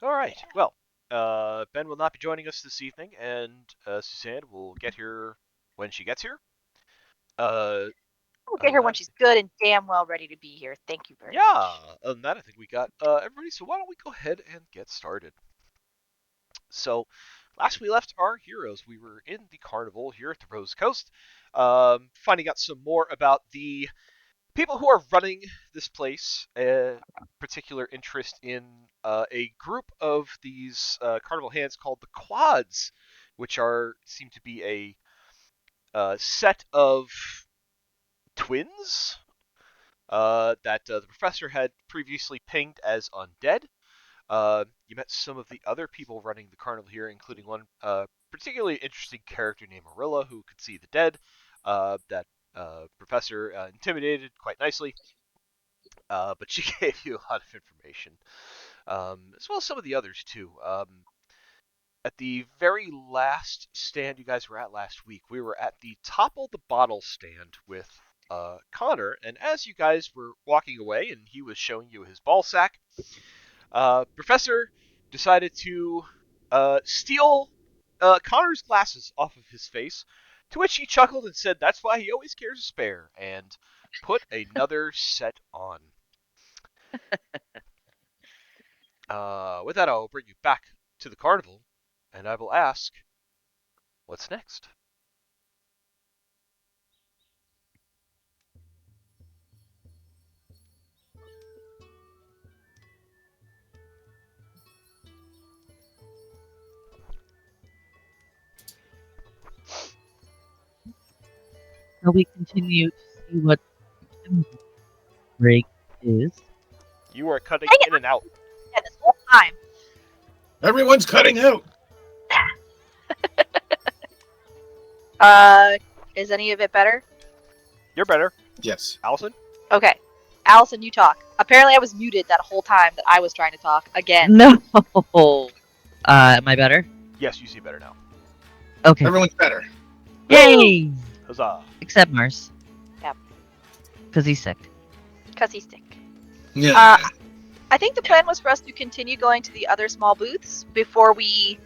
All right. Well, Ben will not be joining us this evening, and Suzanne will get here when she gets here. Uh, We'll other get than her when that, she's good and damn well ready to be here. Thank you very yeah. much. Other than that, I think we got everybody. So why don't we go ahead and get started? So, last we left our heroes, we were in the carnival here at the Rose Coast, finding out some more about the people who are running this place. Particular interest in a group of these carnival hands called the Quads, which are seem to be a set of twins that the professor had previously pinged as undead. You met some of the other people running the carnival here, including one particularly interesting character named Marilla, who could see the dead. That Professor intimidated quite nicely, but she gave you a lot of information, as well as some of the others too. At the very last stand you guys were at last week, we were at the Topple the Bottle stand with Connor, and as you guys were walking away and he was showing you his ball sack, Professor decided to steal Connor's glasses off of his face, to which he chuckled and said, "That's why he always carries a spare," and put another set on. With that, I'll bring you back to the carnival, and I will ask, what's next? Shall we continue to see what break is? You are cutting Dang it! in and out. Yeah, this whole time. Everyone's cutting out. Uh, is any of it better? You're better, Yes. Allison. Okay. Allison, you talk. Apparently, I was muted that whole time that I was trying to talk again. No. Am I better? Yes, you see better now. Okay. Everyone's better. Yay! Huzzah! Except Mars. Yep. Because he's sick. Because he's sick. Yeah. I think the plan was for us to continue going to the other small booths before we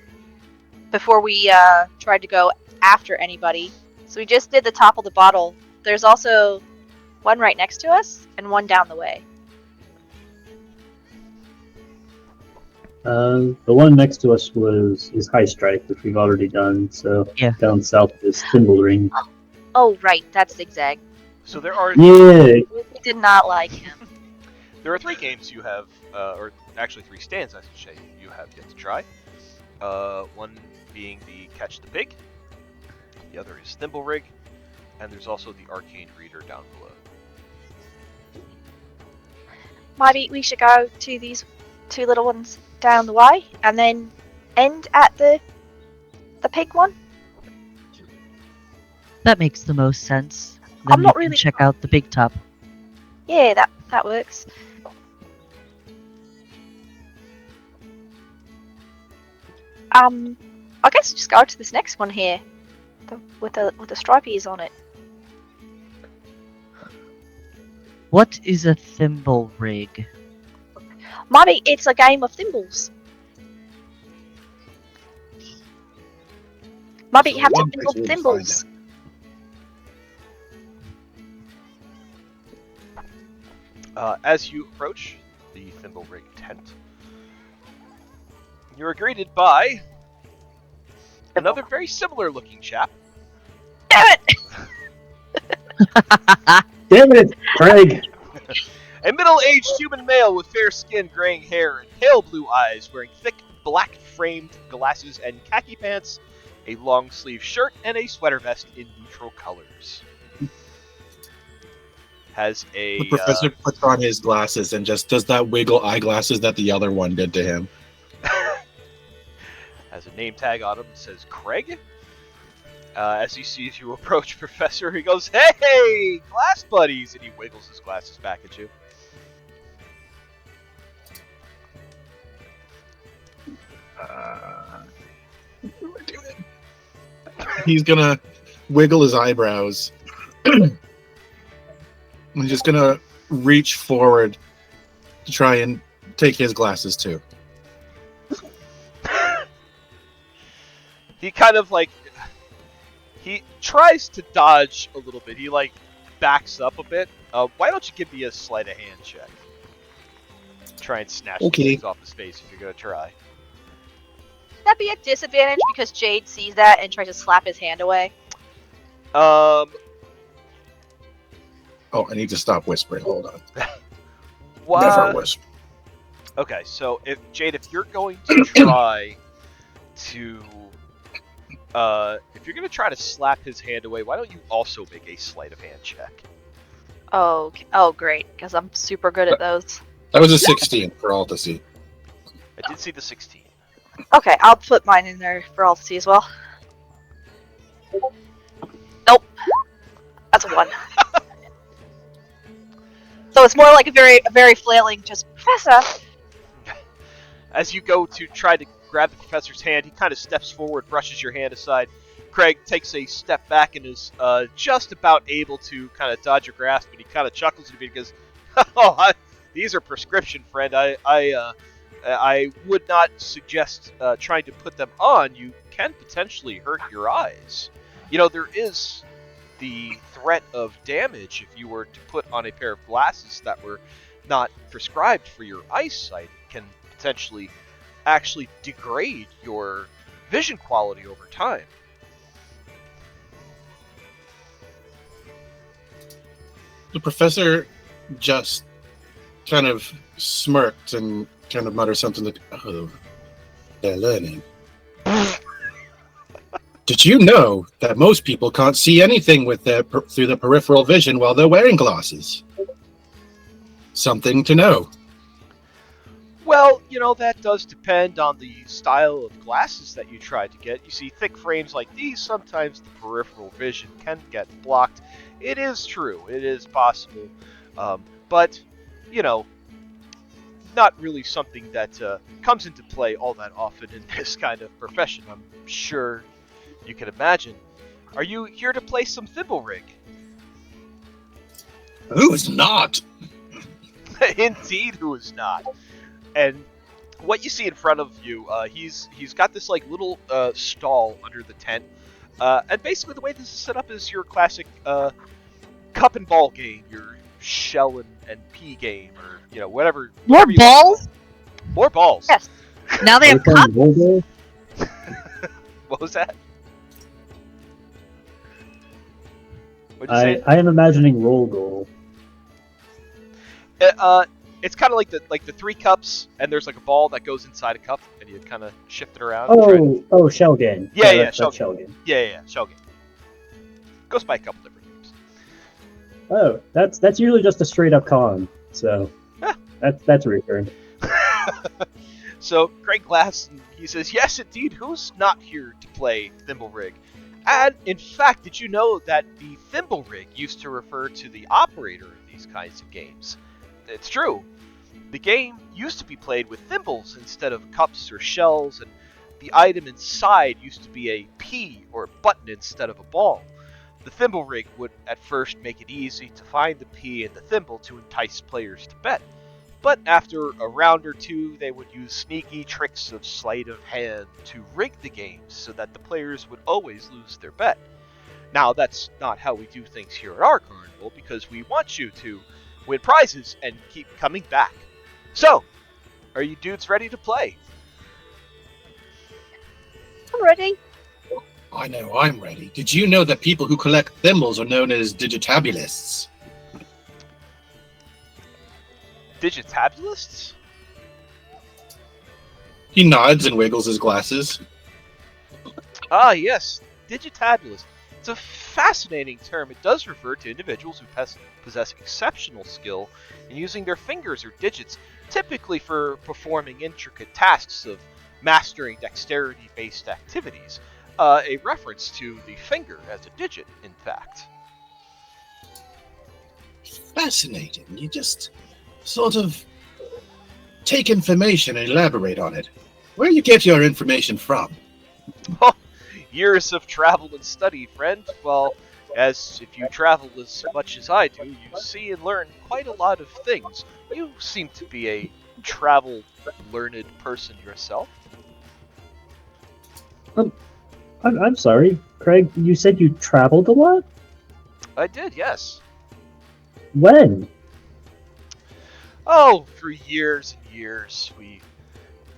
tried to go after anybody. So we just did the top of the bottle. There's also one right next to us and one down the way. The one next to us is High Strike, which we've already done. So Yeah. down south is Thimble Ring. Oh, right, that's Zigzag. So there are Yeah. We did not like him. there are three games you have, or actually three stands, I should say, you have yet to try. One being the Catch the Pig, the other is Thimble Rig, and there's also the Arcane Reader down below. Maybe we should go to these two little ones down the way and then end at the pig one. That makes the most sense. I'm Then not we can really- check out the big top. Yeah, that works. I guess just go to this next one here, with the stripies on it. What is a thimble rig? Maybe it's a game of thimbles. Maybe you have to One thimble place we'll thimbles. As you approach the Thimble Rig tent, you're greeted by another very similar looking chap. Damn it! Damn it, Craig! A middle-aged human male with fair skin, graying hair, and pale blue eyes, wearing thick black-framed glasses and khaki pants, a long-sleeve shirt, and a sweater vest in neutral colors. Has a The professor puts on his glasses and just does that wiggle eyeglasses that the other one did to him. has a name tag on him that says Craig. As he sees you approach, Professor, he goes, "Hey, glass buddies!" and he wiggles his glasses back at you. What am I doing? He's gonna wiggle his eyebrows. I'm just gonna reach forward to try and take his glasses too. he kind of like he tries to dodge a little bit. He like backs up a bit. Why don't you give me a sleight of hand check? Try and snatch these Okay. things off his face if you're gonna try. That'd be a disadvantage because Jade sees that and tries to slap his hand away. Oh, I need to stop whispering. Hold on. What? Never whisper. Okay, so if Jade, if you're going to try to, if you're gonna try to slap his hand away, why don't you also make a sleight of hand check? Oh, great, because I'm super good at those. That was a 16 for all to see. I did see the 16. Okay, I'll put mine in there for all to see as well. Nope, that's a 1. So it's more like a very flailing, just Professor. As you go to try to grab the professor's hand, he kind of steps forward, brushes your hand aside. Craig takes a step back and is just about able to kind of dodge your grasp, but he kind of chuckles at me because, these are prescription, friend. I would not suggest trying to put them on. You can potentially hurt your eyes. You know, there is the threat of damage if you were to put on a pair of glasses that were not prescribed for your eyesight. It can potentially actually degrade your vision quality over time. The professor just kind of smirked and kind of muttered something like, "Oh, they're learning." Did you know that most people can't see anything with through the peripheral vision while they're wearing glasses? Something to know. Well, you know, that does depend on the style of glasses that you try to get. You see, thick frames like these, sometimes the peripheral vision can get blocked. It is true. It is possible. But, you know, not really something that comes into play all that often in this kind of profession, I'm sure you can imagine. Are you here to play some thimble rig? Who's not? Indeed, who is not? And what you see in front of you, he's got this like little stall under the tent, and basically the way this is set up is your classic cup and ball game, your shell and pea game, or you know whatever. More whatever you want to balls? call it. More balls. Yes. Now they Are have we cups? playing Volvo? What was that? What'd you say? I am imagining roll goal. It's kind of like the 3 cups, and there's like a ball that goes inside a cup, and you kind of shift it around. And try to... Oh, shell game. Yeah, that's shell shell game. Yeah, shell game. Goes by a couple different names. Oh, that's usually just a straight up con. So Huh. that's reassuring. So Craig laughs and he says, "Yes, indeed. Who's not here to play thimble rig?" And in fact, did you know that the thimble rig used to refer to the operator of these kinds of games? It's true. The game used to be played with thimbles instead of cups or shells, and the item inside used to be a pea or button instead of a ball. The thimble rig would at first make it easy to find the pea and the thimble to entice players to bet. But after a round or two, they would use sneaky tricks of sleight of hand to rig the games so that the players would always lose their bet. Now, that's not how we do things here at our carnival, because we want you to win prizes and keep coming back. So, are you dudes ready to play? I'm ready. I know I'm ready. Did you know that people who collect thimbles are known as digitabulists? Digitabulists? He nods and wiggles his glasses. Ah, yes, digitabulist. It's a fascinating term. It does refer to individuals who possess exceptional skill in using their fingers or digits, typically for performing intricate tasks of mastering dexterity-based activities. A reference to the finger as a digit, in fact. Fascinating. You just sort of take information and elaborate on it. Where do you get your information from? Years of travel and study, friend. Well, as if you travel as much as I do, you see and learn quite a lot of things. You seem to be a travel-learned person yourself. I'm sorry, Craig. You said you traveled a lot. I did, yes. When? Oh, for years and years, we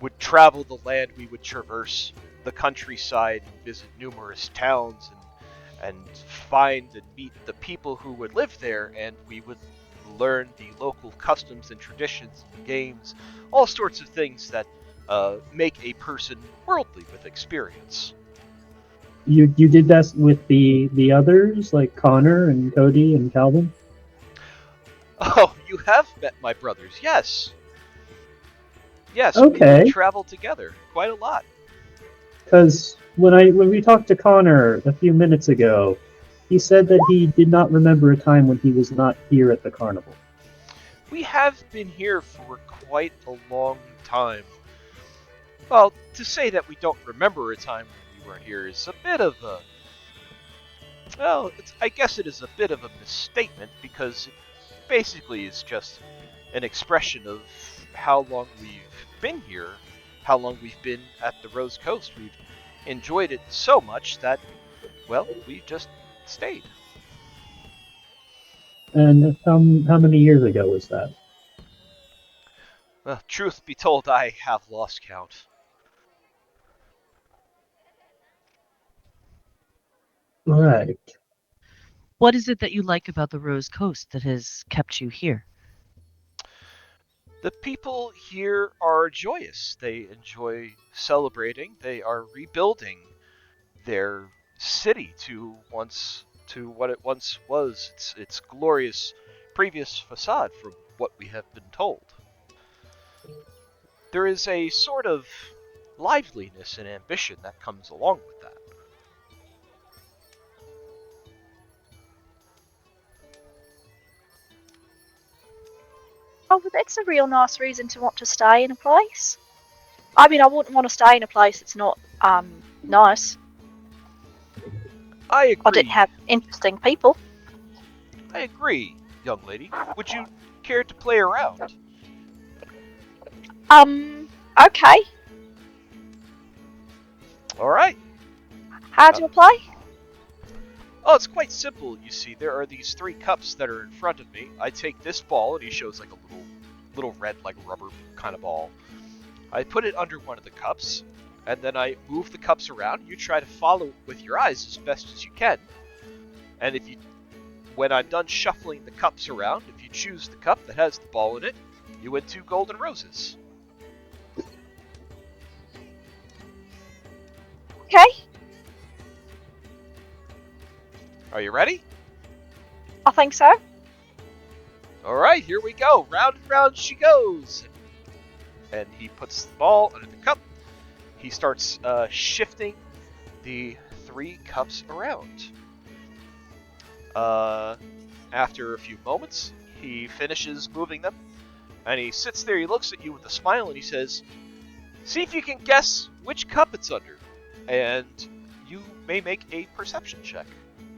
would travel the land. We would traverse the countryside and visit numerous towns and find and meet the people who would live there, and we would learn the local customs and traditions and games, all sorts of things that make a person worldly with experience. You did that with the others like Connor and Cody and Calvin. Oh, you have met my brothers, yes. Yes, we would Okay, travel together quite a lot. because when we talked to Connor a few minutes ago, he said that he did not remember a time when he was not here at the carnival. We have been here for quite a long time. Well, to say that we don't remember a time when we weren't here is a bit of a. Well, I guess it is a bit of a misstatement because it basically is just an expression of how long we've been here, how long we've been at the Rose Coast. We've enjoyed it so much that, well, we just stayed. And how many years ago was that? Well, truth be told, I have lost count. Right. What is it that you like about the Rose Coast that has kept you here? The people here are joyous. They enjoy celebrating. They are rebuilding their city to what it once was. Its glorious previous facade, from what we have been told. There is a sort of liveliness and ambition that comes along with that. Oh, but it's a real nice reason to want to stay in a place. I mean, I wouldn't want to stay in a place that's not nice I or didn't agree. have interesting people. I agree, young lady. Would you care to play around? Okay. All right. How Uh, do I play? Oh, it's quite simple. You see, there are these three cups that are in front of me. I take this ball, and he shows like a little red, like rubber kind of ball. I put it under one of the cups, and then I move the cups around. You try to follow it with your eyes as best as you can. And when I'm done shuffling the cups around, if you choose the cup that has the ball in it, you win 2 golden roses. Okay. Are you ready? I think so. All right, here we go. Round and round she goes. And he puts the ball under the cup. He starts shifting the 3 cups around. After a few moments, he finishes moving them, and he sits there. He looks at you with a smile, and he says, "See if you can guess which cup it's under." And you may make a perception check,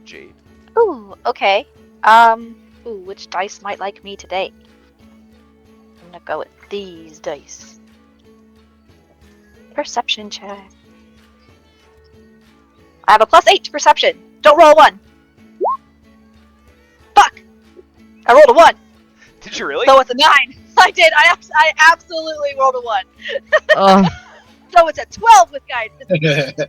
Jade. Ooh, okay. Ooh, which dice might like me today? I'm gonna go with these dice. Perception check. I have a +8 to perception. Don't roll a 1. Fuck! I rolled a 1. Did you really? So it's a 9. I did. I absolutely rolled a 1. Oh, So it's a 12 with guidance.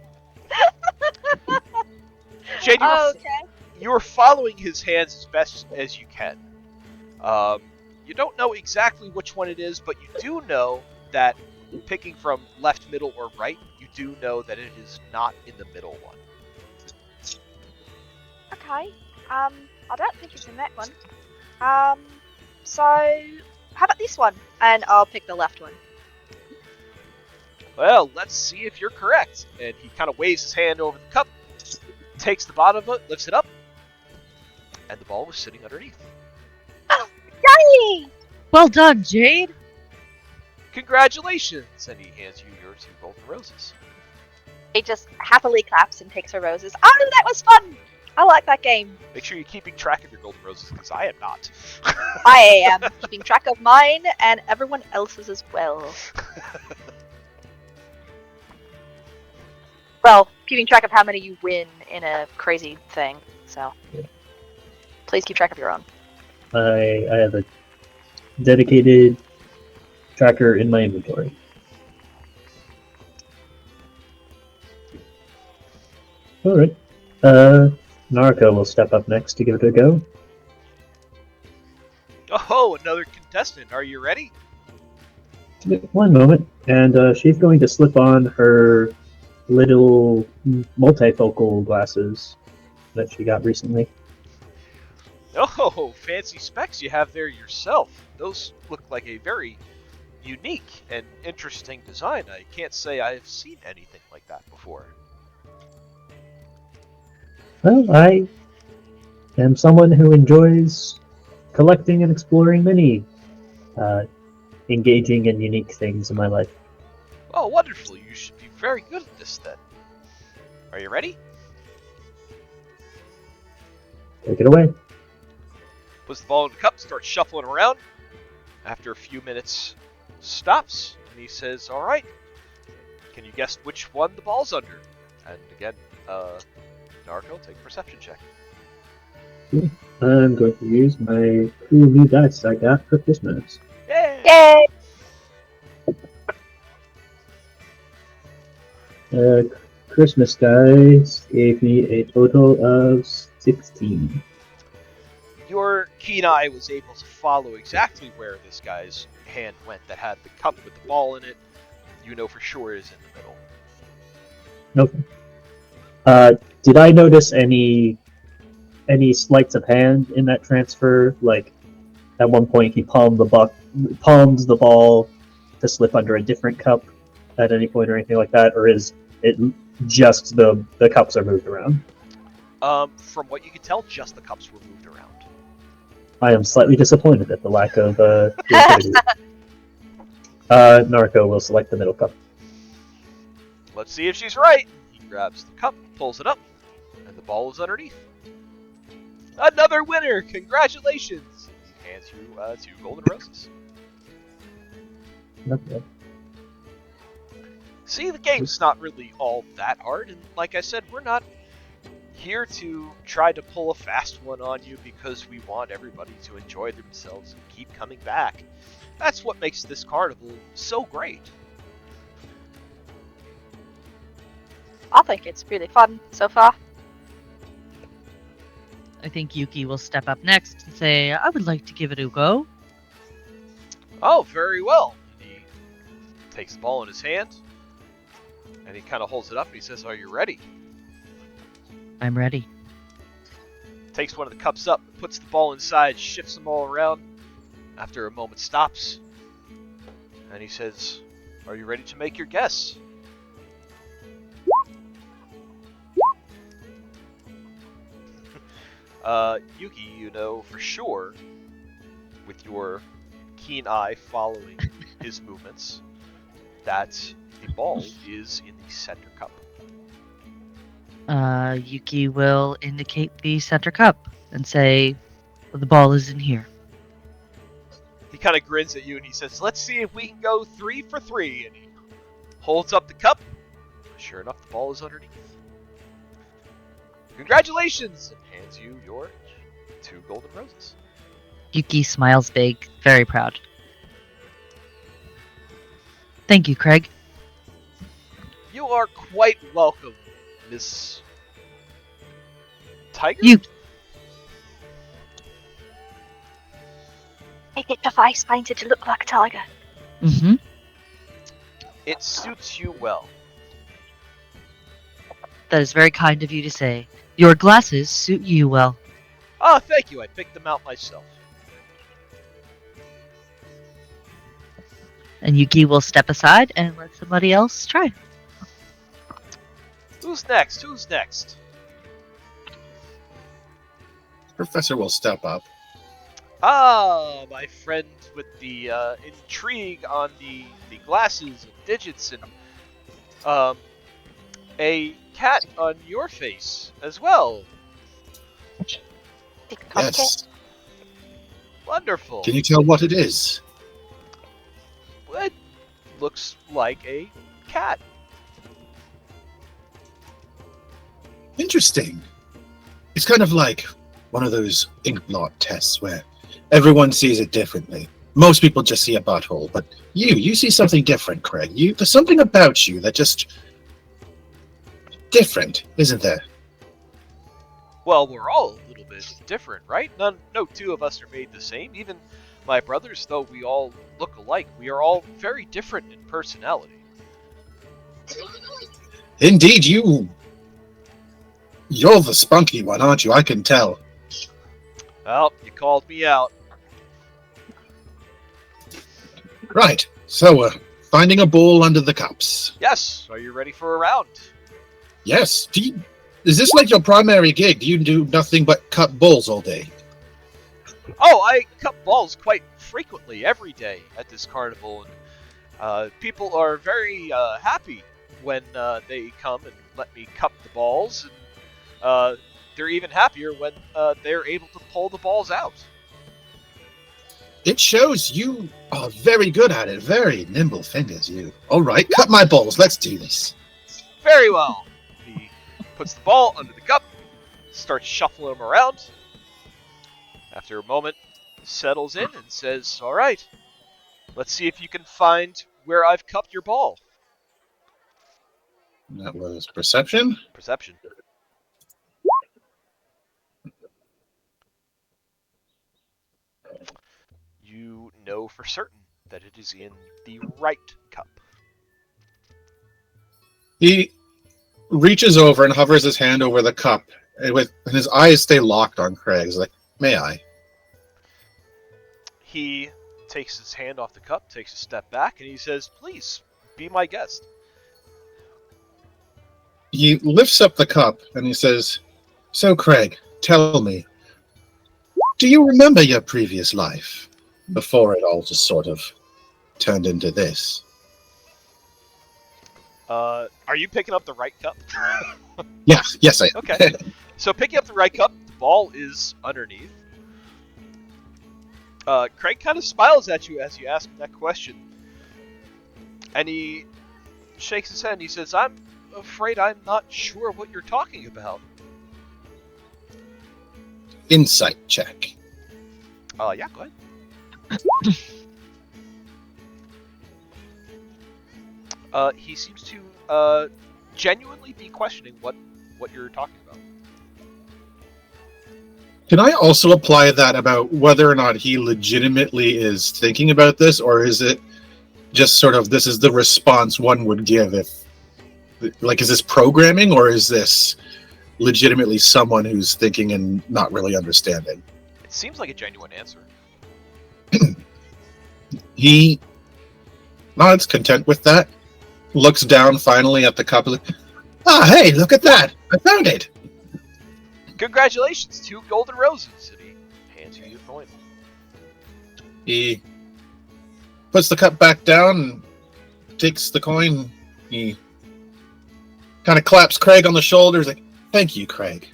Jade, Okay. you are following his hands as best as you can. You don't know exactly which one it is, but you do know that picking from left, middle, or right, you do know that it is not in the middle one. Okay. I don't think it's in that one. So how about this one? And I'll pick the left one. Well, let's see if you're correct. And he kind of waves his hand over the cup, takes the bottom of it, lifts it up, and the ball was sitting underneath. Yay! well done, Jade. Congratulations! And he hands you your 2 golden roses. He just happily claps and takes her roses. Oh, that was fun! I like that game. Make sure you're keeping track of your golden roses, because I am not. I am keeping track of mine and everyone else's as well. Well, keeping track of how many you win in a crazy thing. So Yeah. please keep track of your own. I have a dedicated tracker in my inventory. Alright. Narco will step up next to give it a go. Oh, another contestant. Are you ready? One moment, and she's going to slip on her little multifocal glasses that she got recently. Oh, fancy specs you have there yourself. Those look like a very unique and interesting design. I can't say I've seen anything like that before. Well, I am someone who enjoys collecting and exploring many engaging and unique things in my life. Oh, wonderful. You should be very good at this then. Are you ready? Take it away. Puts the ball in the cup, starts shuffling around. After a few minutes, stops, and he says, all right, can you guess which one the ball's under? And again, Narco, take a perception check. I'm going to use my cool new dice I got for Christmas. Yay! Uh, Christmas dice gave me a total of 16. Your keen eye was able to follow exactly where this guy's hand went that had the cup with the ball in it. You know for sure it is in the middle. Okay. Did I notice any sleights of hand in that transfer? Like, at one point he palmed the ball to slip under a different cup at any point or anything like that, or is it just the cups are moved around? From what you can tell, just the cups were moved around. I am slightly disappointed at the lack of creativity. Narco will select the middle cup. Let's see if she's right. He grabs the cup, pulls it up, and the ball is underneath. Another winner! Congratulations! He hands you 2 golden roses. Okay. See, the game's not really all that hard, and like I said, we're not here to try to pull a fast one on you because we want everybody to enjoy themselves and keep coming back. That's what makes this carnival so great. I think it's really fun so far. I think Yuki will step up next and say, I would like to give it a go. Oh, very well. And he takes the ball in his hand, and he kind of holds it up, and he says, are you ready? I'm ready. Takes one of the cups up, puts the ball inside, shifts them all around. After a moment, stops, and he says, are you ready to make your guess? Yuki, you know for sure, with your keen eye following his movements, that the ball is in the center cup. Yuki will indicate the center cup and say, well, the ball is in here. He kind of grins at you and he says, let's see if we can go 3 for 3. And he holds up the cup. Sure enough, the ball is underneath. Congratulations! And hands you your 2 golden roses. Yuki smiles big, very proud. Thank you, Craig. You are quite welcome, Miss Tiger? Make it the face painted to look like a tiger. Mm-hmm. It suits you well. That is very kind of you to say. Your glasses suit you well. Oh, thank you. I picked them out myself. And Yuki will step aside and let somebody else try. Who's next? Who's next? Professor will step up. Ah, my friend with the intrigue on the glasses and digits and a cat on your face as well. Yes. Wonderful. Can you tell what it is? It looks like a cat. Interesting. It's kind of like one of those ink blot tests where everyone sees it differently. Most people just see a butthole, but you see something different, Craig. There's something about you that just different, isn't there? Well, we're all a little bit different, right? No two of us are made the same. Even my brothers, though we all look alike, we are all very different in personality. Indeed, you're the spunky one, aren't you? I can tell. Well, you called me out. Right. So, finding a bowl under the cups. Yes, are you ready for a round? Yes. Is this like your primary gig? Do you do nothing but cut bowls all day? Oh, I cut balls quite frequently, every day at this carnival, and people are very happy when they come and let me cup the balls, and they're even happier when they're able to pull the balls out. It shows you are very good at it. Very nimble fingers, you. All right, cut my balls. Let's do this. Very well. He puts the ball under the cup, starts shuffling them around. After a moment, settles in and says, "All right, let's see if you can find where I've cupped your ball." That was perception. Perception. You know for certain that it is in the right cup. He reaches over and hovers his hand over the cup, and his eyes stay locked on Craig's. Like, may I? He takes his hand off the cup, takes a step back, and he says, "Please, be my guest." He lifts up the cup and he says, "So, Craig, tell me, do you remember your previous life before it all just sort of turned into this?" Are you picking up the right cup? Yes, I am. Okay. So picking up the right cup, the ball is underneath. Craig kind of smiles at you as you ask him that question. And he shakes his head and he says, "I'm afraid I'm not sure what you're talking about." Insight check. Yeah, go ahead. He seems to genuinely be questioning what you're talking about. Can I also apply that about whether or not he legitimately is thinking about this, or is it just sort of this is the response one would give if, like, is this programming, or is this legitimately someone who's thinking and not really understanding? It seems like a genuine answer. He nods, content with that, looks down finally at the cup. Hey, look at that! I found it! Congratulations, 2 golden roses. And he hands you the coin. He puts the cup back down and takes the coin. He kind of claps Craig on the shoulders, like, "Thank you, Craig.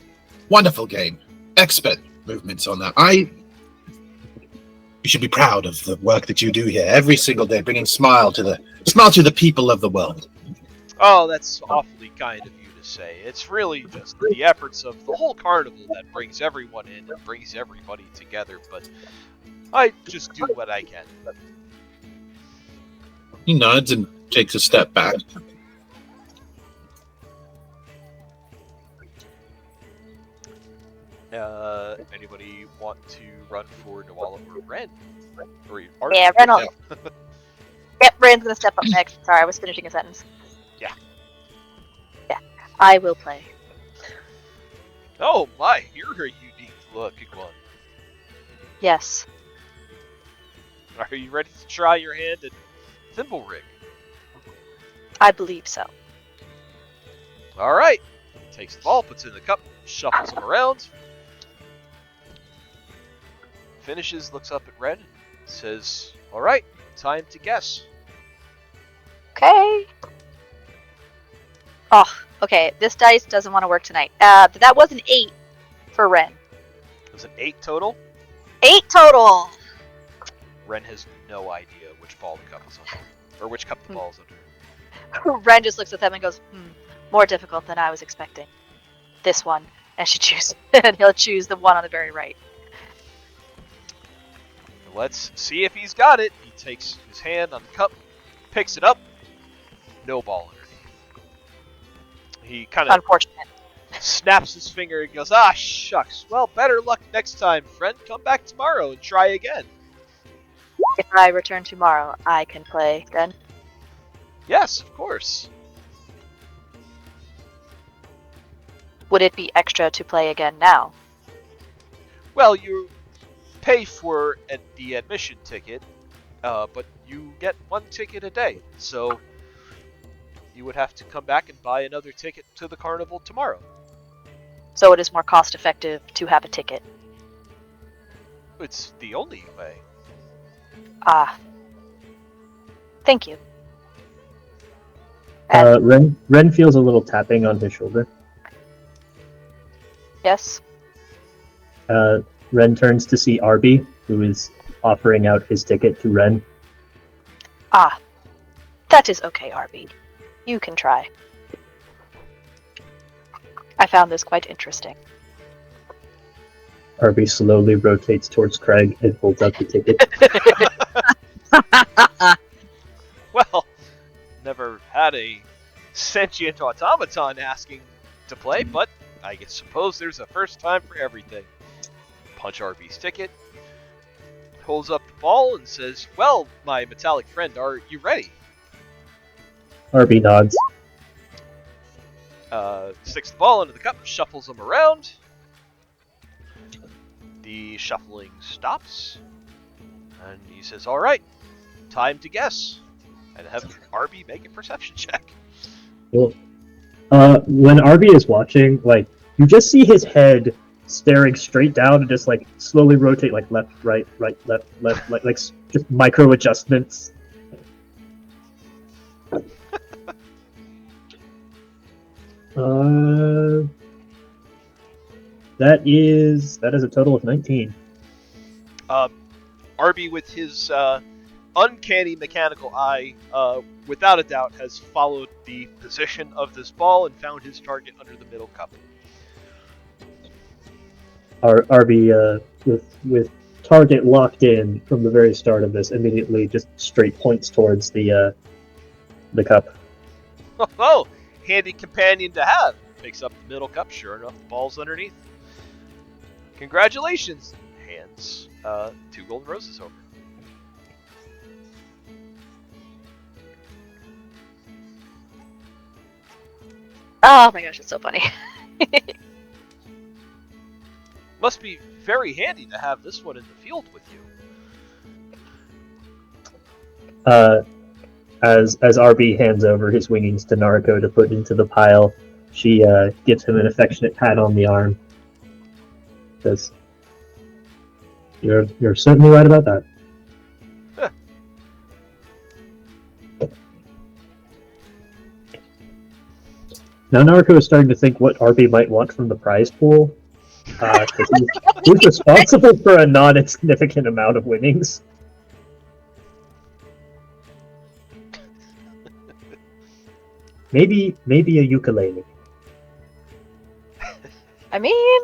Wonderful game. Expert movements on that. You should be proud of the work that you do here every single day, bringing smile to the people of the world." Oh, that's awfully kind of you to say. It's really just the efforts of the whole carnival that brings everyone in and brings everybody together, but I just do what I can. He nods and takes a step back. Anybody want to run for Noala or Ren? Yeah, Ren will. Yep, Ren's gonna step up next. Sorry, I was finishing a sentence. Yeah. Yeah, I will play. Oh my, you're a unique looking one. Yes. Are you ready to try your hand at Thimble Rig? I believe so. Alright. Takes the ball, puts it in the cup, shuffles them around. Finishes, looks up at Ren, and says, "Alright, time to guess." Okay. Oh, okay. This dice doesn't want to work tonight. But that was an 8 for Ren. It was an 8 total. 8 total! Ren has no idea which ball the cup is under. Or which cup the ball is under. Ren just looks at them and goes, more difficult than I was expecting. this one, and she chooses, and he'll choose the one on the very right. Let's see if he's got it. He takes his hand on the cup, picks it up. No ball underneath. He kind of Unfortunate. snaps his finger and goes, "Ah, shucks. Well, better luck next time, friend. Come back tomorrow and try again." If I return tomorrow, I can play then. Yes, of course. Would it be extra to play again now? Well, you pay for the admission ticket, but you get one ticket a day. So you would have to come back and buy another ticket to the carnival tomorrow. So it is more cost effective to have a ticket. It's the only way. Ah. Thank you. And Ren feels a little tapping on his shoulder. yes. Ren turns to see Arby, who is offering out his ticket to Ren. Ah. That is okay, Arby. You can try. I found this quite interesting. Arby slowly rotates towards Craig and holds out the ticket. Well, never had a sentient automaton asking to play, but I suppose there's a first time for everything. Punch Arby's ticket, holds up the ball and says, "Well, my metallic friend, are you ready?" Arby nods. Sticks the ball into the cup, shuffles them around. The shuffling stops, and he says, "All right, time to guess," and have Arby make a perception check. Cool. When Arby is watching, like, you just see his head staring straight down and just like slowly rotate, like left, right, left, like just micro adjustments. That is a total of 19. Arby, with his uncanny mechanical eye, without a doubt, has followed the position of this ball and found his target under the middle cup. Arby, with target locked in from the very start of this, immediately just straight points towards the cup. Oh, handy companion to have. Picks up the middle cup. Sure enough, the ball's underneath. Congratulations. Hands 2 golden roses over. Oh my gosh, it's so funny. Must be very handy to have this one in the field with you. As Arby hands over his wingings to Naruko to put into the pile, she gives him an affectionate pat on the arm. Says, "You're certainly right about that." Huh. Now Naruko is starting to think what Arby might want from the prize pool. He's responsible for a non-insignificant amount of winnings. Maybe a ukulele. I mean,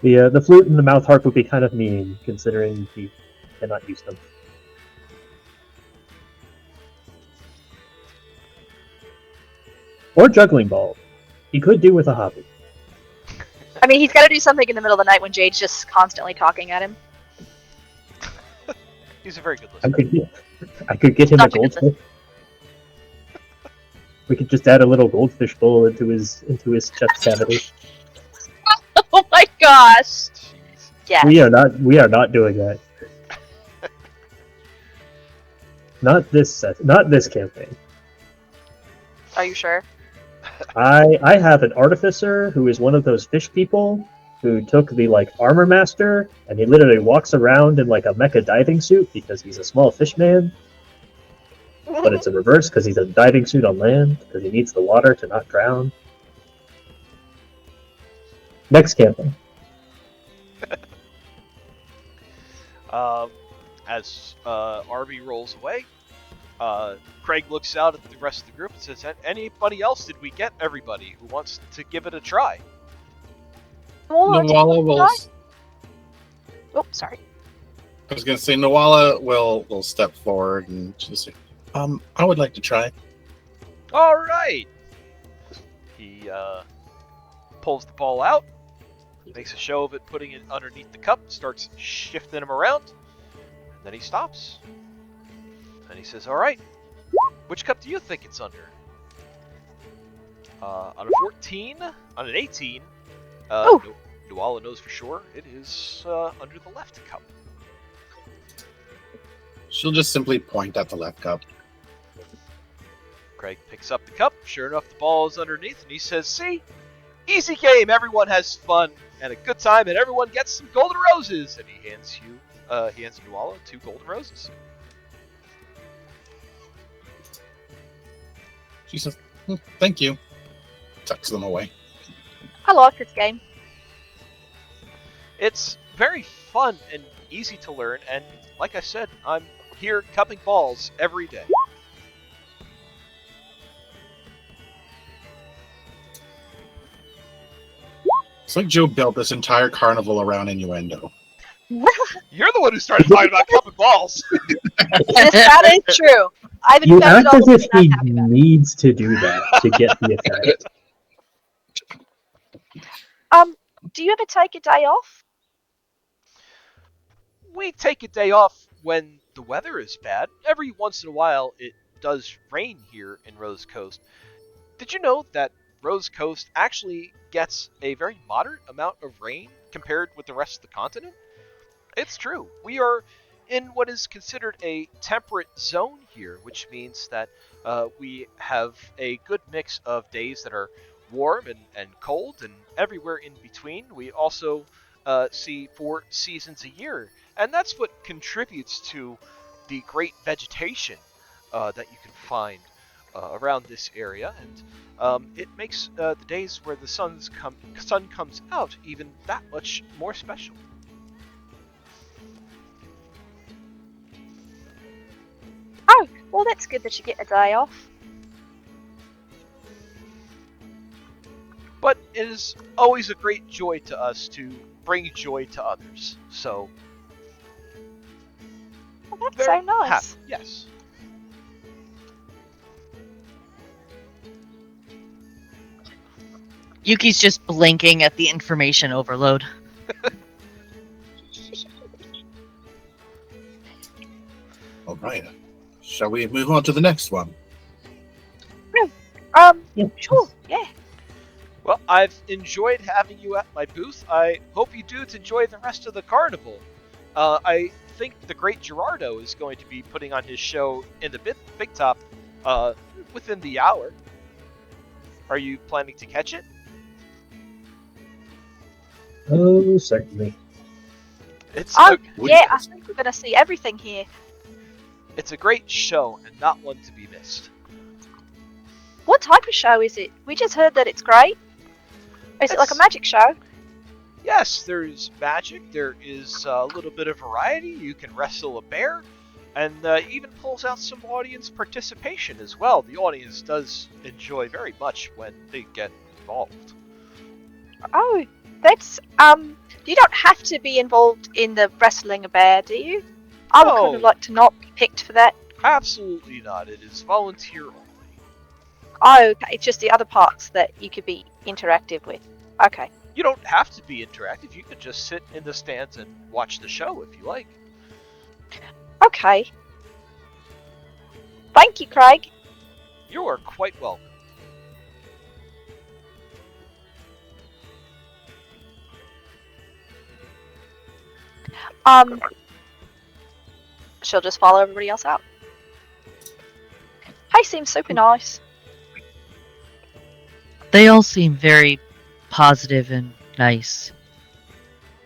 The flute and the mouth harp would be kind of mean, considering he cannot use them. Or juggling ball. He could do with a hobby. he's got to do something in the middle of the night when Jade's just constantly talking at him. He's a very good listener. I could get him a Such a good goldfish. We could just add a little goldfish bowl into his chest cavity. Oh my gosh! Jeez. Yeah. We are not doing that. Not this campaign. Are you sure? I have an artificer who is one of those fish people who took the armor master, and he literally walks around in a mecha diving suit because he's a small fish man. But it's a reverse because he's a diving suit on land because he needs the water to not drown. Next campaign. As Arby rolls away, Craig looks out at the rest of the group and says, "Anybody else? Did we get everybody who wants to give it a try?" Nawala will. Oh, sorry. I was gonna say Nawala will step forward and just say, I would like to try. All right. He pulls the ball out, makes a show of it, putting it underneath the cup, starts shifting him around, and then he stops. And he says, "All right, which cup do you think it's under?" On a 14, on an 18, Nuala knows for sure it is under the left cup. She'll just simply point at the left cup. Craig picks up the cup. Sure enough, the ball is underneath, and he says, "See? Easy game. Everyone has fun and a good time, and everyone gets some golden roses." And he hands Nuala 2 golden roses. She says, "Thank you." Tucks them away. I like this game. It's very fun and easy to learn, and like I said, I'm here cupping balls every day. It's like Joe built this entire carnival around innuendo. You're the one who started talking about cupping balls. Yes, that is true. I've You invested act all as the if money he I'm happy about. needs to do that to get the effect. Do you ever take a day off? We take a day off when the weather is bad. Every once in a while, it does rain here in Rose Coast. Did you know that Rose Coast actually gets a very moderate amount of rain compared with the rest of the continent? It's true. We are in what is considered a temperate zone here, which means that we have a good mix of days that are warm and cold, and everywhere in between. We also see 4 seasons a year, and that's what contributes to the great vegetation that you can find around this area, and it makes the days where the sun comes out even that much more special. Oh, well, that's good that you get a day off. But it is always a great joy to us to bring joy to others. So, Well, that's very so nice. happy. Yes. Yuki's just blinking at the information overload. All right. Shall we move on to the next one? Sure, yeah. Well, I've enjoyed having you at my booth. I hope you do enjoy the rest of the carnival. I think the Great Gerardo is going to be putting on his show in the Big Top within the hour. Are you planning to catch it? Oh, certainly. It's Oh, a, yeah, I think we're going to see everything here. it's a great show and not one to be missed. What type of show is it? We just heard that it's great. Is it like a It's- magic show? Yes, there's magic. There is a little bit of variety. You can wrestle a bear, and even pulls out some audience participation as well. The audience does enjoy very much when they get involved. Oh, that's, you don't have to be involved in the wrestling a bear, do you? I would kind of No. like to not be picked for that. Absolutely not. It is volunteer only. Oh, okay, it's just the other parts that you could be interactive with. Okay. You don't have to be interactive. You can just sit in the stands and watch the show if you like. Okay. Thank you, Craig. You are quite welcome. She'll just follow everybody else out. Hey, seems super nice. They all seem very positive and nice.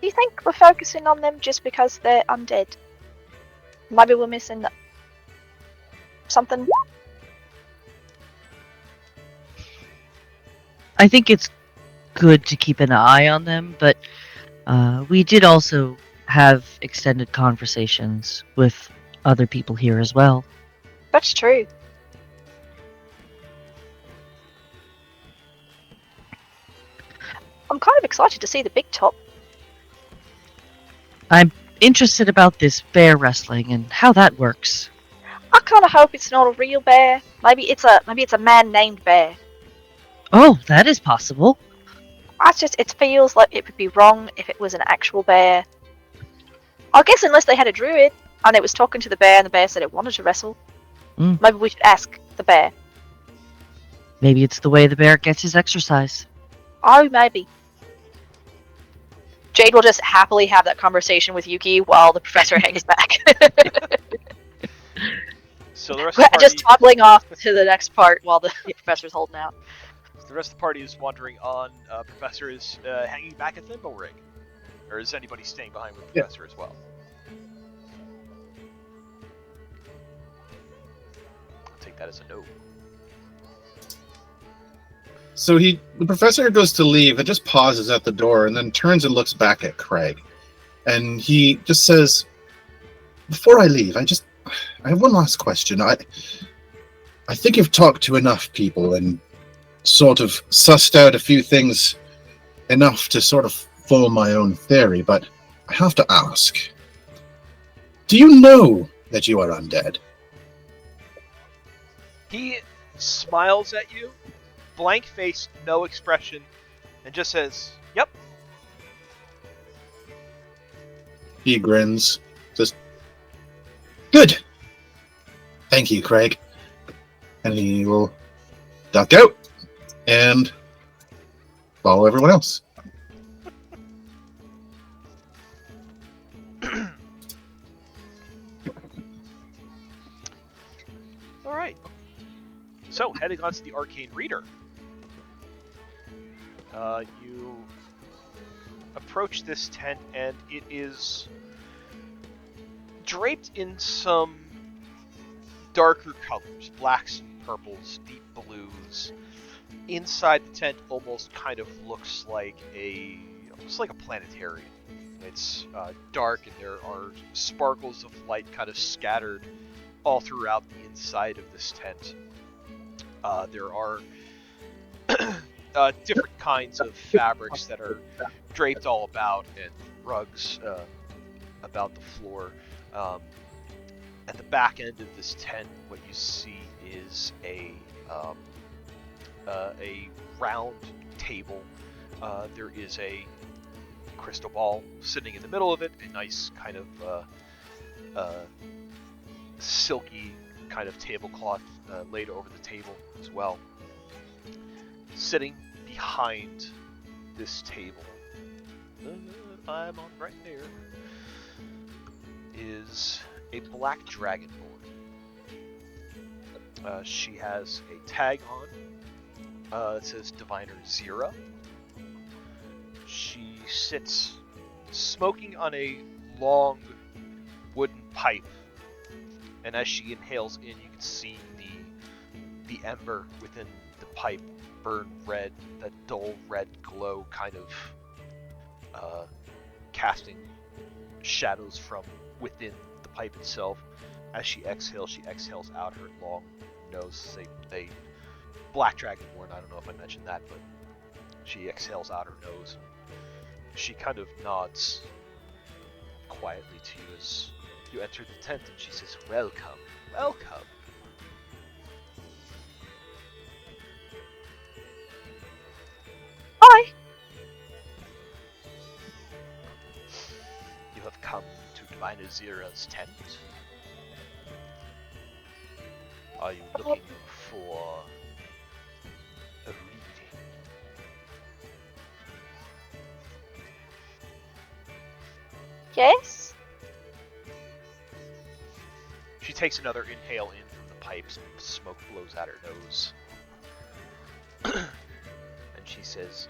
Do you think we're focusing on them just because they're undead? Maybe we're missing something. I think it's good to keep an eye on them, but we did also have extended conversations with other people here as well. That's true. I'm kind of excited to see the big top. I'm interested about this bear wrestling and how that works. I kind of hope it's not a real bear. Maybe it's a man named Bear. Oh, that is possible. It feels like it would be wrong if it was an actual bear. I guess unless they had a druid and it was talking to the bear and the bear said it wanted to wrestle. Mm. Maybe we should ask the bear. Maybe it's the way the bear gets his exercise. Oh, maybe. Jade will just happily have that conversation with Yuki while the professor hangs back. So the rest of the party, Just toddling off to the next part while the professor's holding out. the rest of the party is wandering on. Professor is hanging back at Thimble Rig, or is anybody staying behind with the Yeah. professor as well? I'll take that as a no. So the professor goes to leave and just pauses at the door and then turns and looks back at Craig. And he just says, before I leave, I have one last question. I think you've talked to enough people and sort of sussed out a few things enough to sort of form my own theory, but I have to ask. Do you know that you are undead? He smiles at you, blank face, no expression, and just says, "Yep." He grins. Says, good. Thank you, Craig. And he will duck out and follow everyone else. All right. So heading on to the Arcane Reader. You approach this tent, and it is draped in some darker colors, blacks and purples, deep blues. Inside the tent almost kind of looks like almost like a planetarium. It's dark, and there are sparkles of light kind of scattered all throughout the inside of this tent. There are different kinds of fabrics that are draped all about, and rugs about the floor. At the back end of this tent, what you see is a round table. There is a crystal ball sitting in the middle of it, a nice kind of silky kind of tablecloth laid over the table as well. Sitting behind this table, I'm on right there, is a black dragonborn. She has a tag on. It says Diviner Zira. She sits smoking on a long wooden pipe, and as she inhales in, you can see the ember within the pipe burn red, that dull red glow kind of casting shadows from within the pipe itself. As she exhales out her long nose. They black dragonborn, I don't know if I mentioned that, but she exhales out her nose. She kind of nods quietly to you as you enter the tent, and she says, "Welcome, welcome." Hi. You have come to Diviner Zira's tent. Are you looking for a reading? Yes? She takes another inhale in from the pipes, and smoke blows out her nose. And she says,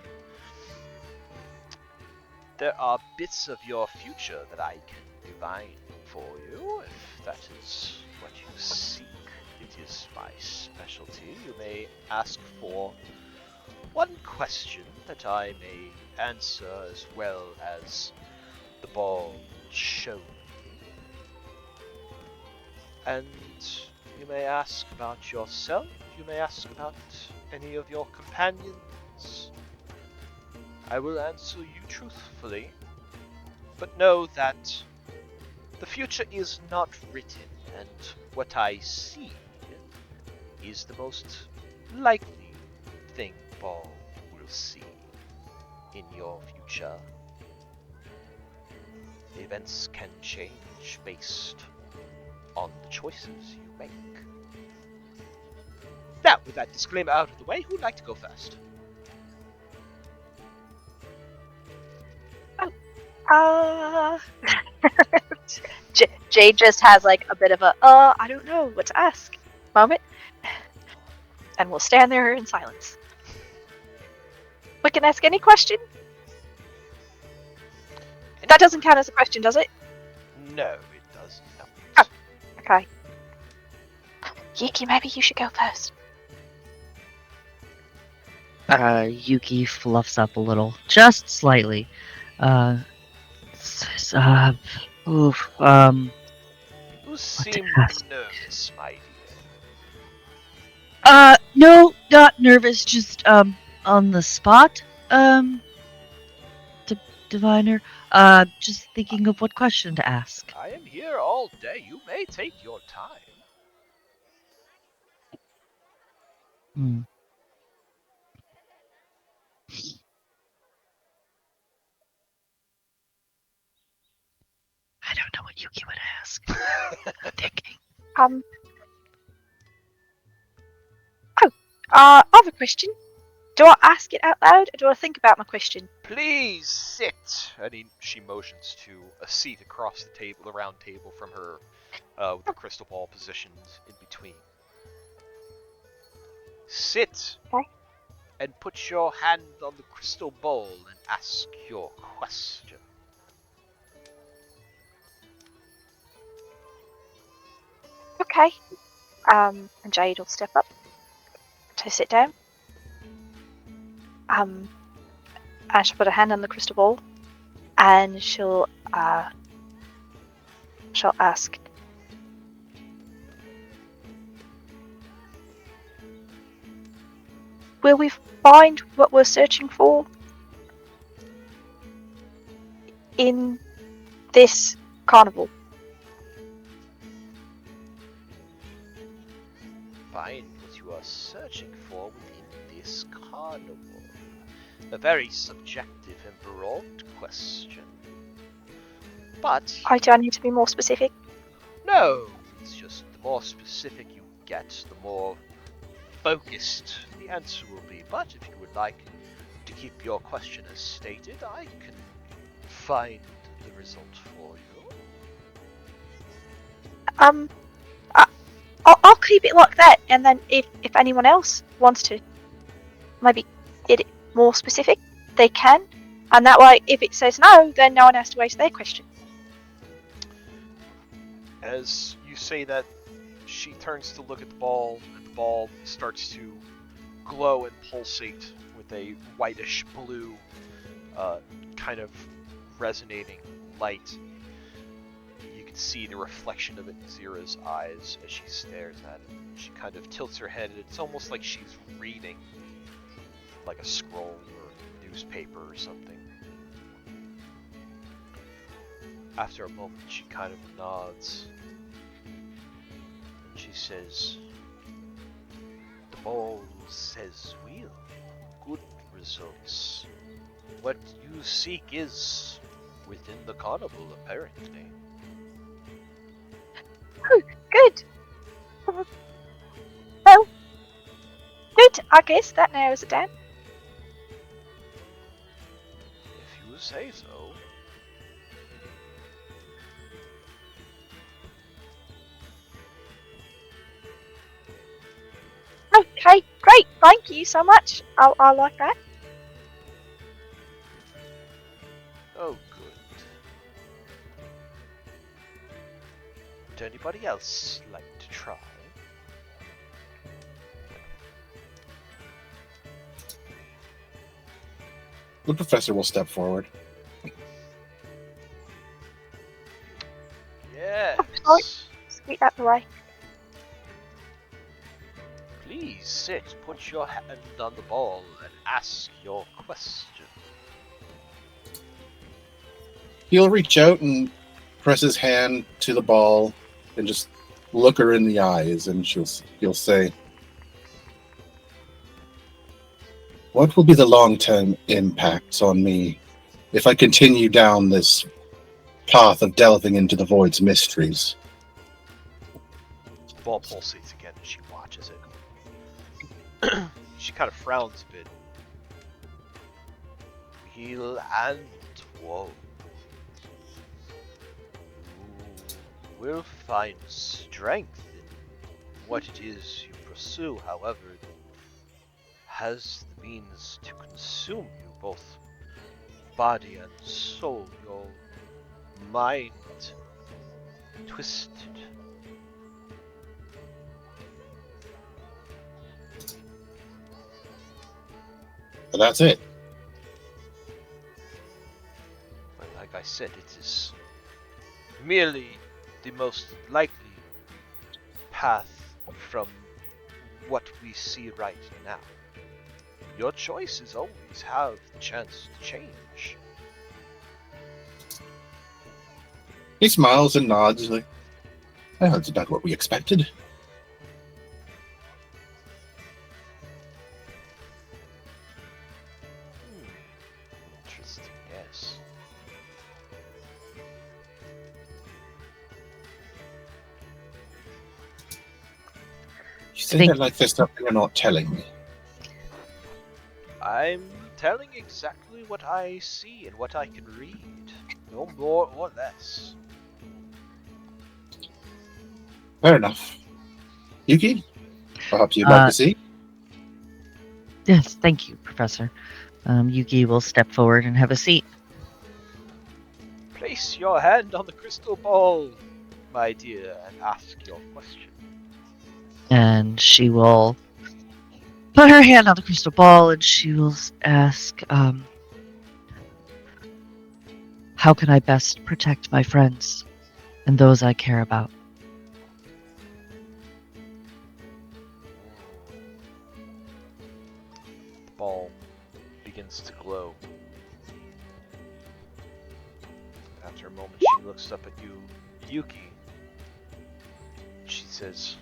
"There are bits of your future that I can divine for you, if that is what you seek. It is my specialty. You may ask for one question that I may answer as well as the ball show me. And You may ask about yourself, you may ask about any of your companions. I will answer you truthfully, but know that the future is not written, and what I see is the most likely thing Ball will see in your future. Events can change based on the choices you make. Now, with that disclaimer out of the way, who'd like to go first? Uh, Jade just has like a bit of a I don't know what to ask moment, and we'll stand there in silence. We can ask any question. That doesn't count as a question, does it? No, it does not. Oh. Okay. Yuki, maybe you should go first. Yuki fluffs up a little, just slightly. Says, oof, You seem ask? nervous, my dear. No, not nervous, just, on the spot, diviner. Just thinking of what question to ask. I am here all day. You may take your time. Hmm. I don't know what Yuki would ask. I'm thinking. I have a question. Do I ask it out loud, or do I think about my question? Please sit. And she motions to a seat across the table, the round table from her, with the crystal ball positioned in between. Sit. Okay. And put your hand on the crystal bowl and ask your question. Okay. And Jade will step up to sit down. And she'll put her hand on the crystal ball, and she'll ask, will we find what we're searching for in this carnival? Find what you are searching for within this carnival. A very subjective and broad question. But Do I need to be more specific? no, it's just the more specific you get, the more focused the answer will be. But if you would like to keep your question as stated, I can find the result for you. I'll keep it like that, and then if anyone else wants to maybe get it more specific, they can. And that way, if it says no, then no one has to waste their question. As you say that, she turns to look at the ball, and the ball starts to glow and pulsate with a whitish blue, kind of resonating light. You can see the reflection of it in Zira's eyes as she stares at it. She kind of tilts her head, and it's almost like she's reading, like a scroll or a newspaper or something. After a moment, she kind of nods. And she says, the ball says we'll. Good results. What you seek is within the carnival, apparently. Good. Well, good. I guess that narrows it down. If you say so. Okay, great. Thank you so much. I like that. Oh, good. Would anybody else like to try? The professor will step forward. Yes. Oh, sorry. Squeak out the way. sit, put your hand on the ball, and ask your question. He'll reach out and press his hand to the ball and just look her in the eyes, and he'll say, "What will be the long-term impacts on me if I continue down this path of delving into the void's mysteries?" Ball pulsates again as she watches it. She kind of frowns a bit. Heal and woe. You will find strength in what it is you pursue, however, it has the means to consume you, both body and soul, your mind twisted. But that's it. Well, like I said, it is merely the most likely path from what we see right now. Your choices always have the chance to change. He smiles and nods, like, "Well, that's about what we expected." Interesting, yes. You say Think- that like there's something you're not telling me. I'm telling exactly what I see and what I can read. No more or less. Fair enough. Yuki, perhaps you'd like to see? Yes, thank you, Professor. Yugi will step forward and have a seat. Place your hand on the crystal ball, my dear, and ask your question. And she will put her hand on the crystal ball and she will ask, how can I best protect my friends and those I care about? The ball begins to glow. After a moment, she looks up at you, Yuki. She says,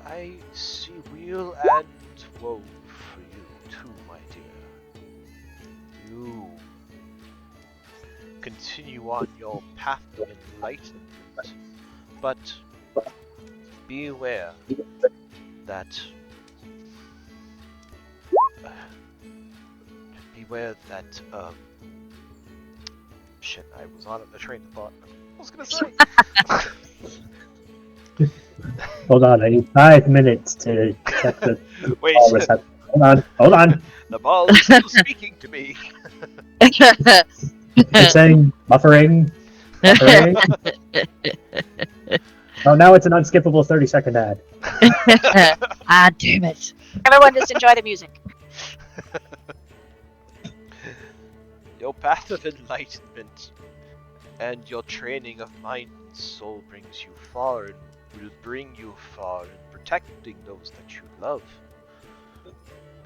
I see weal and woe for you too, my dear. You continue on your path of enlightenment, but beware that shit, I was on a train of thought. I was gonna say. Hold on, I need 5 minutes to check the Wait, ball reception. Hold on. the ball is still speaking to me. It's saying buffering. Oh, now it's an unskippable 30-second ad. Ah, damn it. Everyone just enjoy the music. Your path of enlightenment and your training of mind and soul brings you far and will bring you far in protecting those that you love.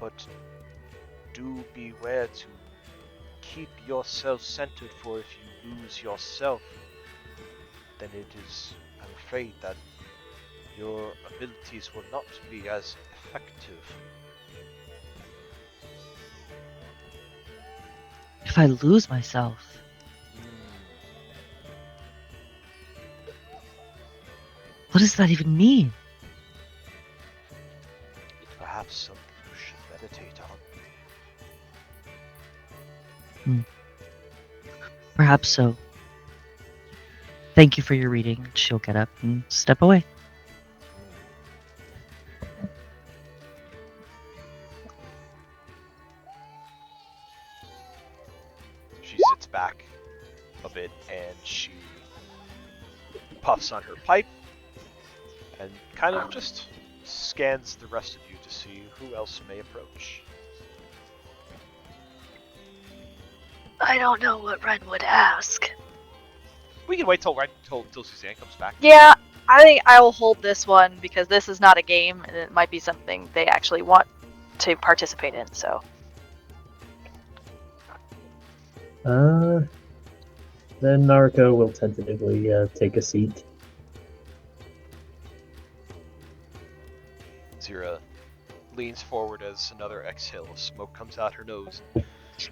But do beware to keep yourself centered, for if you lose yourself, then it is, I'm afraid, that your abilities will not be as effective. If I lose myself, what does that even mean? Perhaps something you should meditate on. Perhaps so. Thank you for your reading. She'll get up and step away. She sits back a bit and she puffs on her pipe and kind of just scans the rest of you to see who else may approach. I don't know what Ren would ask. We can wait till Suzanne comes back. Yeah, I think I will hold this one because this is not a game, and it might be something they actually want to participate in. So Then Naruto will tentatively take a seat. Zira leans forward as another exhale of smoke comes out her nose. She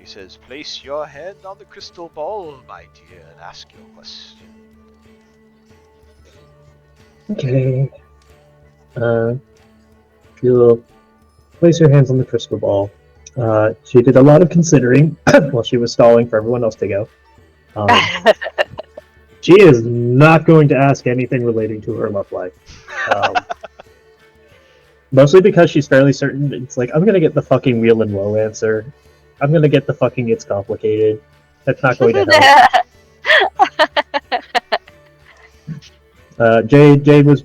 says, "Place your hand on the crystal ball, my dear, and ask your question." Okay. She will place her hands on the crystal ball. She did a lot of considering while she was stalling for everyone else to go. She is not going to ask anything relating to her love life. Mostly because she's fairly certain it's like, I'm going to get the fucking wheel and woe answer. I'm going to get the fucking it's complicated. That's not going to help. Jade was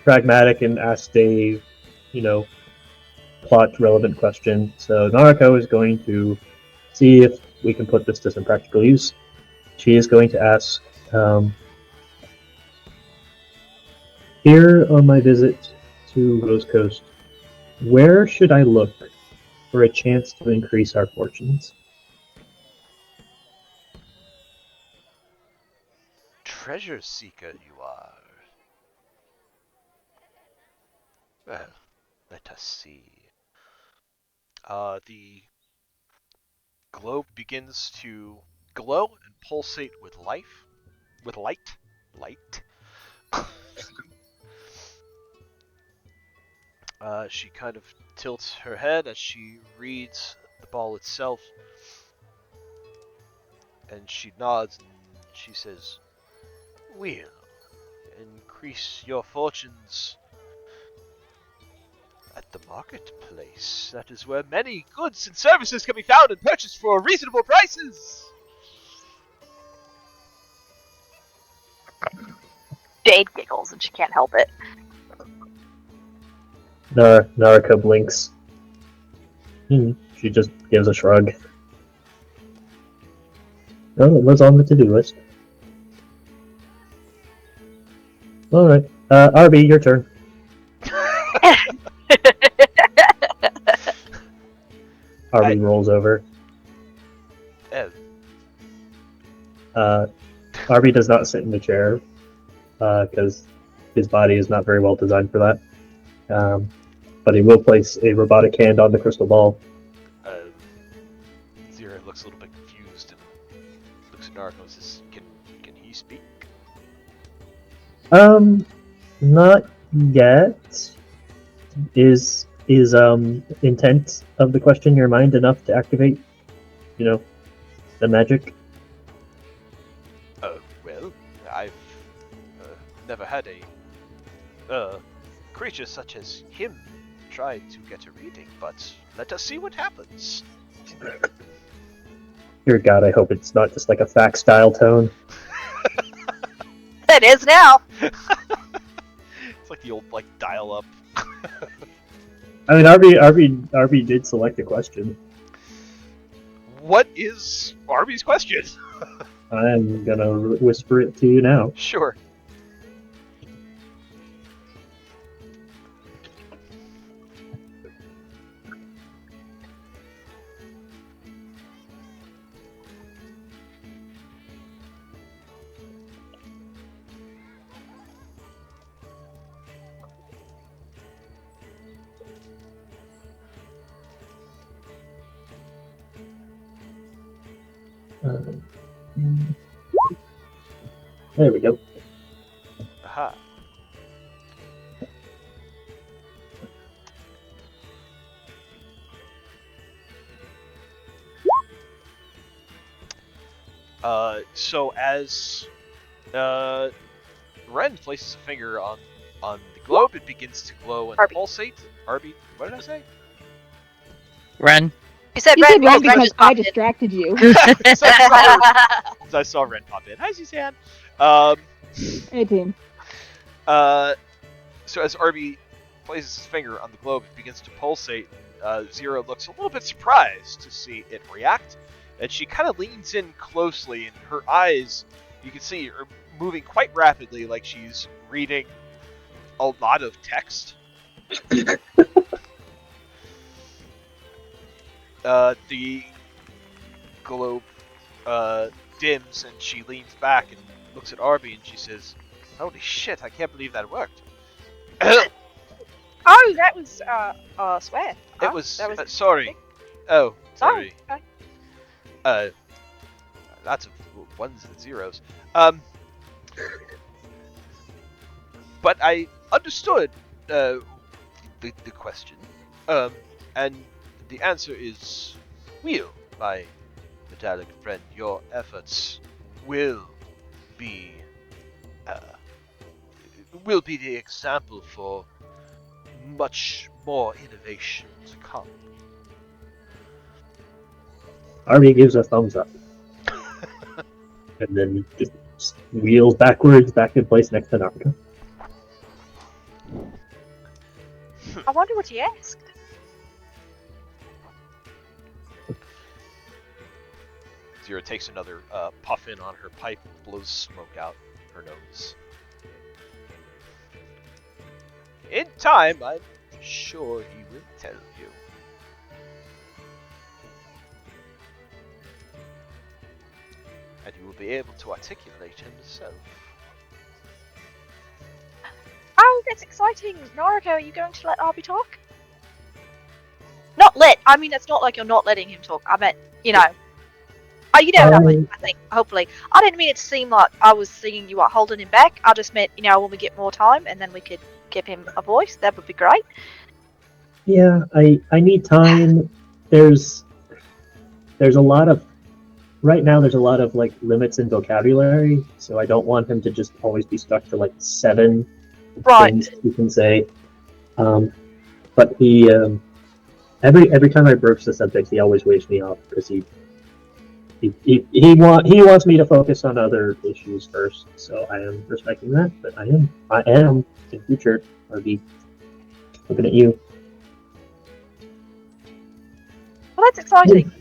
pragmatic and asked a, plot relevant question. So Naruko is going to see if we can put this to some practical use. She is going to ask, here on my visit to Rose Coast, where should I look for a chance to increase our fortunes? Treasure seeker you are. Well, let us see. The globe begins to glow and pulsate with life, with light. She kind of tilts her head as she reads the ball itself, and she nods and she says, "We'll increase your fortunes at the marketplace. That is where many goods and services can be found and purchased for reasonable prices." Jade giggles and she can't help it. Naruko blinks. She just gives a shrug. Well, it was on the to-do list. Alright. Arby, your turn. Arby rolls over. Ev. Arby does not sit in the chair, because his body is not very well designed for that. But he will place a robotic hand on the crystal ball. Zira looks a little bit confused and looks at Naruto and says, Can he speak?" Not yet. Is intent of the question your mind enough to activate, the magic? Well, I've never had a creature such as him try to get a reading, but let us see what happens. Dear God, I hope it's not just like a fax style tone. It is now. It's like the old dial-up. I mean, Arby did select a question. What is Arby's question? I'm gonna whisper it to you now. Sure. There we go. Aha. So as Ren places a finger on the globe, it begins to glow and Arby. pulsate. Arby, what did I say? Ren. You said You red said red because just I popped in. distracted you. I saw Ren pop in. Hi, Suzanne. Hey, team. So as Arby places his finger on the globe, it begins to pulsate. Zero looks a little bit surprised to see it react, and she kind of leans in closely, and her eyes, you can see, are moving quite rapidly, like she's reading a lot of text. The globe dims, and she leans back and looks at Arby, and she says, "Holy shit! I can't believe that worked." Oh, that was swear. It was. That was Sorry. Oh, sorry. Oh, okay. Lots of ones and zeros. But I understood the question. And the answer is will, my metallic friend. Your efforts will be the example for much more innovation to come. Arby gives a thumbs up. And then just wheels backwards, back in place next to Naruto. I wonder what he asked. Zero takes another puff in on her pipe and blows smoke out her nose. In time, I'm sure he will tell you. And you will be able to articulate himself. Oh, that's exciting. Naruto, are you going to let Arby talk? Not let. I mean, it's not like you're not letting him talk. I meant, you know. Oh, you know what I mean, I think, hopefully. I didn't mean it to seem like I was seeing you are holding him back. I just meant, you know, when we get more time and then we could give him a voice, that would be great. Yeah, I need time. There's a lot of right now there's a lot of like limits in vocabulary, so I don't want him to just always be stuck to like 7 things he can say. But he every time I broach the subject, he always waves me off because he wants me to focus on other issues first. So I am respecting that, but I am in future I'll be looking at you. Well, that's exciting.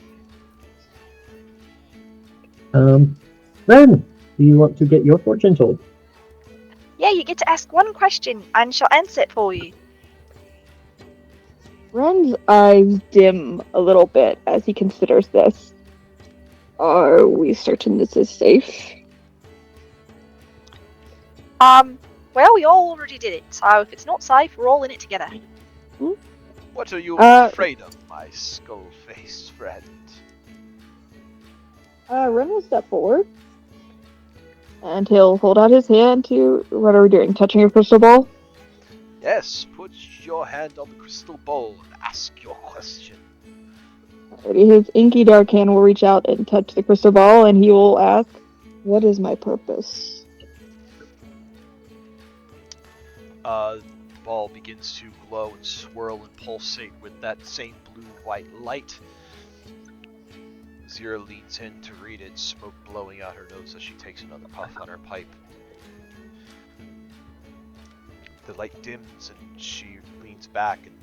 Then, do you want to get your fortune told? Yeah, you get to ask one question and she'll answer it for you. Ren's eyes dim a little bit as he considers this. Are we certain this is safe? Well, we all already did it, so if it's not safe, we're all in it together. What are you afraid of, my skull-faced friend? Ren will step forward. And he'll hold out his hand to... What are we doing? Touching your crystal ball? Yes, put your hand on the crystal bowl and ask your question. Alrighty, his inky dark hand will reach out and touch the crystal ball, and he will ask, "What is my purpose?" The ball begins to glow and swirl and pulsate with that same blue-white light. Zira leans in to read it, smoke blowing out her nose as she takes another puff on her pipe. The light dims and she leans back and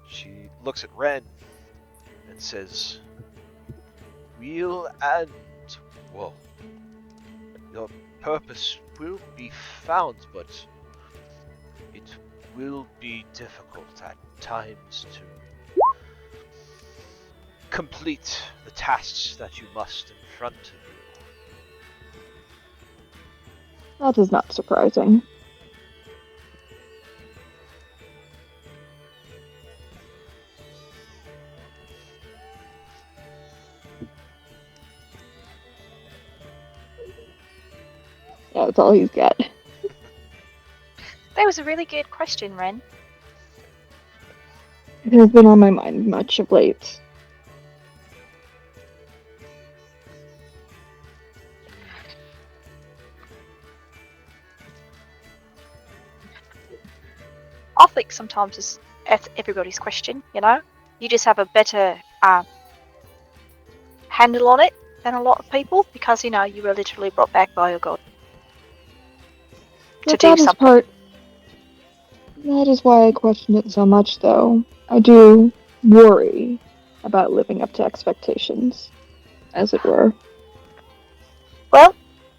she looks at Ren and says, "We'll and well, your purpose will be found, but it will be difficult at times to complete the tasks that you must in front of you." That is not surprising. Yeah, that's all he's got. That was a really good question, Ren. It has been on my mind much of late. I think sometimes it's everybody's question, you know? You just have a better handle on it than a lot of people because, you know, you were literally brought back by your god to do something. That is why I question it so much, though. I do worry about living up to expectations, as it were. Well,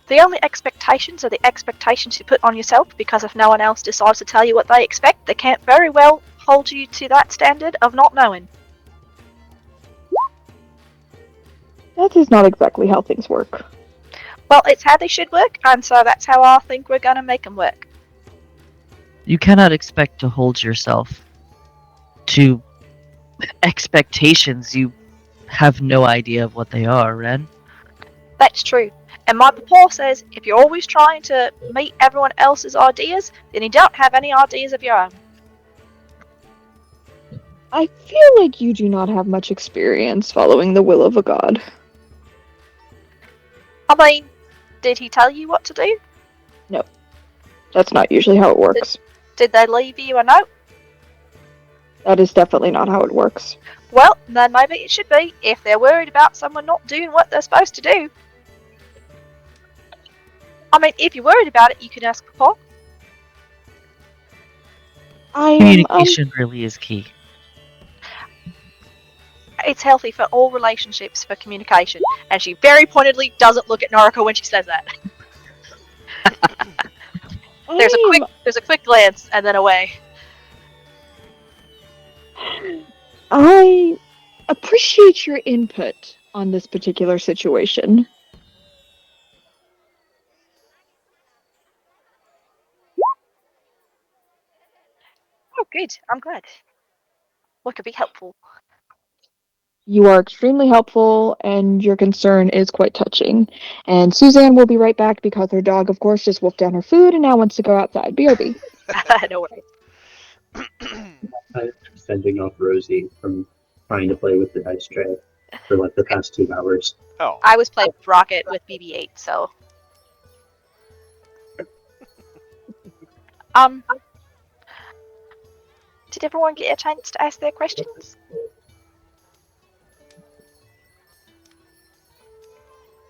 The only expectations are the expectations you put on yourself, because if no one else decides to tell you what they expect, they can't very well hold you to that standard of not knowing. That is not exactly how things work. Well, it's how they should work, and so that's how I think we're gonna make them work. You cannot expect to hold yourself to expectations you have no idea of what they are, Ren. That's true. And my papa says if you're always trying to meet everyone else's ideas, then you don't have any ideas of your own. I feel like you do not have much experience following the will of a god. I mean, did he tell you what to do? That's not usually how it works. Did they leave you a note? That is definitely not how it works. Well, then maybe it should be, if they're worried about someone not doing what they're supposed to do. I mean, if you're worried about it, you can ask Papa. Communication really is key. It's healthy for all relationships for communication. And she very pointedly doesn't look at Noriko when she says that. There's a quick glance and then away. I appreciate your input on this particular situation. Oh, good. I'm glad. What could be helpful? You are extremely helpful, and your concern is quite touching. And Suzanne will be right back because her dog, of course, just wolfed down her food and now wants to go outside. BRB. No worries. I'm sending off Rosie from trying to play with the dice tray for like the past 2 hours. Oh, I was playing with Rocket with BB-8, so. Did everyone get a chance to ask their questions?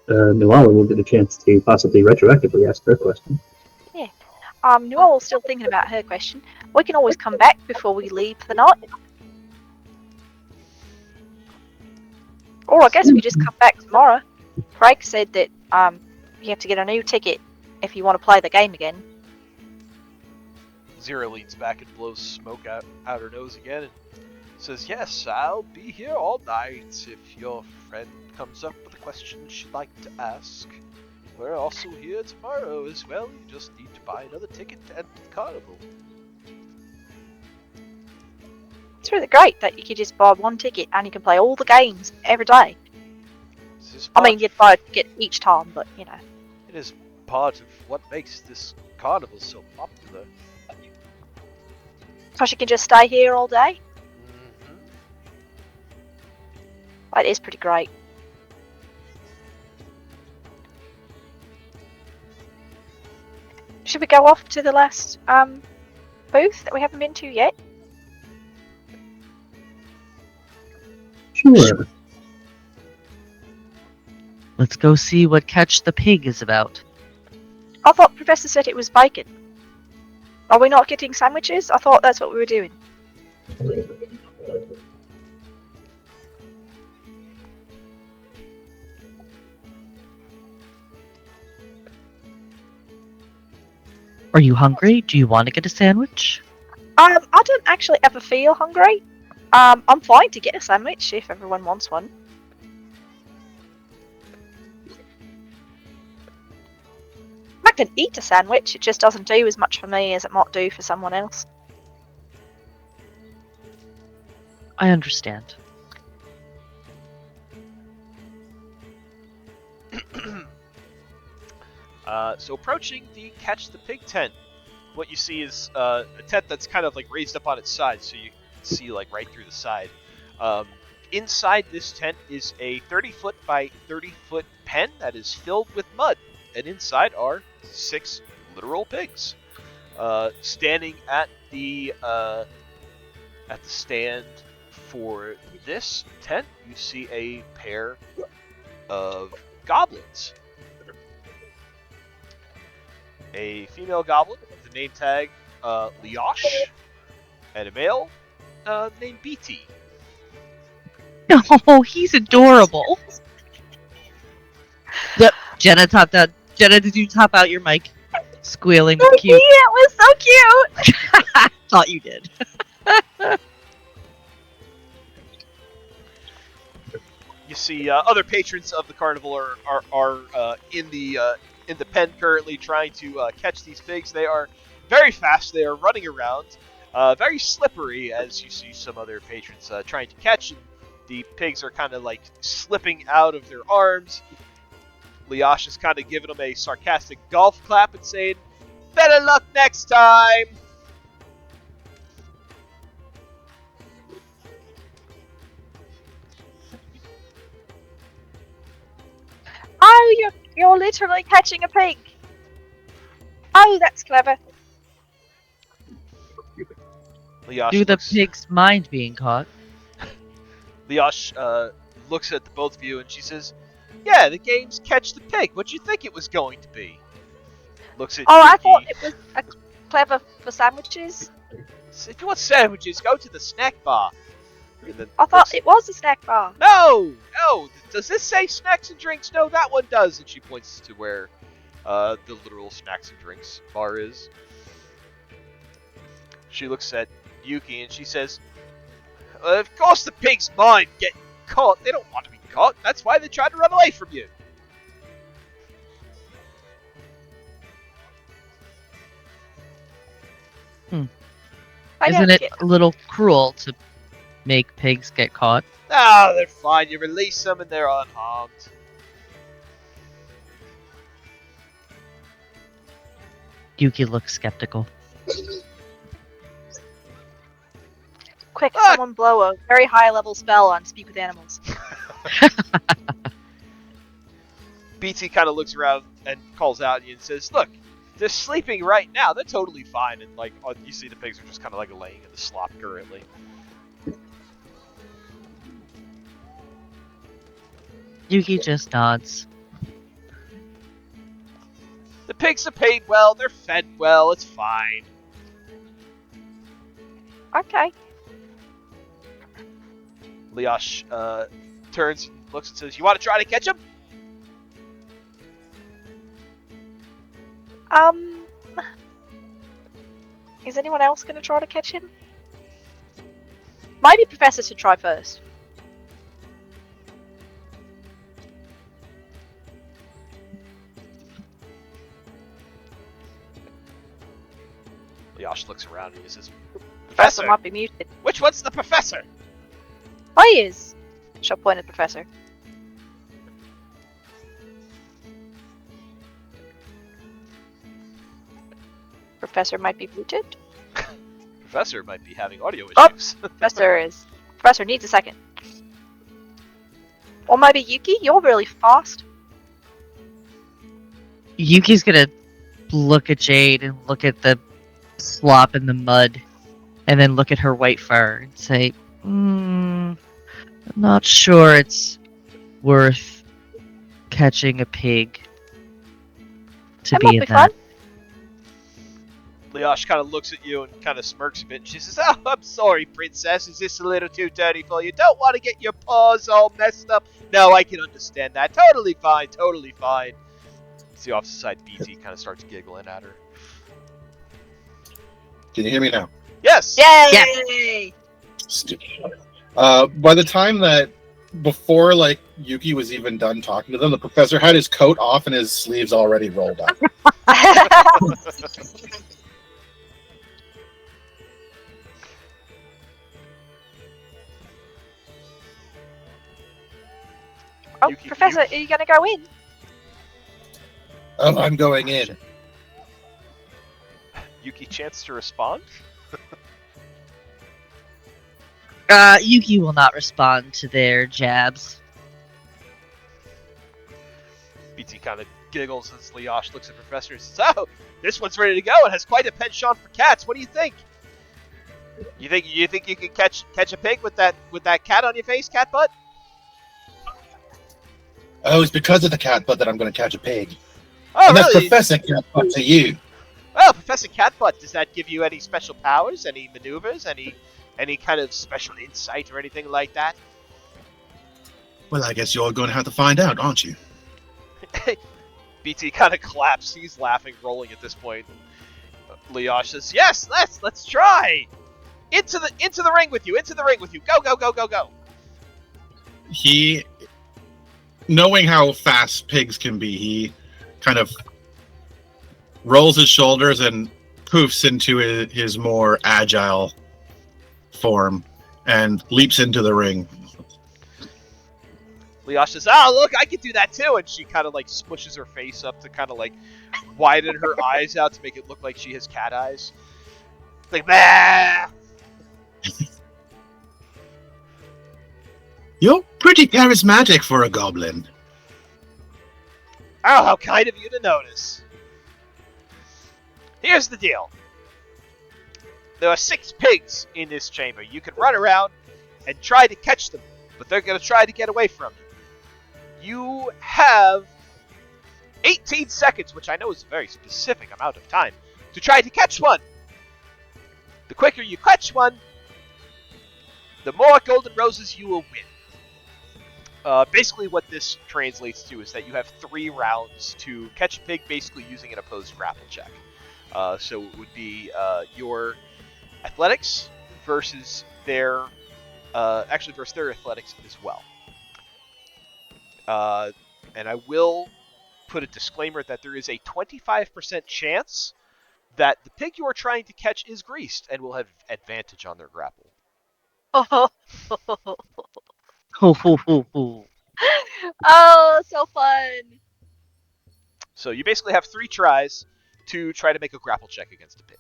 Nuala will get a chance to possibly retroactively ask her question. Noelle's still thinking about her question. We can always come back before we leave for the night. Or I guess we just come back tomorrow. Craig said that you have to get a new ticket if you want to play the game again. Zero leans back and blows smoke out her nose again and says, "Yes, I'll be here all night if your friend comes up with a question she'd like to ask. We're also here tomorrow as well. You just need to buy another ticket to enter the carnival." It's really great that you could just buy one ticket and you can play all the games every day. I mean, you'd buy a ticket each time, but you know. It is part of what makes this carnival so popular. Because you can just stay here all day. Mm-hmm. That is pretty great. Should we go off to the last booth that we haven't been to yet? Sure. Let's go see what Catch the Pig is about. I thought Professor said it was bacon. Are we not getting sandwiches? I thought that's what we were doing. Are you hungry? Do you want to get a sandwich? I don't actually ever feel hungry. I'm fine to get a sandwich if everyone wants one. I can eat a sandwich, it just doesn't do as much for me as it might do for someone else. I understand. So approaching the Catch the Pig tent, what you see is a tent that's kind of like raised up on its side, so you can see like right through the side. Inside this tent is a 30-foot by 30-foot pen that is filled with mud, and inside are 6 literal pigs. Standing at the stand for this tent, you see a pair of goblins. A female goblin with the name tag Liosh, and a male named BT. Oh, he's adorable. Yep, Jenna Jenna, did you tap out your mic? Squealing with Thank you, cute. it was so cute. Thought you did. You see other patrons of the carnival are in the pen currently trying to catch these pigs. They are very fast. They are running around, very slippery as you see some other patrons trying to catch. And the pigs are kind of like slipping out of their arms. Leash is kind of giving them a sarcastic golf clap and saying, "Better luck next time." Oh, you're literally catching a pig. Oh, that's clever. Leash Do the looks, pigs mind being caught? Leash looks at the both of you and she says, "Yeah, the game's catch the pig. What'd you think it was going to be?" Looks at Oh, I Yuki. thought it was clever for sandwiches. If you want sandwiches, go to the snack bar. And then I thought it was a snack bar. No! Does this say snacks and drinks? No, that one does. And she points to where the literal snacks and drinks bar is. She looks at Yuki and she says, "Of course the pigs mind getting caught. They don't want to be caught. That's why they tried to run away from you." I Isn't don't it get- a little cruel to make pigs get caught? Ah, they're fine. You release them and they're unharmed. Yuki looks skeptical. Quick, Ah! someone blow a very high level spell on Speak with Animals. BT kind of looks around and calls out at you and says, "Look, they're sleeping right now. They're totally fine." And like you see, the pigs are just kind of like laying in the slop currently. Yuki just nods. The pigs are paid well. They're fed well. It's fine. Okay. Leash turns and looks and says, "You want to try to catch him?" Is anyone else going to try to catch him? Maybe Professor should try first. Leash looks around and he says, Professor "Professor, might be muted. which one's the professor?" Oh, he is. She'll point at Professor. Professor might be muted. Professor might be having audio Oh. issues. Professor needs a second. Or maybe Yuki, you're really fast. Yuki's gonna look at Jade and look at the slop in the mud, and then look at her white fur and say, I'm not sure it's worth catching a pig to That be might in be that. fun. Leash kind of looks at you and kind of smirks a bit. And she says, "Oh, I'm sorry, princess. Is this a little too dirty for you? Don't want to get your paws all messed up." "No, I can understand that. Totally fine. Totally fine." See, off the side, BT kind of starts giggling at her. Can you hear me now? Yes. Yay! Stupid. By the time that before like Yuki was even done talking to them, the professor had his coat off and his sleeves already rolled up. Oh, Yuki, Professor, are you going to go in? Oh, I'm going in. Yuki chance to respond. Yuki will not respond to their jabs. BT kind of giggles as Leash looks at Professor and says, "Oh, this one's ready to go. It has quite a penchant for cats. What do you think? You think you can catch a pig with that cat on your face, cat butt?" Oh, it's because of the cat butt that I'm going to catch a pig. "Oh, And that's really? Professor Cat Butt to you. Oh, Professor Catbutt, does that give you any special powers, any maneuvers, any kind of special insight or anything like that?" Well, I guess you're going to have to find out, aren't you? BT kind of claps. He's laughing, rolling at this point. Leosh says, "Yes, let's try. Into the ring with you. Into the ring with you. Go, go, go, go, go." He, knowing how fast pigs can be, he kind of rolls his shoulders and poofs into his more agile form and leaps into the ring. Leosh says, "Oh, look, I can do that too." And she kind of like smushes her face up to kind of like widen her eyes out to make it look like she has cat eyes. Like, bah! You're pretty charismatic for a goblin. Oh, how kind of you to notice. Here's the deal. There are 6 pigs in this chamber. You can run around and try to catch them, but they're going to try to get away from you. You have 18 seconds, which I know is a very specific amount of time, to try to catch one. The quicker you catch one, the more golden roses you will win. Basically what this translates to is that you have 3 rounds to catch a pig, basically using an opposed grapple check. So it would be your athletics versus their versus their athletics as well. And I will put a disclaimer that there is a 25% chance that the pig you are trying to catch is greased and will have advantage on their grapple. Oh, Ho, ho, ho, ho. oh, so fun. So you basically have 3 tries to try to make a grapple check against a pig.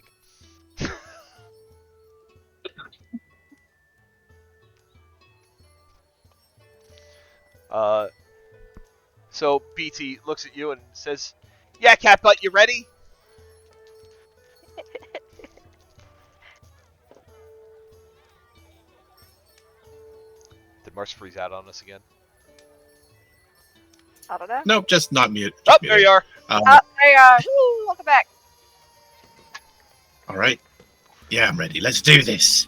So BT looks at you and says, "Yeah, Catbutt, you ready?" Did Mars freeze out on us again? I don't know. Nope, just not mute. Oh, Just there muted. you are. Oh, there you are. Woo, welcome back. All right. Yeah, I'm ready. Let's do this.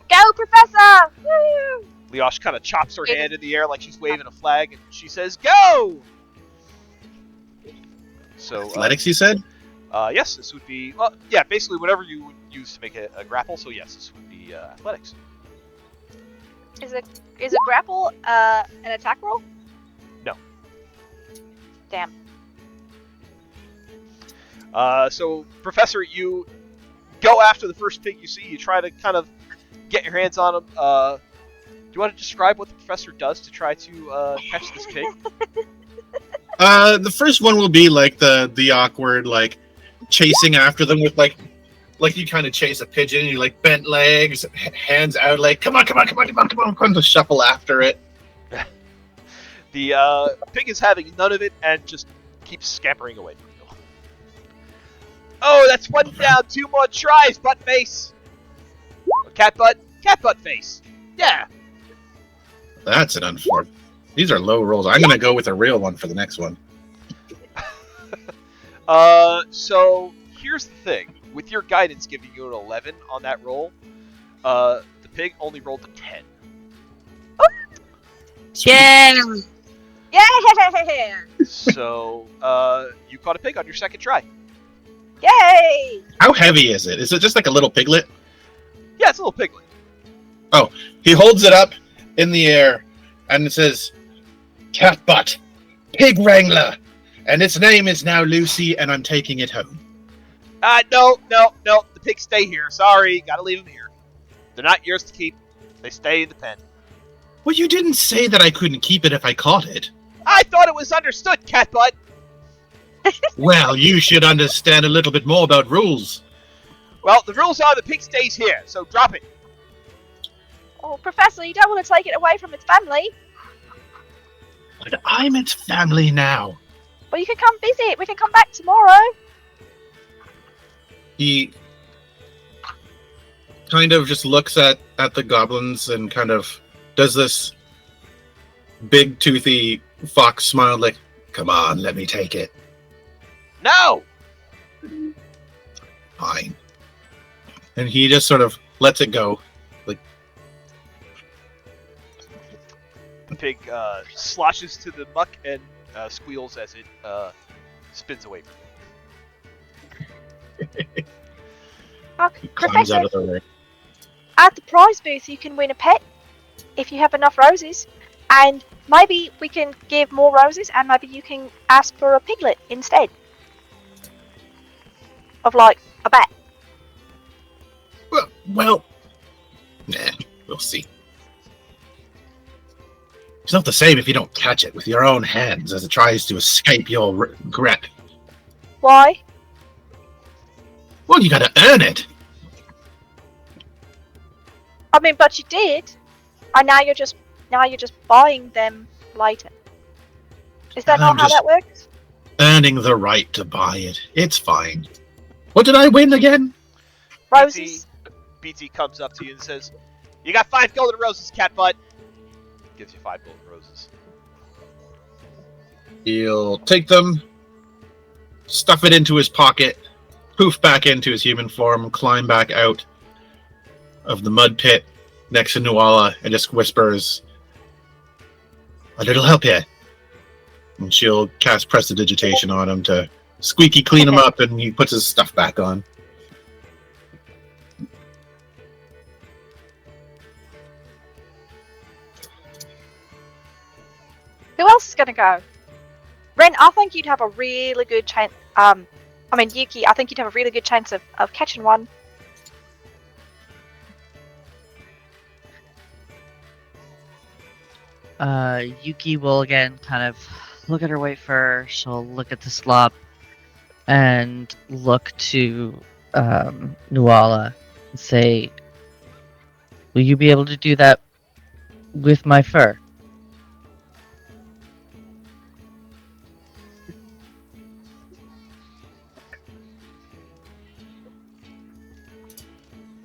Go, Professor! Woo! Leosh kind of chops her hand in the air like she's waving a flag, and she says, "Go!" So, Athletics, you said? yes, this would be, well, yeah, basically whatever you would use to make a grapple. So yes, this would be athletics. Is a grapple an attack roll? No. Damn. So, Professor, you go after the first pig you see. You try to kind of get your hands on him. Do you want to describe what the professor does to try to catch this pig? The first one will be like the awkward, like chasing after them with like you kind of chase a pigeon. You like bent legs, hands out, like come on, to shuffle after it. The pig is having none of it and just keeps scampering away from you. Oh, that's one down. 2 more tries, butt face. Cat butt face. Yeah. That's an unfortunate. These are low rolls. I'm gonna go with a real one for the next one. So here's the thing. With your guidance giving you an 11 on that roll, the pig only rolled a 10. Yeah. Yeah! So, you caught a pig on your second try. Yay! How heavy is it? Is it just like a little piglet? Yeah, it's a little piglet. He holds it up in the air and it says, "Cat butt, pig wrangler, and its name is now Lucy, and I'm taking it home." No. The pigs stay here. Sorry, gotta leave them here. They're not yours to keep. They stay in the pen. Well, you didn't say that I couldn't keep it if I caught it. I thought it was understood, Catbutt. Well, you should understand a little bit more about rules. Well, the rules are the pig stays here, so drop it. Oh, Professor, you don't want to take it away from its family. But I'm its family now. Well, you can come visit. We can come back tomorrow. He kind of just looks at the goblins and kind of does this big toothy fox smile like, "Come on, let me take it." No! Fine. And he just sort of lets it go. Like, The pig sloshes to the muck and squeals as it spins away from He climbs Professor, out of the way. at the prize booth, you can win a pet if you have enough roses, and maybe we can give more roses, and maybe you can ask for a piglet instead of like a bat. Well, nah, we'll see. It's not the same if you don't catch it with your own hands as it tries to escape your grip. Why? Well, you gotta earn it. I mean, but you did, and now you're just buying them later. Is that I'm not how just that works? earning the right to buy it. It's fine. What did I win again? Roses. BT comes up to you and says, "You got 5 golden roses, Catbutt." Gives you 5 golden roses. He'll take them, stuff it into his pocket, poof back into his human form, climb back out of the mud pit next to Nuala, and just whispers, "A little help here." And she'll cast prestidigitation on him to squeaky clean him up, and he puts his stuff back on. Who else is gonna go? Ren, I think you'd have a really good chance. Yuki, I think you'd have a really good chance of catching one. Yuki will again kind of look at her white fur. She'll look at the slop and look to Nuala and say, "Will you be able to do that with my fur?"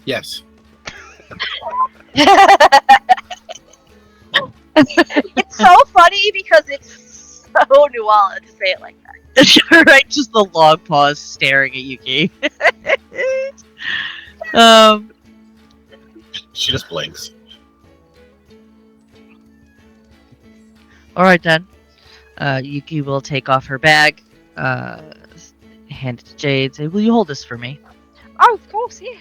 Yes. It's so funny because it's so Nuala to say it like that. Right, just the long pause staring at Yuki. um, She just blinks. Alright then. Yuki will take off her bag, hand it to Jade, say, "Will you hold this for me?" Oh, of course, yeah.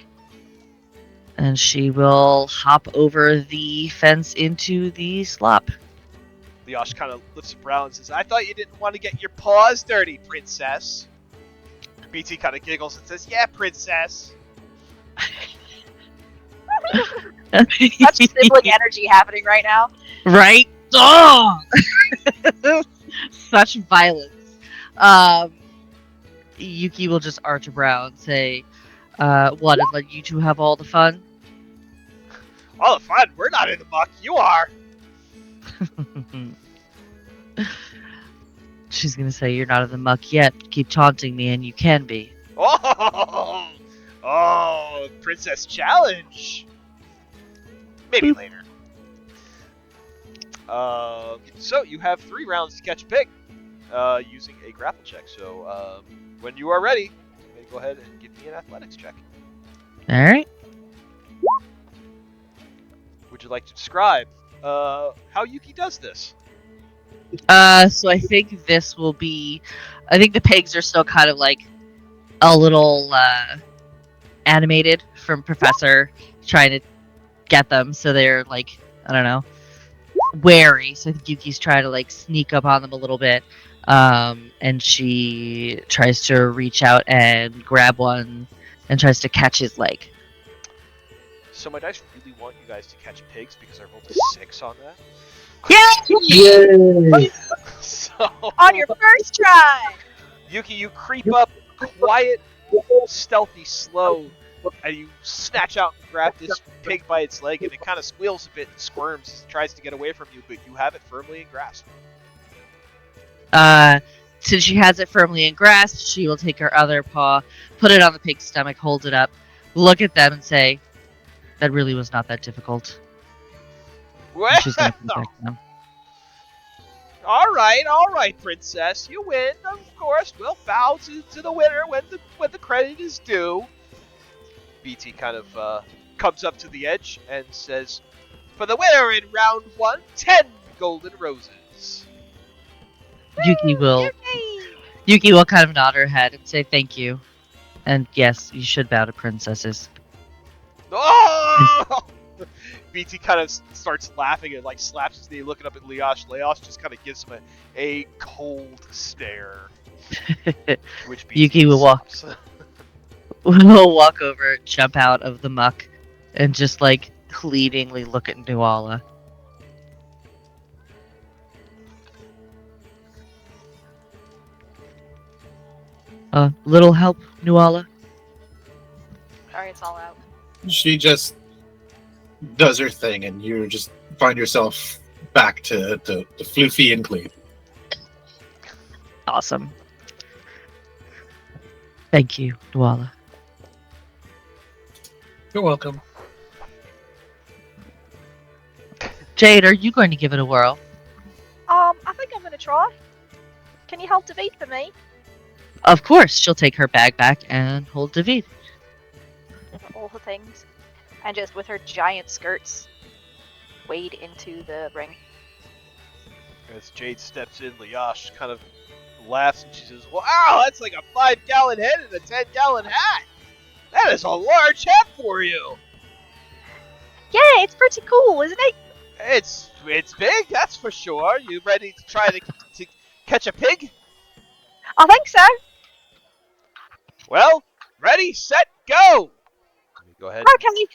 And she will hop over the fence into the slop. Leosh kind of lifts a brow and says, "I thought you didn't want to get your paws dirty, princess." BT kind of giggles and says, "Yeah, princess." Such sibling energy happening right now. Right? Oh! Such violence. Yuki will just arch a brow and say, "What, and let you two have all the fun?" All the fun. We're not in the muck. You are. She's gonna say, "You're not in the muck yet. Keep taunting me and you can be." Oh, princess challenge. Maybe later. So you have 3 rounds to catch a pig, using a grapple check. So when you are ready, you may go ahead and give me an athletics check. Alright. Would you like to describe how Yuki does this? So I think this will be... I think the pigs are still kind of like a little animated from Professor trying to get them, so they're like, I don't know, wary. So I think Yuki's trying to like sneak up on them a little bit. And she tries to reach out and grab one and tries to catch his leg. So my dice really want you guys to catch pigs because I rolled a 6 on that. Yay! So On your first try. Yuki, you creep up, quiet, stealthy, slow, and you snatch out and grab this pig by its leg, and it kind of squeals a bit and squirms as it tries to get away from you, but you have it firmly in grasp. Since she has it firmly in grasp, she will take her other paw, put it on the pig's stomach, hold it up, look at them, and say, "That really was not that difficult." Well, And she's gonna protect them. all right, princess, you win. Of course, we'll bow to the winner when the credit is due. BT kind of comes up to the edge and says, "For the winner in round 1, 10 golden roses." Yuki will Yuki! Yuki will kind of nod her head and say thank you. And yes, you should bow to princesses. Oh! BT kind of starts laughing and like slaps his knee, looking up at Leosh. Leosh just kind of gives him a cold stare. To which BT Yuki will stops. will walk over, jump out of the muck, and just like pleadingly look at Nuala. Little help, Nuala? Sorry, it's all out. She just does her thing, and you just find yourself back to floofy and clean. Awesome. Thank you, Nuala. You're welcome. Jade, are you going to give it a whirl? I think I'm gonna try. Can you hold David for me? Of course, she'll take her bag back and hold David. All the things. And just with her giant skirts, wade into the ring. As Jade steps in, Leosh kind of laughs and she says, "Wow, that's like a 5-gallon head and a 10-gallon hat! That is a large hat for you! Yeah, it's pretty cool, isn't it? It's big, that's for sure. You ready to try to catch a pig? I think so. Well, ready, set, go! Let me go ahead and Okay.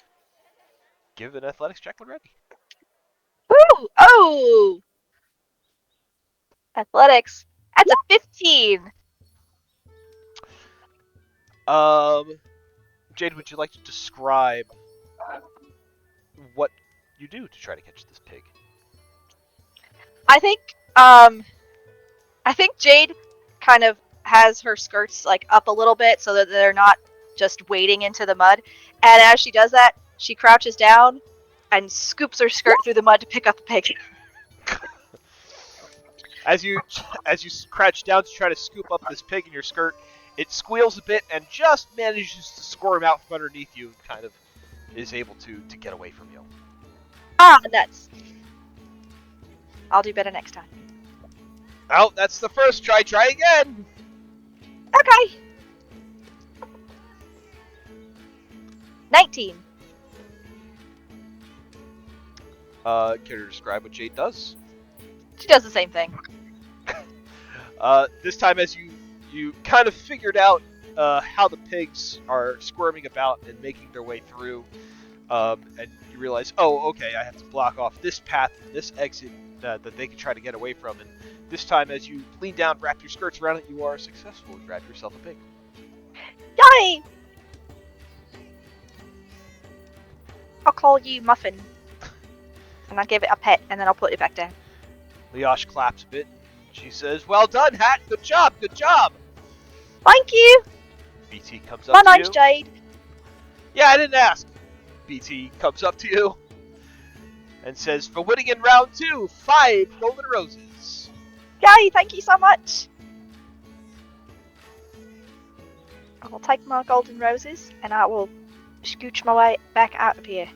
give an athletics check when ready. Ooh, oh! Athletics. That's a 15. Jade, would you like to describe what you do to try to catch this pig? I think Jade kind of has her skirts like up a little bit so that they're not just wading into the mud. And as she does that, she crouches down and scoops her skirt through the mud to pick up the pig. As you crouch down to try to scoop up this pig in your skirt, it squeals a bit and just manages to squirm out from underneath you and kind of is able to get away from you. Ah, nuts. I'll do better next time. Oh, that's the first try. Try again. Okay. 19. Can you describe what Jade does? She does the same thing. This time, as you kind of figured out how the pigs are squirming about and making their way through, and you realize, oh, okay, I have to block off this path, this exit that they can try to get away from. And this time, as you lean down, wrap your skirts around it, you are successful and grab yourself a pig. Yay! I'll call you Muffin. And I'll give it a pet, and then I'll put it back down. Leosh claps a bit. She says, "Well done, Hat. Good job. Good job." Thank you! BT comes up My to name's you. Jade. Yeah, I didn't ask. BT comes up to you and says, "For winning in round 2, 5 golden roses." Yay, thank you so much! I will take my golden roses, and I will scooch my way back out of here.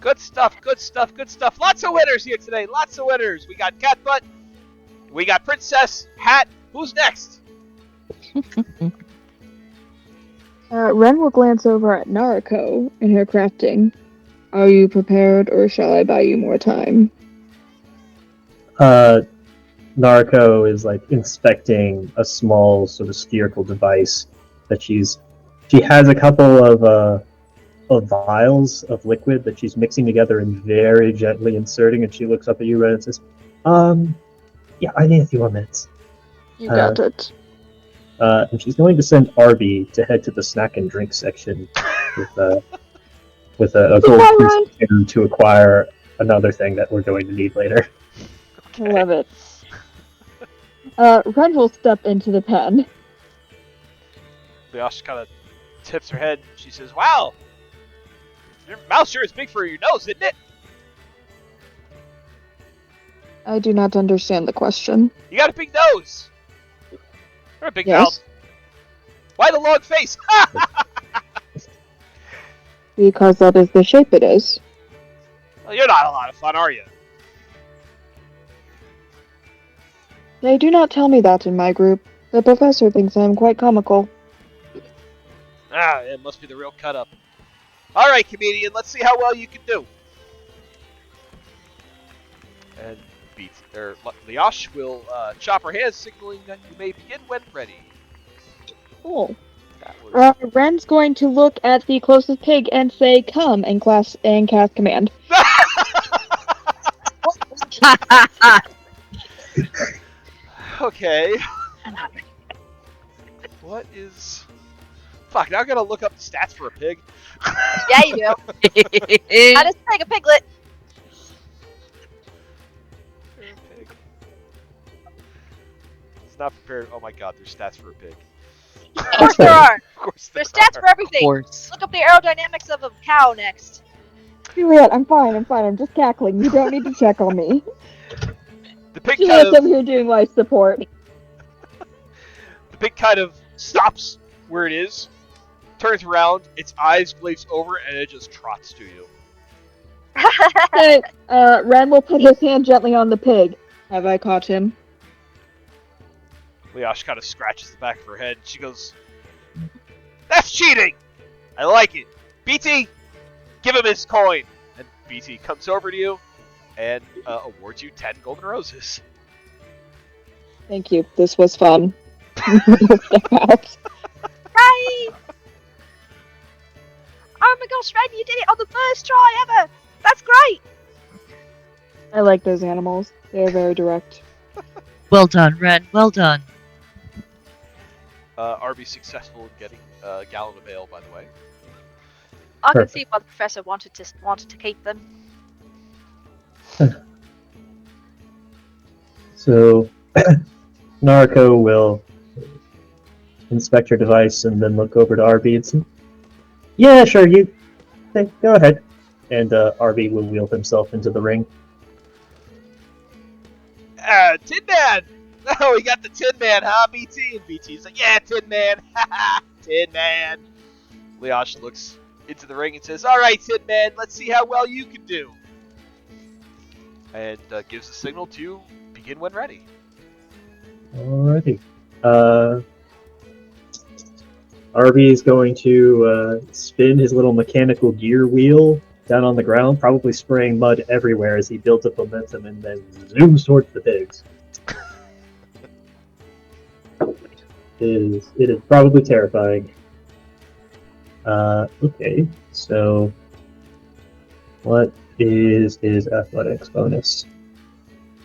Good stuff, good stuff, good stuff. Lots of winners here today. Lots of winners. We got Catbutt. We got Princess, Hat. Who's next? Ren will glance over at Nariko and her crafting. Are you prepared, or shall I buy you more time? Nariko is like inspecting a small sort of spherical device that she has a couple of vials of liquid that she's mixing together and very gently inserting, and she looks up at you, Ren, and says, yeah, I need a few more minutes. You got it. And she's going to send Arby to head to the snack and drink section with a gold piece to acquire another thing that we're going to need later. I love it. Ren will step into the pen. Leosh kind of tips her head. She says, "Wow, your mouth sure is big for your nose, isn't it? I do not understand the question. You got a big nose. Or a big Yes. mouth. Why the long face?" Because that is the shape it is. Well, you're not a lot of fun, are you? They do not tell me that in my group. The professor thinks I am quite comical. Ah, it must be the real cut up. All right, comedian, let's see how well you can do. And Leash will chop her hands, signaling that you may begin when ready. Cool. That was. Ren's going to look at the closest pig and say "come" and cast command. Okay. What is? Fuck! Now I gotta look up the stats for a pig. Yeah, you do. I just take a piglet. Pig. It's not prepared. Oh my god, there's stats for a pig. Of course there are. Of course There's stats for everything. course. Look up the aerodynamics of a cow next. Juliet, I'm fine. I'm just cackling. You don't need to check on me. The pig Juliet's kind over here doing life support. of stops where it is, turns around, its eyes glaze over, and it just trots to you. Okay, Ren will put his hand gently on the pig. Have I caught him? Leash kind of scratches the back of her head, and she goes, "That's cheating! I like it. BT, give him his coin." And BT comes over to you and awards you 10 golden roses. Thank you. This was fun. Step out. Right! Oh my gosh, Ren, you did it on the first try ever! That's great! I like those animals. They're very direct. Well done, Ren. Well done. Arby's successful in getting a gallon of ale, by the way. I can Perfect. see why the professor wanted to keep them. So, Narco will inspect your device and then look over to RB and say, "Yeah, sure, you go ahead." And RB will wheel himself into the ring. Tin Man! Oh, we got the Tin Man, huh, BT? And BT's like, "Yeah, Tin Man, haha, Tin Man." Leash looks into the ring and says, "All right, Tin Man, let's see how well you can do." And gives the signal to begin when ready. Alrighty. RB is going to spin his little mechanical gear wheel down on the ground, probably spraying mud everywhere as he builds up momentum and then zooms towards the pigs. It is probably terrifying. Okay, so what is his athletics bonus?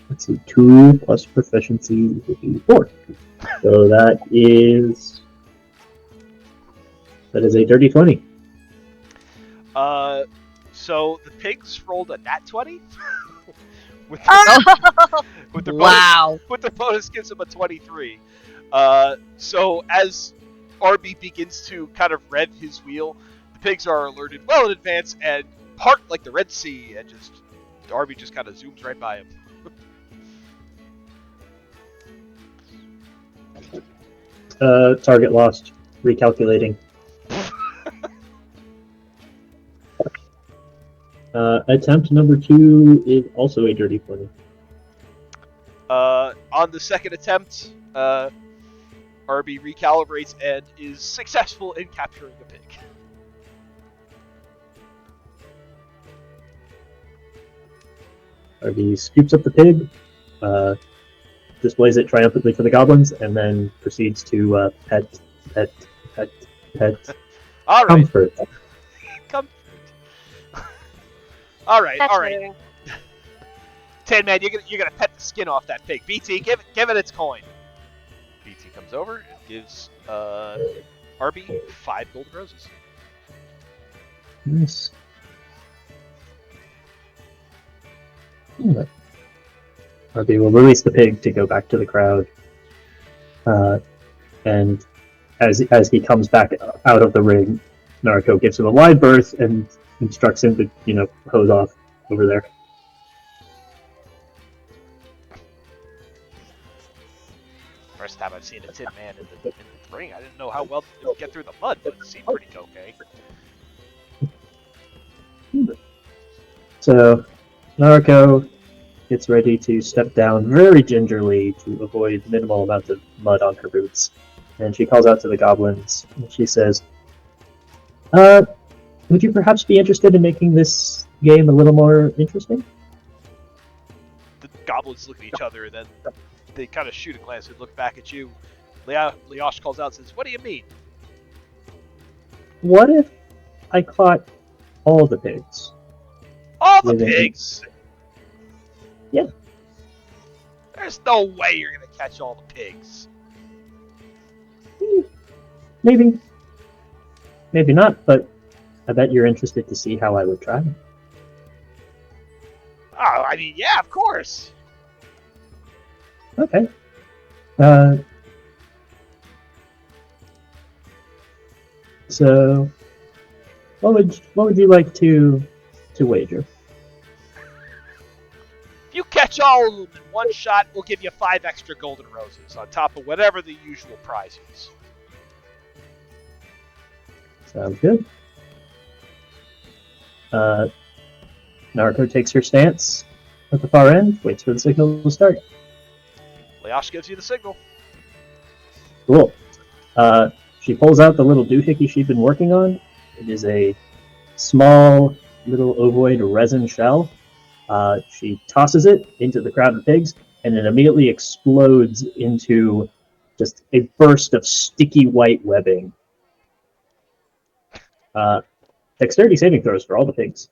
Let's see, 2 plus proficiency would be 4. So that is a dirty 20. So the pigs rolled a nat 20. with, Oh! with their Wow. bonus, with their bonus gives them a 23. So as RB begins to kind of rev his wheel, the pigs are alerted well in advance and part like the Red Sea, and RB just kind of zooms right by him. Target lost. Recalculating. Attempt number 2 is also a dirty 20. On the second attempt, RB recalibrates and is successful in capturing the pig. RB scoops up the pig, displays it triumphantly for the goblins, and then proceeds to pet. All right, Comfort. comfort. All right. That's better. Tin Man, you're gonna pet the skin off that pig. BT, give it its coin. BT comes over and gives RB 5 golden roses. Nice. RB will release the pig to go back to the crowd, and as he comes back out of the ring, Narco gives him a wide berth and instructs him to hose off over there. First time I've seen a Tin Man in the ring. I didn't know how well it would get through the mud, but it seemed pretty okay. So, Narco gets ready to step down very gingerly to avoid minimal amount of mud on her boots. And she calls out to the goblins. And she says, would you perhaps be interested in making this game a little more interesting? The goblins look at each other, and then they kind of shoot a glance and look back at you. Leosh calls out and says, "What do you mean?" What if I caught all the pigs? All the Within- pigs? Yeah. There's no way you're going to catch all the pigs. Maybe. Maybe not, but I bet you're interested to see how I would try. Oh, I mean, yeah, of course. Okay. So, what would you like to wager? If you catch all of them in one shot, we'll give you 5 extra golden roses on top of whatever the usual prize is. Sounds good. Naruto takes her stance at the far end, waits for the signal to start. Leosh gives you the signal. Cool. She pulls out the little doohickey she'd been working on. It is a small, little ovoid resin shell. She tosses it into the crowd of pigs, and it immediately explodes into just a burst of sticky white webbing. Dexterity saving throws for all the pigs.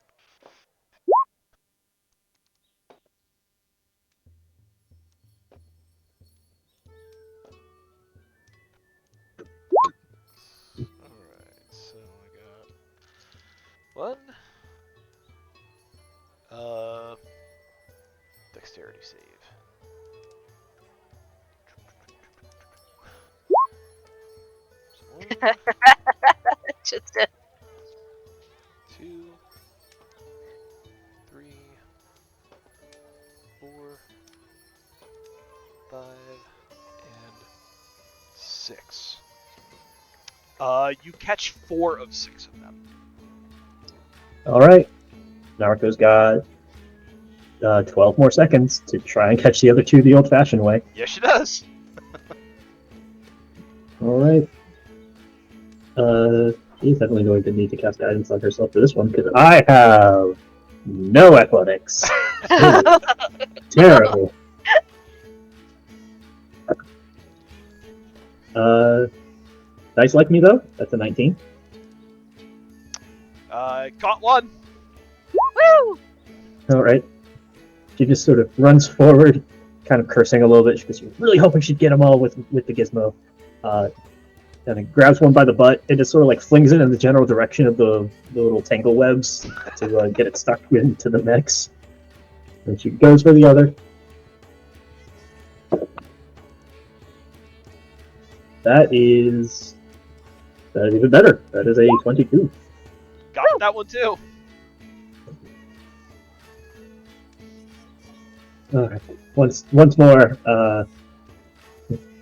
Alright, so I got 1. Dexterity save. So 1, Just 2, 3, 4, 5, and 6. You catch 4 of 6 of them. Alright. Naruto's got 12 more seconds to try and catch the other two the old-fashioned way. Yes, she does. Alright. She's definitely going to need to cast guidance on herself for this one, because I have no athletics. Terrible. Dice like me, though. That's a 19. Caught 1. woo! Alright. She just sort of runs forward, kind of cursing a little bit, because she was really hoping she'd get them all with the gizmo. And then grabs one by the butt and just sort of like flings it in the general direction of the little tangle webs to get it stuck into the mix. And she goes for the other. That is even better. That is a 22. Got that one too. Alright. Once more,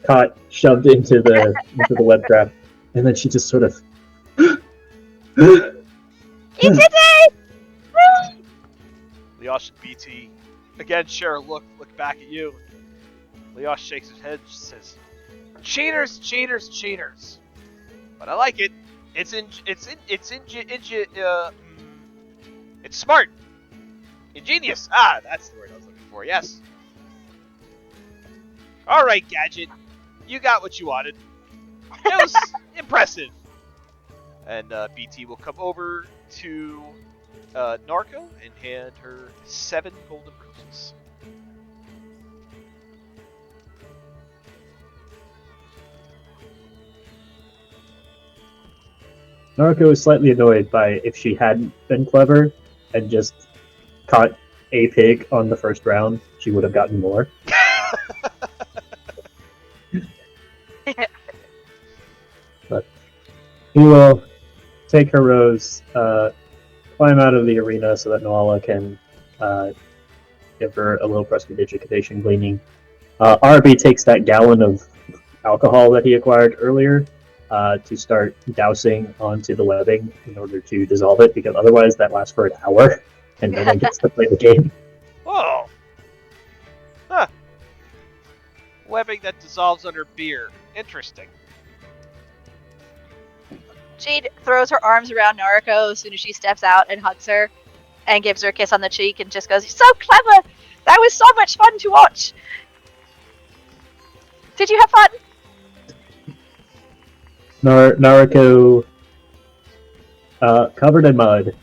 caught, shoved into the web trap, and then she just sort of You did it! Leosh and BT again share a look back at you. Leosh shakes his head and says, "Cheaters, cheaters, cheaters." But I like it. It's smart, ingenious. Ah, that's the word I was looking for. Yes. All right, Gadget, you got what you wanted. It was impressive. And BT will come over to Narco and hand her 7 golden roses. Naruko is slightly annoyed by if she hadn't been clever and just caught a pig on the first round, she would have gotten more. But he will take her rose, climb out of the arena so that Noala can give her a little prestidigitation gleaning. RB takes that gallon of alcohol that he acquired earlier to start dousing onto the webbing in order to dissolve it, because otherwise that lasts for an hour and no one gets to play the game. Oh, Huh. Webbing that dissolves under beer. Interesting. Jade throws her arms around Nariko as soon as she steps out and hugs her and gives her a kiss on the cheek and just goes, "You're so clever! That was so much fun to watch! Did you have fun?" Nariko, covered in mud,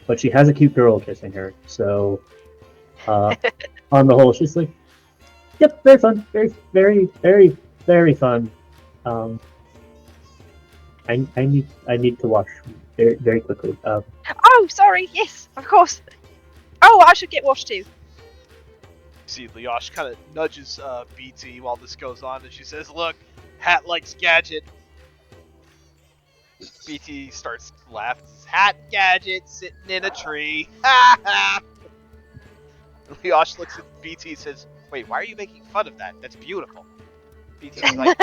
but she has a cute girl kissing her. So, on the whole, she's like, "Yep, very fun, very, very, very, very fun." Um, I need to wash very, very quickly. Oh, sorry. Yes, of course. Oh, I should get washed too. See, Leosh kind of nudges BT while this goes on, and she says, "Look, Hat likes Gadget." BT starts laughing. Hat Gadget sitting in a tree. Ha ha! Leosh looks at BT and says, "Wait, why are you making fun of that? That's beautiful." BT's like,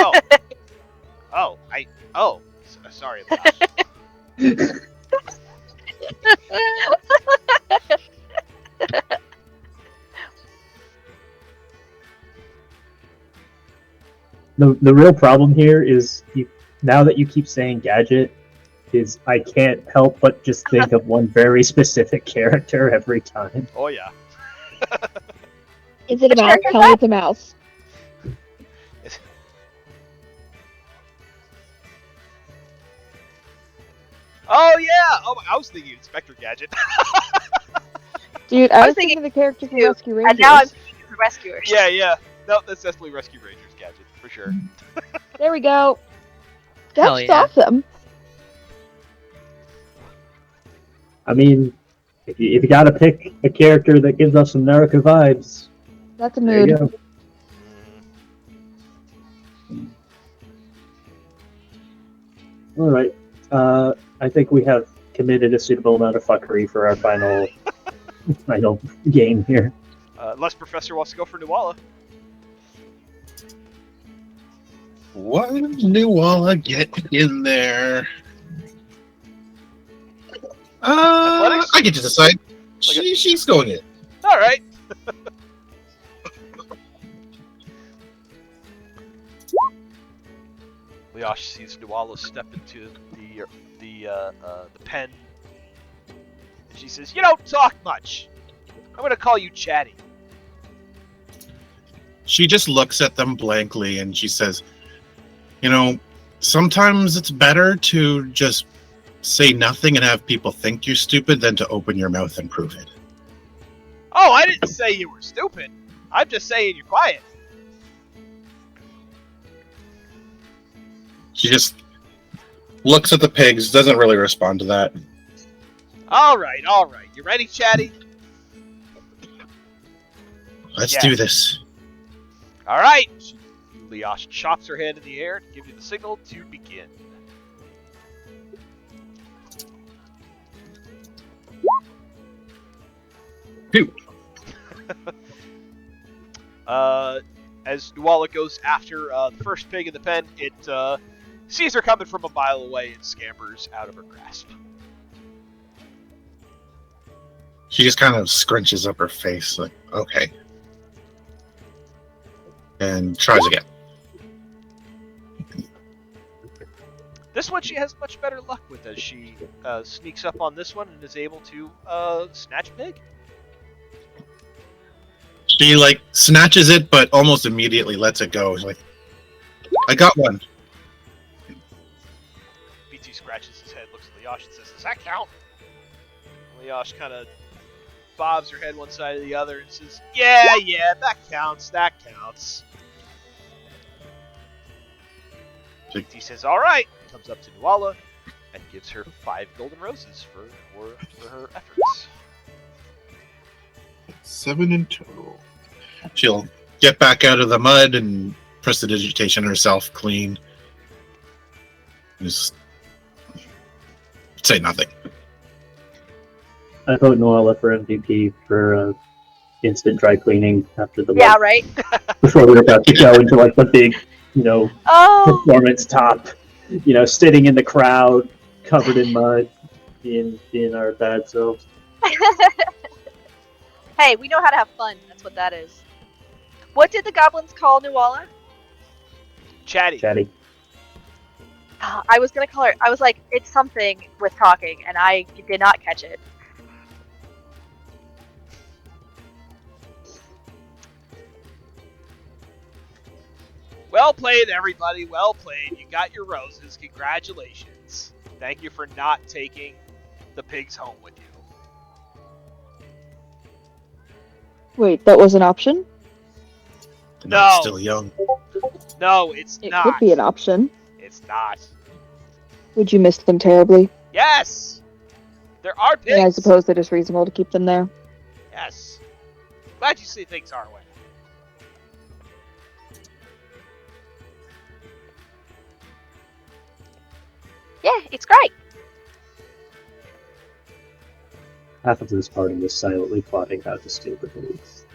sorry, Leosh. The real problem here is now that you keep saying gadget, is I can't help but just think of one very specific character every time. Oh yeah. Is it a Which mouse? character is Tell me that? it's a mouse. Oh yeah. Oh, I was thinking Inspector Gadget. Dude, I I was was thinking thinking of the character from too, Rescue Rangers. and now I'm thinking of the rescuers. yeah. No, that's definitely Rescue Rangers Gadget for sure. There we go. Hell That's yeah. awesome. I mean, if you gotta pick a character that gives us some Naruto vibes, That's a there you mood. go. All right. I think we have committed a suitable amount of fuckery for our final game here. Unless Professor wants to go for Nuala. What do I get in there? Athletics? I get to decide. She's going in. All right. Leosh sees Nuala step into the pen, and she says, "You don't talk much. I'm gonna call you Chatty." She just looks at them blankly and she says, sometimes it's better to just say nothing and have people think you're stupid than to open your mouth and prove it. Oh, I didn't say you were stupid. I'm just saying you're quiet. She just looks at the pigs, doesn't really respond to that. All right. You ready, Chatty? Let's Yeah. do this. All right. Leosh chops her hand in the air to give you the signal to begin. Phew. As Nuala goes after the first pig in the pen, it sees her coming from a mile away and scampers out of her grasp. She just kind of scrunches up her face, like, okay. And tries again. This one she has much better luck with as she sneaks up on this one and is able to snatch pig. She, snatches it, but almost immediately lets it go. She's like, I got one. BT scratches his head, looks at Leosh and says, "Does that count?" Leosh kind of bobs her head one side to the other and says, Yeah, that counts. BT says, "All right," comes up to Nuala and gives her 5 golden roses for her efforts. 7 in total. She'll get back out of the mud and prestidigitation herself clean. Just say nothing. I vote Noella for MVP for instant dry cleaning after the Yeah, right. before we're about to go into the big, Oh, performance top. Sitting in the crowd, covered in mud, being our bad selves. hey, we know how to have fun. That's what that is. What did the goblins call Nuala? Chatty. Chatty. I was gonna call her. I was like, it's something with talking, and I did not catch it. Well played, everybody. Well played. You got your roses. Congratulations. Thank you for not taking the pigs home with you. Wait, that was an option? The No. night's still young. No, it's It not. could be an option. It's not. Would you miss them terribly? Yes! There are pigs! And I suppose it is reasonable to keep them there. Yes. Glad you see things our way. Yeah, it's great. Half of this party is silently plotting how to steal the booth.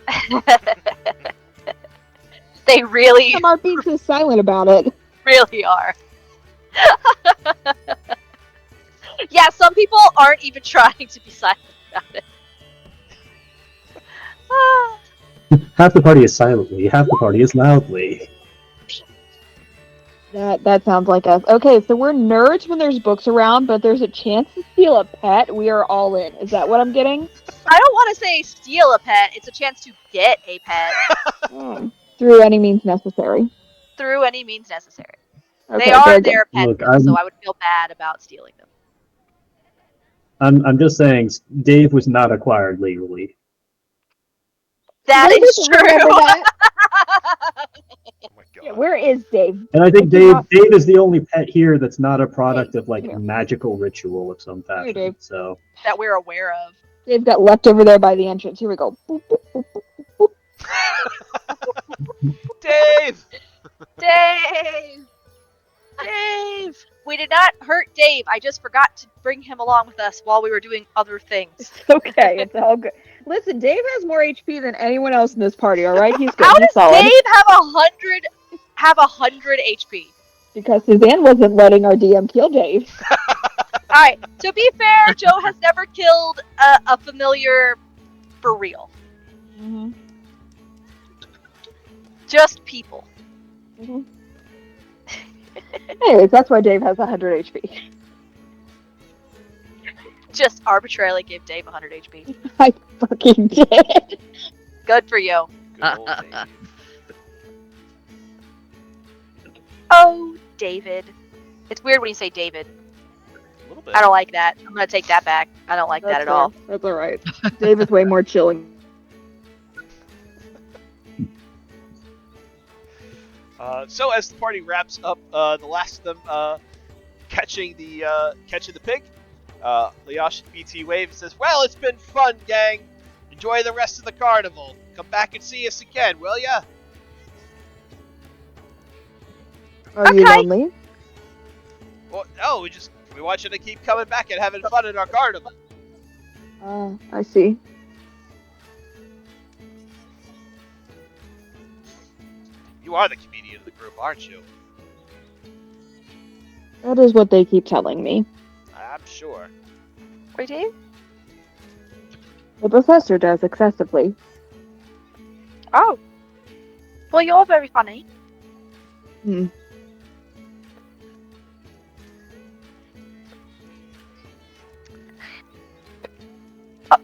They really, I'm not being so silent about it. really are. Yeah, some people aren't even trying to be silent about it. Half the party is silently, half the party is loudly. That sounds like us. Okay, so we're nerds when there's books around, but there's a chance to steal a pet. We are all in. Is that what I'm getting? I don't want to say steal a pet. It's a chance to get a pet Through any means necessary. through any means necessary. Okay, They are very good. their pets, Look, though, so I would feel bad about stealing them. I'm just saying, Dave was not acquired legally. That Where is did you true. remember that? Oh my god. Yeah, where is Dave? And I think I Dave cannot- Dave is the only pet here that's not a product of like Here. magical ritual of some Here, fashion. Dave. So That we're aware of. Dave got left over there by the entrance. Here we go. Boop, boop, boop, boop, boop. Dave! Dave! Dave! We did not hurt Dave. I just forgot to bring him along with us while we were doing other things. It's okay. It's all good. Listen, Dave has more HP than anyone else in this party. All right, he's good. How He's does solid. Dave have 100 HP? Because Suzanne wasn't letting our DM kill Dave. Alright, to be fair, Joe has never killed a familiar for real. Mm-hmm. Just people. Mm-hmm. Anyways, that's why Dave has 100 HP. Just arbitrarily give Dave 100 HP. I fucking did. Good for you. Good old Dave. Oh, David. It's weird when you say David. A little bit. I don't like that. I'm gonna take that back. I don't like that That's at all. fair. That's all right. Dave is way more chilling. So as the party wraps up, the last of them catching the pig, Leosh BT waves and says, "Well, it's been fun, gang. Enjoy the rest of the carnival. Come back and see us again, will ya?" Are you Okay. lonely? Well, no, we want you to keep coming back and having fun at our carnival. I see. You are the comedian of the group, aren't you? That is what they keep telling me. I'm sure. We do? The professor does excessively. Oh. Well, you're very funny. Hmm.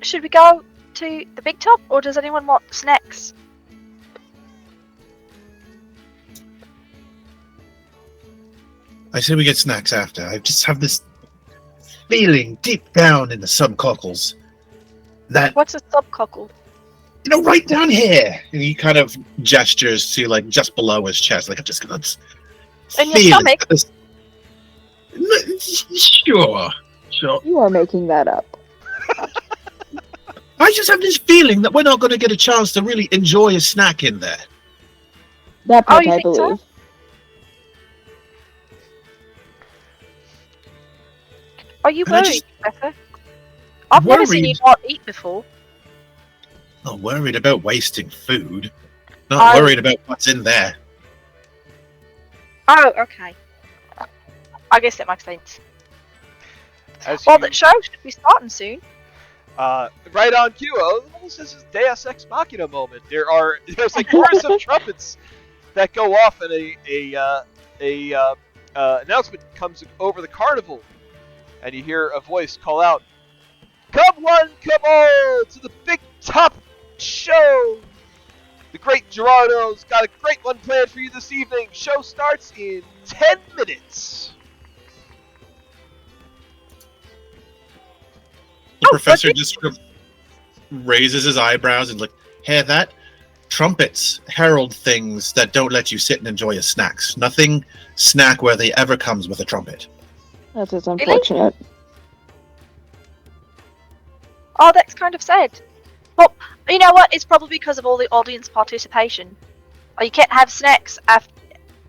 Should we go to the big top, or does anyone want snacks? I say we get snacks after. I just have this feeling deep down in the subcockles that, What's a subcockle? right down here. And he kind of gestures to like just below his chest, like I'm just gonna In your feel stomach? it. Sure. You are making that up. I just have this feeling that we're not going to get a chance to really enjoy a snack in there. That Oh, part you I think so? believe. Are you And I worried, just- Professor? I've never seen you Worried? not eat before. Not worried about wasting food. Not worried about what's in there. Oh, okay. I guess that makes sense. As Well, you, the show should be starting soon. Right on cue. Almost as a Deus Ex Machina moment. There's a chorus of trumpets that go off, and a announcement comes over the carnival, and you hear a voice call out, "Come one, come all, to the big top show! The Great Gerardo's got a great one planned for you this evening. Show starts in 10 minutes." The professor just sort of raises his eyebrows and like, hey, that trumpets herald things that don't let you sit and enjoy your snacks. Nothing snack worthy ever comes with a trumpet. That's just unfortunate. Oh, that's kind of sad. Well, you know what? It's probably because of all the audience participation. Or you can't have snacks after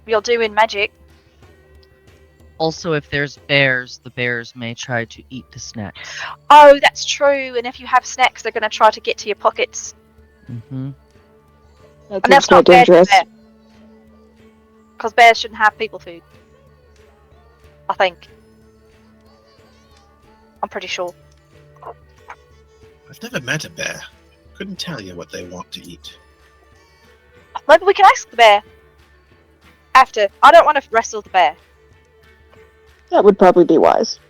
you're doing magic. Also, if there's bears, the bears may try to eat the snacks. Oh, that's true. And if you have snacks, they're going to try to get to your pockets. Mm-hmm. That And seems that's quite not fair to dangerous. bear. Because bears shouldn't have people food. I think. I'm pretty sure. I've never met a bear. Couldn't tell you what they want to eat. Maybe we can ask the bear. After. I don't want to wrestle the bear. That would probably be wise.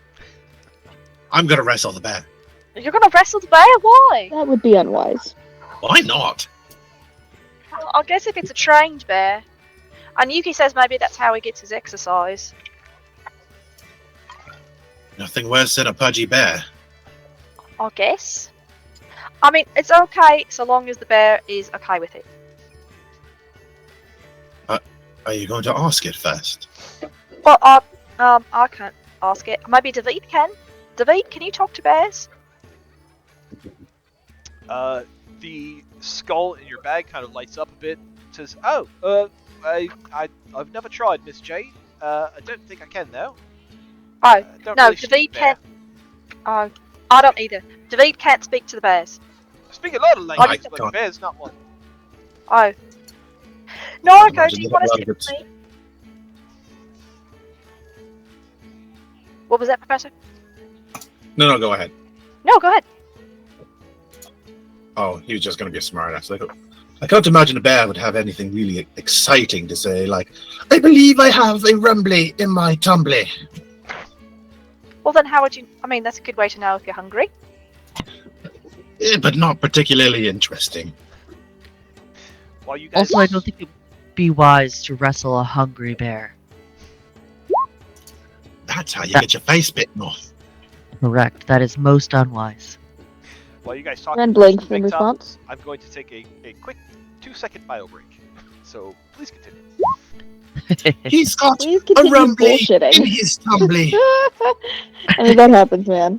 I'm gonna wrestle the bear. You're going to wrestle the bear? Why? That would be unwise. Why not? Well, I guess if it's a trained bear. And Yuki says maybe that's how he gets his exercise. Nothing worse than a pudgy bear. I guess. I mean, it's okay so long as the bear is okay with it. Are you going to ask it first? Well, I can't ask it. Maybe David can. David, can you talk to bears? The skull in your bag kind of lights up a bit. Says, I've never tried, Miss Jade. I don't think I can though. Oh, Don't no, really speak David bear. can't. Oh, I don't either. David can't speak to the bears. I speak a lot of languages, I but can't. bear's not one. Oh. Noriko, imagine do you that want to a lot sit of with me? What was that, Professor? No, go ahead. No, go ahead. Oh, he was just going to be a smartass. Like, I can't imagine a bear would have anything really exciting to say, like, I believe I have a rumbly in my tumbly. Well, then how would you... I mean, that's a good way to know if you're hungry. But not particularly interesting. While you guys, Also, I don't think it would be wise to wrestle a hungry bear. That's how you get your face bitten off. Correct. That is most unwise. while you guys talk, And Blake in Big Top, response. I'm going to take a quick 2-second bio break. So please continue. He's got Please a continue rumbly in bullshitting. his tumbly. I mean, that happens, man.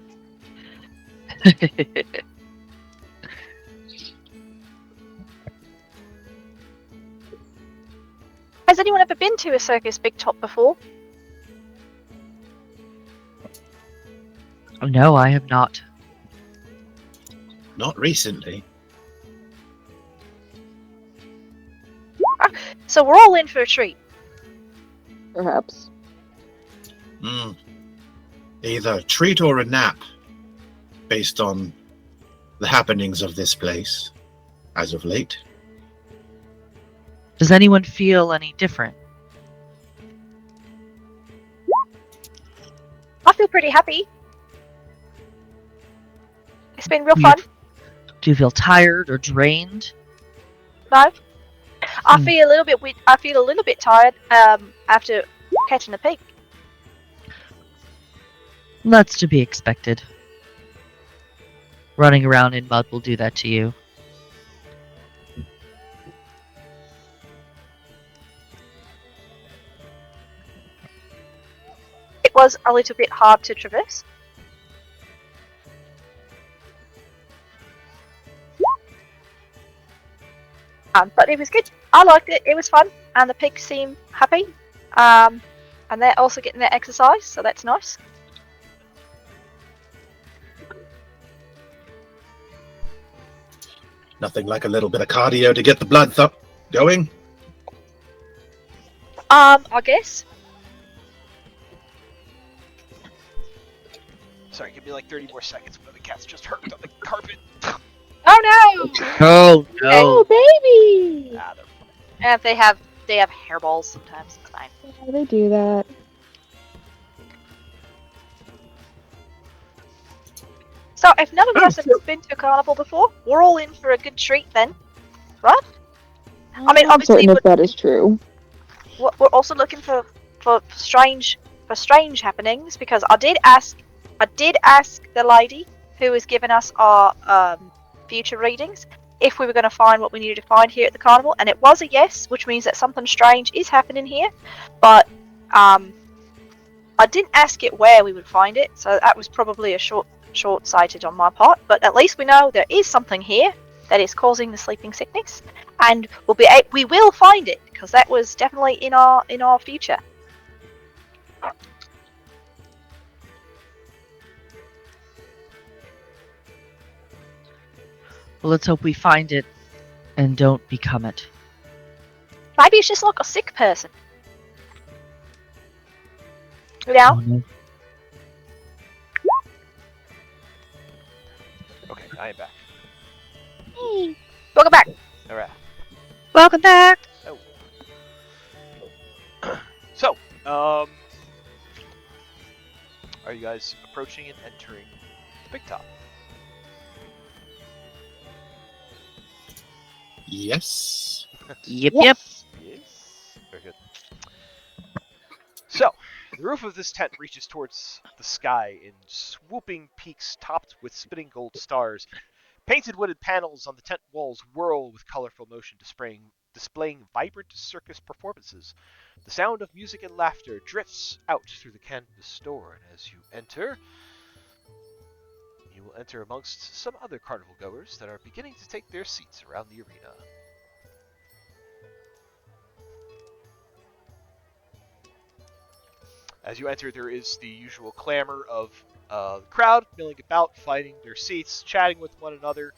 Has anyone ever been to a circus Big Top before? No, I have not. Not recently. So we're all in for a treat. Perhaps. Either a treat or a nap, based on the happenings of this place as of late. Does anyone feel any different? I feel pretty happy. It's been real Do fun. Do you feel tired or drained? No, I feel a little bit. I feel a little bit tired. After catching a pig. That's to be expected. Running around in mud will do that to you. It was a little bit hard to traverse. But it was good. I liked it. It was fun, and the pigs seem happy. And they're also getting their exercise, so that's nice. Nothing like a little bit of cardio to get the blood going. I guess. Sorry, give me like 30 more seconds. One of the cats just hurted on the carpet. Oh no! Oh Oh, no. baby! Ah, they're And they have hairballs sometimes. It's fine. Yeah, they do that. So if none of us have been to a carnival before, we're all in for a good treat then, right? I mean, I'm obviously, certain if that is true. we're also looking for strange happenings because I did ask the lady who was giving us our future readings if we were going to find what we needed to find here at the carnival, and it was a yes, which means that something strange is happening here. But I didn't ask it where we would find it, so that was probably a short-sighted on my part. But at least we know there is something here that is causing the sleeping sickness, and we will find it because that was definitely in our future. Well, let's hope we find it and don't become it. Maybe it's just like a sick person. You know? Oh, no. okay. I am back. Hey. Welcome back. All right. Welcome back. So, are you guys approaching and entering the big top? Yes. Yep. Yes. Very good. So, the roof of this tent reaches towards the sky in swooping peaks topped with spinning gold stars. Painted wooded panels on the tent walls whirl with colorful motion, displaying vibrant circus performances. The sound of music and laughter drifts out through the canvas door, and as you enter, you will enter amongst some other carnival goers that are beginning to take their seats around the arena. As you enter, there is the usual clamor of the crowd milling about, finding their seats, chatting with one another.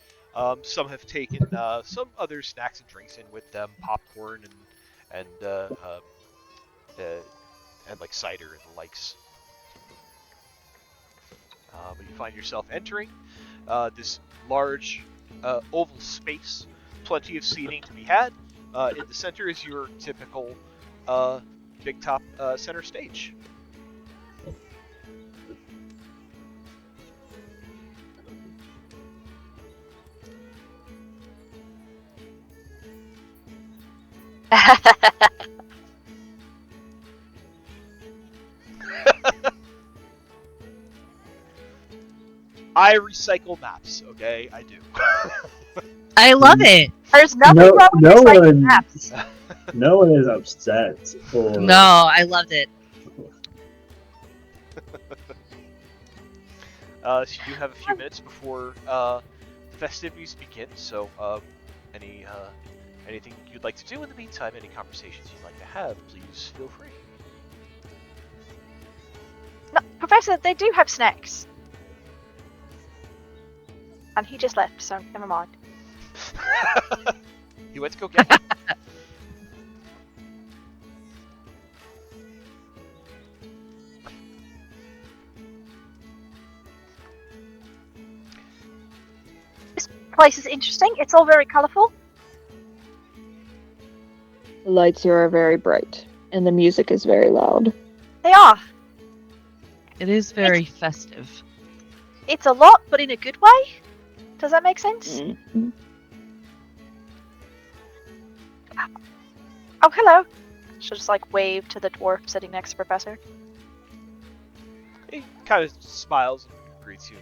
Some have taken some other snacks and drinks in with them, popcorn and and like cider and the likes. But you find yourself entering this large oval space, plenty of seating to be had. In the center is your typical big top center stage. I recycle maps, okay? I do. I love it. There's nothing No, wrong with no recycling one, maps. no one is upset. Or No, I loved it. So you do have a few minutes before the festivities begin, so anything you'd like to do in the meantime, any conversations you'd like to have, please feel free. No, Professor, they do have snacks. And he just left, so never mind. He went to go get one. This place is interesting. It's all very colourful. The lights here are very bright, and the music is very loud. They are. It is very festive. It's a lot, but in a good way. Does that make sense? Mm-hmm. Oh, hello. She'll just like wave to the dwarf sitting next to Professor. He kind of smiles and greets you.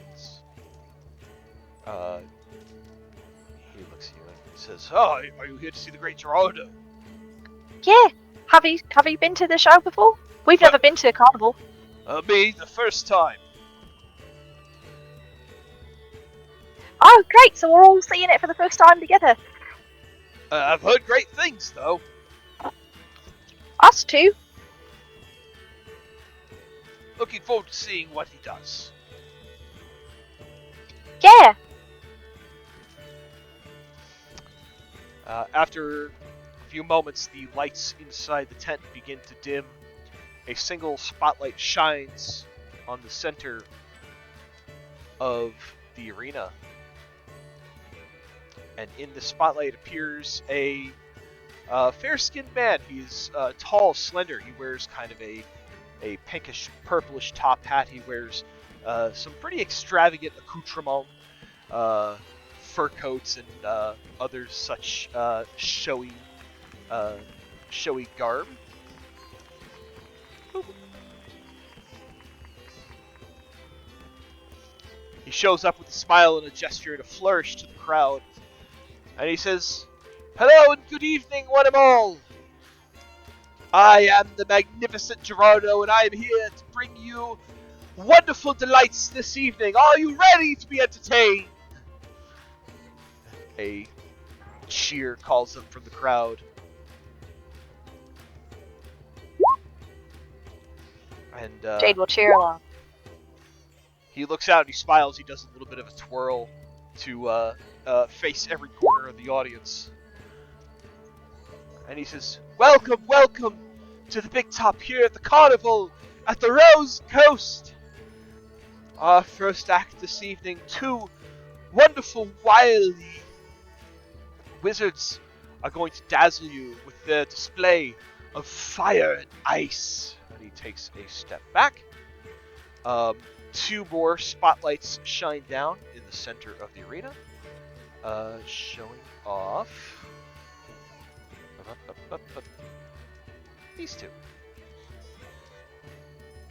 He looks at you and says, "Oh, are you here to see the Great Gerardo?" Yeah. Have you been to the show before? We've never been to a carnival. Me, the first time. Oh, great! So we're all seeing it for the first time together. I've heard great things, though. Us too. Looking forward to seeing what he does. Yeah. After a few moments, the lights inside the tent begin to dim. A single spotlight shines on the center of the arena. And in the spotlight appears a fair-skinned man. He's tall, slender. He wears kind of a pinkish, purplish top hat. He wears some pretty extravagant accoutrements, fur coats, and other such showy garb. He shows up with a smile and a gesture and a flourish to the crowd. And he says, "Hello and good evening, one and all. I am the magnificent Gerardo, and I am here to bring you wonderful delights this evening. Are you ready to be entertained?" A cheer calls up from the crowd. And Jade will cheer along. he looks out and he smiles. He does a little bit of a twirl to face every corner of the audience. And he says, "Welcome, welcome to the big top here at the carnival at the Rose Coast. Our first act this evening, two wonderful, wily wizards are going to dazzle you with their display of fire and ice." And he takes a step back. Two more spotlights shine down in the center of the arena, showing off these two. You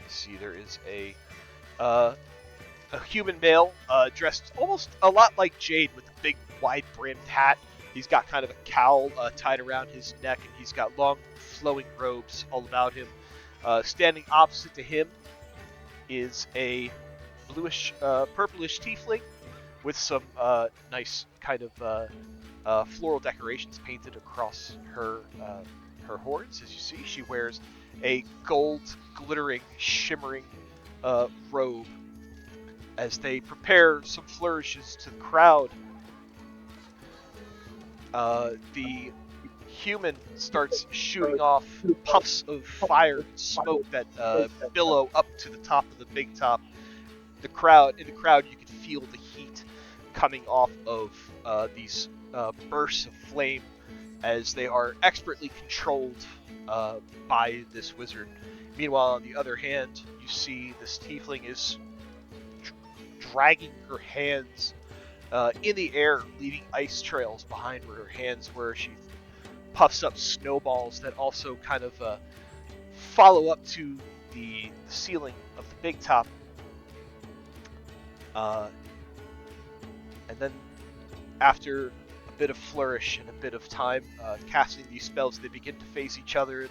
see, there is a human male dressed almost a lot like Jade with a big, wide-brimmed hat. He's got kind of a cowl tied around his neck, and he's got long, flowing robes all about him. Standing opposite to him is a bluish, purplish tiefling with some nice kind of floral decorations painted across her horns. As you see, she wears a gold, glittering, shimmering robe. As they prepare some flourishes to the crowd, the human starts shooting off puffs of fire and smoke that billow up to the top of the big top. In the crowd, you can feel the heat coming off of these bursts of flame as they are expertly controlled by this wizard. Meanwhile, on the other hand, you see this tiefling is dragging her hands in the air, leaving ice trails behind her hands, where she puffs up snowballs that also kind of follow up to the ceiling of the big top. And then, after a bit of flourish and a bit of time casting these spells, they begin to face each other, and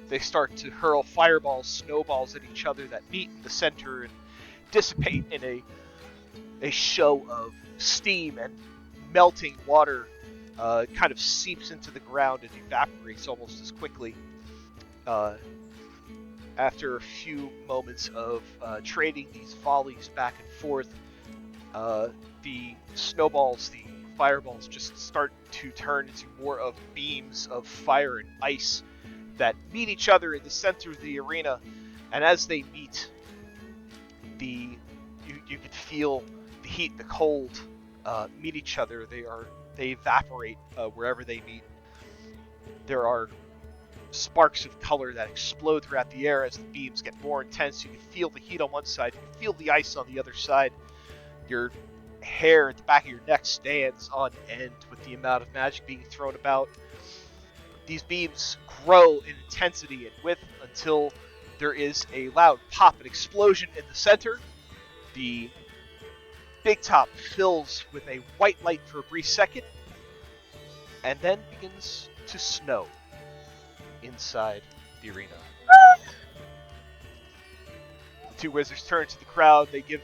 they start to hurl fireballs, snowballs at each other that meet in the center and dissipate in a show of steam and melting water. Kind of seeps into the ground and evaporates almost as quickly. After a few moments of trading these volleys back and forth, the snowballs, the fireballs, just start to turn into more of beams of fire and ice that meet each other in the center of the arena. And as they meet, you can feel the heat and the cold meet each other. They evaporate wherever they meet. There are sparks of color that explode throughout the air as the beams get more intense. You can feel the heat on one side, you can feel the ice on the other side. Your hair at the back of your neck stands on end with the amount of magic being thrown about. These beams grow in intensity and width until there is a loud pop and explosion in the center. The big top fills with a white light for a brief second, and then begins to snow inside the arena. The two wizards turn to the crowd. They give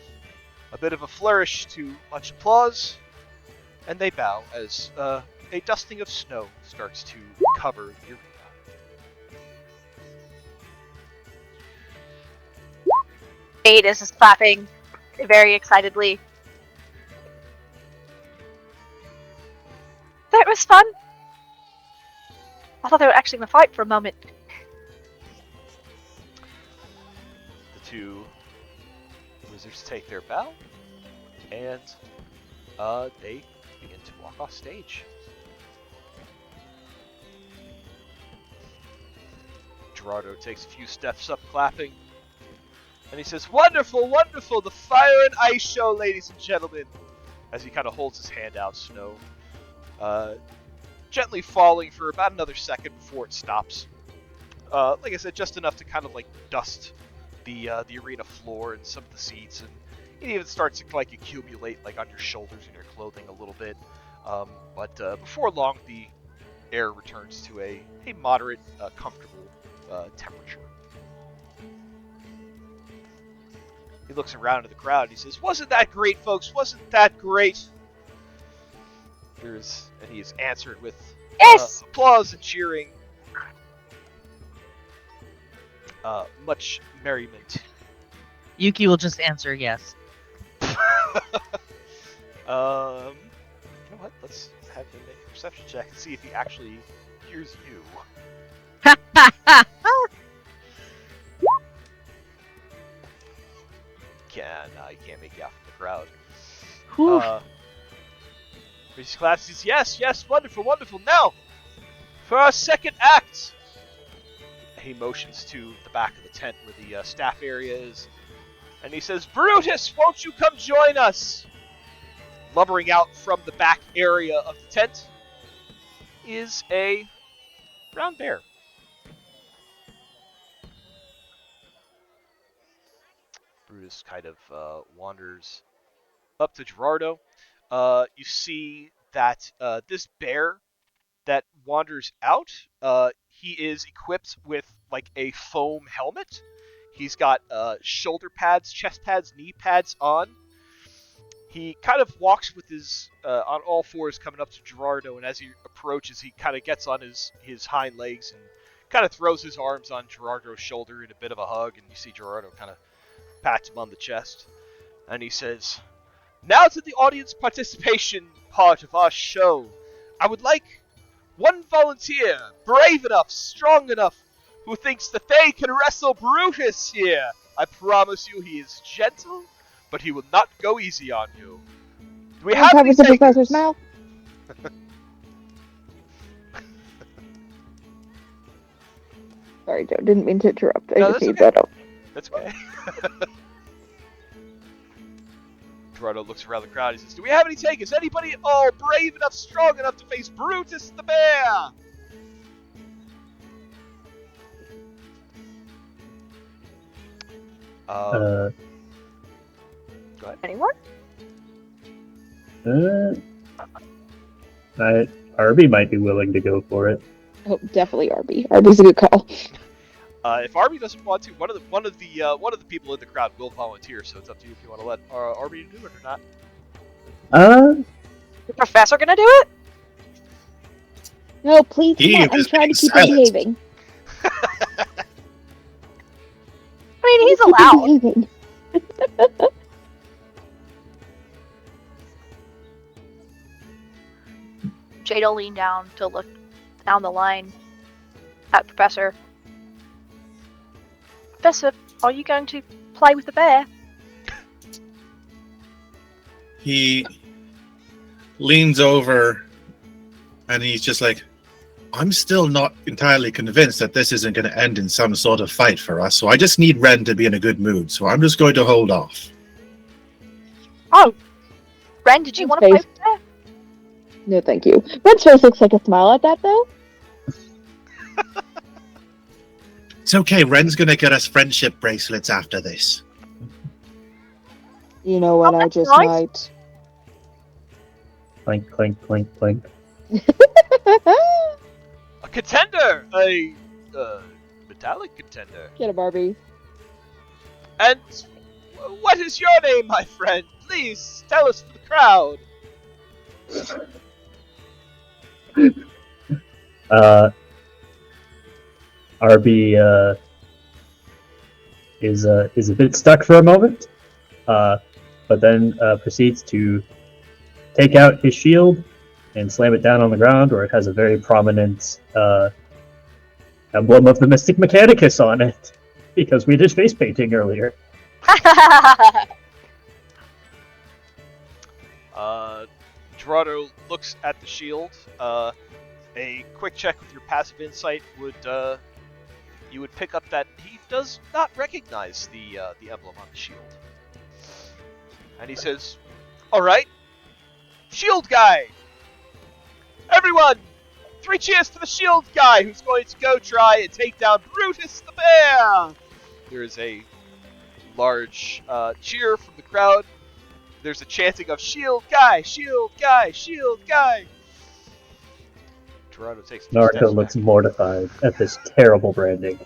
a bit of a flourish to much applause, and they bow as a dusting of snow starts to cover the arena. Jade is just clapping very excitedly. That was fun. I thought they were actually going to fight for a moment. The two wizards take their bow, and they begin to walk off stage. Gerardo takes a few steps up, clapping, and he says, "Wonderful, wonderful! The Fire and Ice Show, ladies and gentlemen!" As he kind of holds his hand out, snow gently falling for about another second before it stops. Like I said, just enough to kind of like dust the arena floor and some of the seats, and it even starts to like accumulate like on your shoulders and your clothing a little bit. But before long, the air returns to a moderate, comfortable temperature. He looks around at the crowd and he says, "Wasn't that great, folks? Wasn't that great?" And he is answered with Yes! applause and cheering. Much merriment. Yuki will just answer yes. You know what? Let's have him make a perception check and see if he actually hears you. He can't make you out from the crowd. Whew. His class says, "Yes, yes, wonderful, wonderful. Now, for our second act." He motions to the back of the tent where the staff area is, and he says, "Brutus, won't you come join us?" Lumbering out from the back area of the tent is a brown bear. Brutus kind of wanders up to Gerardo. You see that this bear that wanders out, he is equipped with like a foam helmet. He's got shoulder pads, chest pads, knee pads on. He kind of walks with his on all fours coming up to Gerardo, and as he approaches, he kind of gets on his hind legs and kind of throws his arms on Gerardo's shoulder in a bit of a hug, and you see Gerardo kind of pats him on the chest, and he says, "Now to the audience participation part of our show. I would like one volunteer, brave enough, strong enough, who thinks that they can wrestle Brutus here. I promise you he is gentle, but he will not go easy on you. Do we have any covers the takers?" professor's mouth. Sorry, Joe. Didn't mean to interrupt. I No, just that's need okay. that up. That's okay. Gerardo looks around the crowd. He says, "Do we have any takers? Anybody at all brave enough, strong enough to face Brutus the bear?" Go ahead. Anyone? Arby might be willing to go for it. Oh, definitely Arby. Arby's a good call. If Arby doesn't want to, one of the people in the crowd will volunteer. So it's up to you if you want to let Arby do it or not. The professor gonna do it? No, please, He come on. I'm is trying to keep silent. him behaving. I mean, he's Keep him allowed. behaving. Jade will lean down to look down the line at Professor. Professor, are you going to play with the bear? He leans over and he's just like, "I'm still not entirely convinced that this isn't going to end in some sort of fight for us, so I just need Ren to be in a good mood, so I'm just going to hold off." Oh, Ren, did you want to play Face. with the bear? No, thank you. Red's face looks like a smile at that, though. It's okay, Ren's going to get us friendship bracelets after this. You know what? Oh, I that's just nice. might. Clink, clink, clink, clink. A contender, a metallic contender. Get a Barbie. And what is your name, my friend? Please tell us for the crowd. Arby is a bit stuck for a moment, but then proceeds to take out his shield and slam it down on the ground, where it has a very prominent emblem of the Mystic Mechanicus on it, because we did face painting earlier. Gerardo looks at the shield. A quick check with your passive insight would you would pick up that he does not recognize the emblem on the shield. And he says, "All right, shield guy, everyone, 3 cheers to the shield guy who's going to go try and take down Brutus the bear." There is a large cheer from the crowd. There's a chanting of "Shield guy, shield guy, shield guy." Gerardo takes a few Naruto steps looks back. mortified at this terrible branding.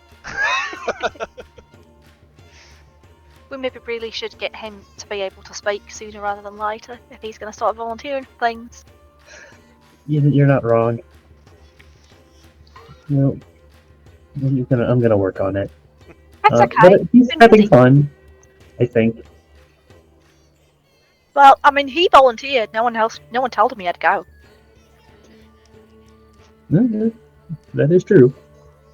We maybe really should get him to be able to speak sooner rather than later if he's going to start volunteering for things. You're not wrong. No, I'm gonna work on it. That's okay. But he's Been having busy. fun, I think. Well, I mean, he volunteered. No one told him he had to go. Mhm. That is true.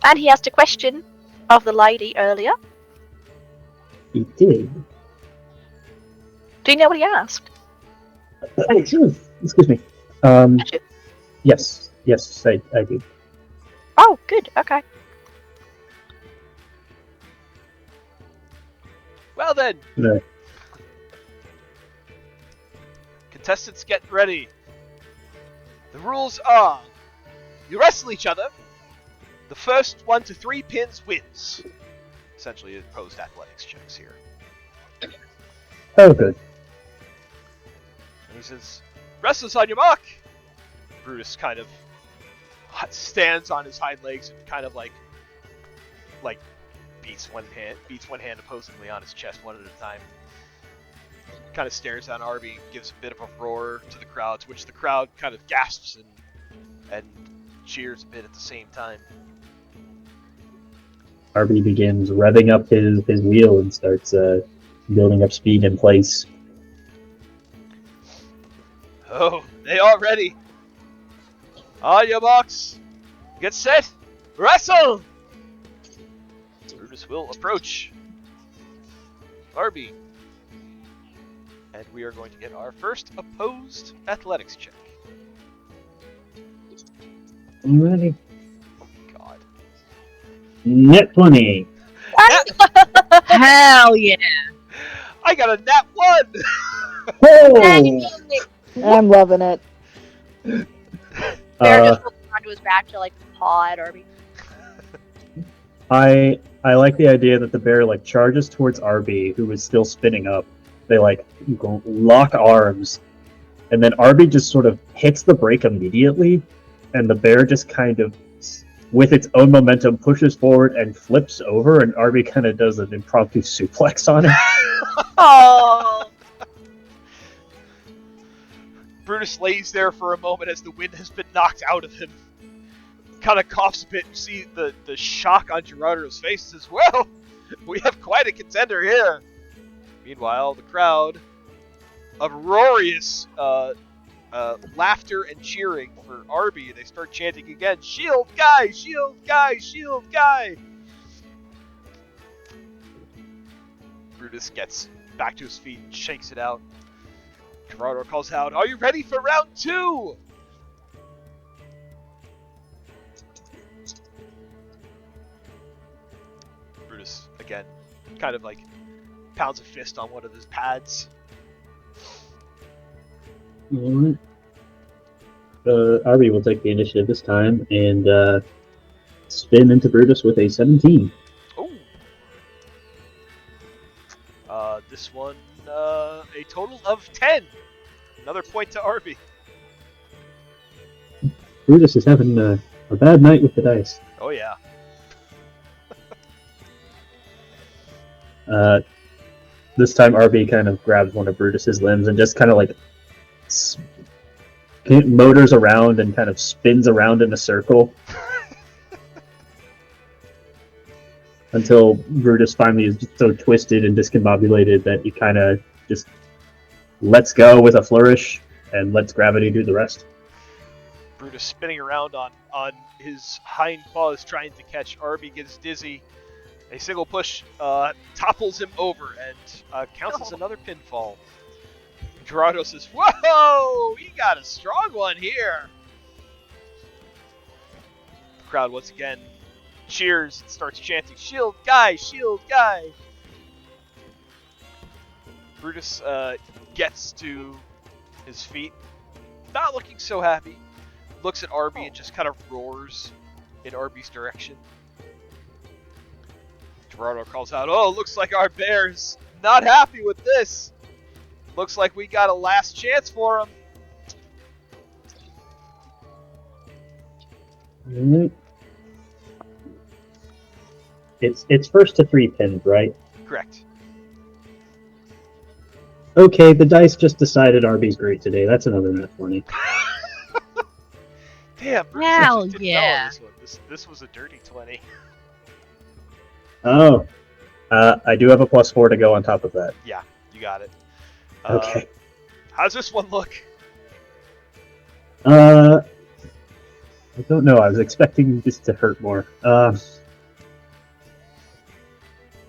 And he asked a question of the lady earlier. He did. Do you know what he asked? Excuse me. Did you? Yes, I do. Oh, good. Okay. Well then, No. contestants, get ready. The rules are: you wrestle each other. The first 1 to 3 pins wins. Essentially, opposed athletics checks here. Oh, good. And he says, "Wrestlers on your mark." Brutus kind of stands on his hind legs and kind of like beats one hand opposingly on his chest one at a time. Kind of stares at Arby, gives a bit of a roar to the crowd, to which the crowd kind of gasps and cheers a bit at the same time. Arby begins revving up his wheel and starts building up speed in place. Oh, they are ready. On your marks, get set, wrestle! Brutus will approach Arby. And we are going to get our first opposed athletics check. Alrighty. Oh, God. Net 20. Hell yeah! I got a nat 1! Oh! I'm loving it. Bear just looking onto his back to like paw at Arby. I like the idea that the bear like charges towards Arby, who is still spinning up. They like lock arms, and then Arby just sort of hits the brake immediately, and the bear just kind of, with its own momentum, pushes forward and flips over, and Arby kind of does an impromptu suplex on it. Oh. Brutus lays there for a moment as the wind has been knocked out of him. Kind of coughs a bit. You see the shock on Gerardo's face as well. We have quite a contender here. Meanwhile, the crowd, uproarious laughter and cheering for Arby. They start chanting again, "Shield guy, shield guy, shield guy." Brutus gets back to his feet and shakes it out. Gerardo calls out, "Are you ready for round 2? Brutus, again, kind of like pounds a fist on one of his pads. Alright. Arby will take the initiative this time and spin into Brutus with a 17. Oh. This one, a total of 10. Another point to Arby. Brutus is having a bad night with the dice. Oh yeah. This time Arby kind of grabs one of Brutus's limbs and just kind of like motors around and kind of spins around in a circle until Brutus finally is so twisted and discombobulated that he kind of just lets go with a flourish and lets gravity do the rest. Brutus spinning around on his hind paws trying to catch Arby, gets dizzy. A single push topples him over and counts as another pinfall. Gerardo says, "Whoa, we got a strong one here." The crowd once again cheers and starts chanting, "Shield guy, shield guy." Brutus gets to his feet, not looking so happy. Looks at Arby and just kind of roars in Arby's direction. Gerardo calls out, "Oh, looks like our bear's not happy with this. Looks like we got a last chance for him." Mhm. It's first to 3 pins, right? Correct. Okay, the dice just decided Arby's great today. That's another net 20. Damn, Brutus Hell actually did well yeah. on this one. This was a dirty 20. Oh, I do have a +4 to go on top of that. Yeah, you got it. Okay. How's this one look? I don't know. I was expecting this to hurt more.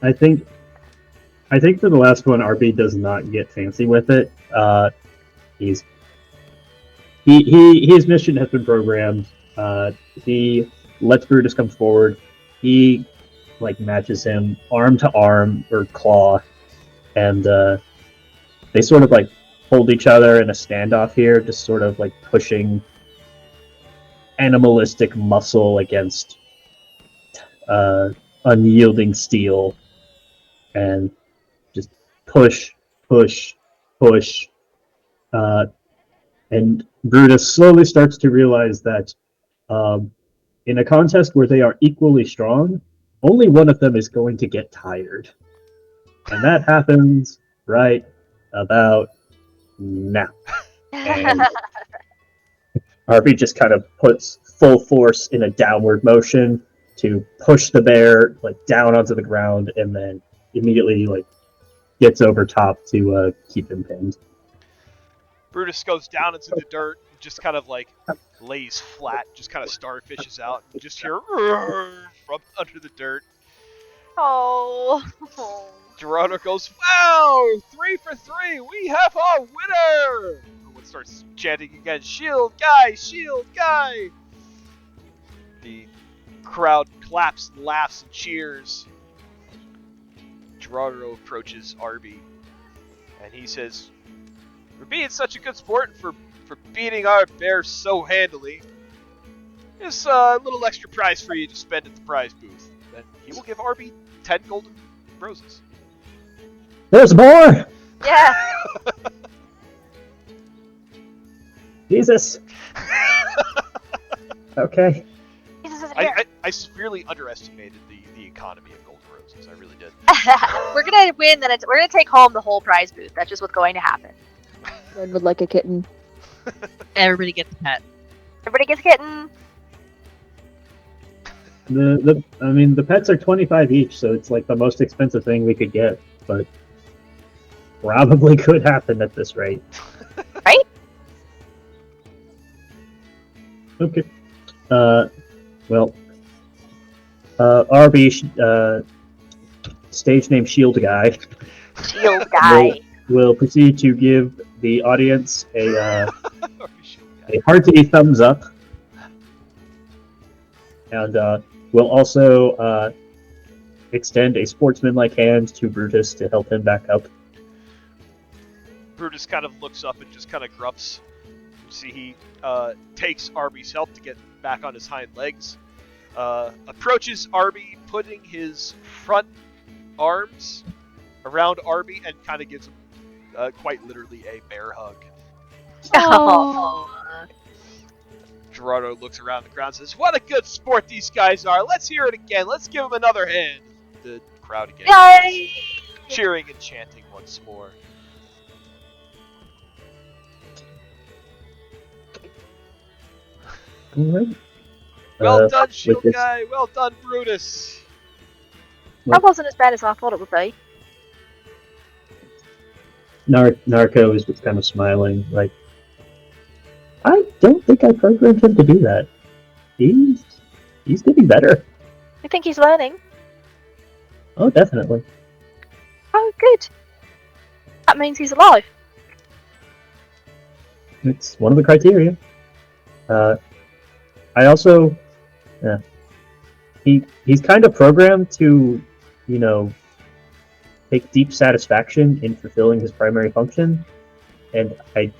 I think for the last one, RB does not get fancy with it. His mission has been programmed. He lets Brutus come forward. He matches him arm to arm or claw, and they sort of hold each other in a standoff here, just sort of pushing animalistic muscle against unyielding steel, and just push, push, push. And Brutus slowly starts to realize that in a contest where they are equally strong, only one of them is going to get tired. And that happens right about now. And Harvey just kind of puts full force in a downward motion to push the bear down onto the ground, and then immediately gets over top to keep him pinned. Brutus goes down into the dirt and just kind of lays flat, just kind of starfishes out, and just hear from under the dirt. Oh. Gerardo goes, "Wow, 3 for 3, we have our winner!" Everyone starts chanting again, "Shield guy, shield guy!" The crowd claps, laughs, and cheers. Gerardo approaches Arby, and he says, "For being such a good sport and for beating our bear so handily, here's a little extra prize for you to spend at the prize booth." Then he will give Arby 10 golden roses. There's more! Yeah. Jesus. Okay. Jesus isn't here. I severely underestimated the economy of golden roses. I really did. We're gonna win. Then we're gonna take home the whole prize booth. That's just what's going to happen. Ren would like a kitten. Everybody gets a pet. Everybody gets a kitten. The pets are 25 each, so it's the most expensive thing we could get, but probably could happen at this rate. Right? Okay. RB, stage name Shield Guy, Shield guy. will proceed to give the audience a hearty thumbs up, and will also extend a sportsmanlike hand to Brutus to help him back up. Brutus kind of looks up and just kind of grumps. You see he takes Arby's help to get back on his hind legs. Approaches Arby, putting his front arms around Arby and kind of gives him quite literally a bear hug. Oh. Gerardo looks around the crowd and says, "What a good sport these guys are. Let's hear it again. Let's give them another hand." The crowd again Yay! cheering and chanting once more. All right. Well done, Shield this- Guy. Well done, Brutus. That wasn't as bad as I thought it would be. Narco is just kind of smiling, I don't think I programmed him to do that. He's getting better. I think he's learning. Oh, definitely. Oh, good. That means he's alive. It's one of the criteria. I also, he's kind of programmed to, you know, take deep satisfaction in fulfilling his primary function, and I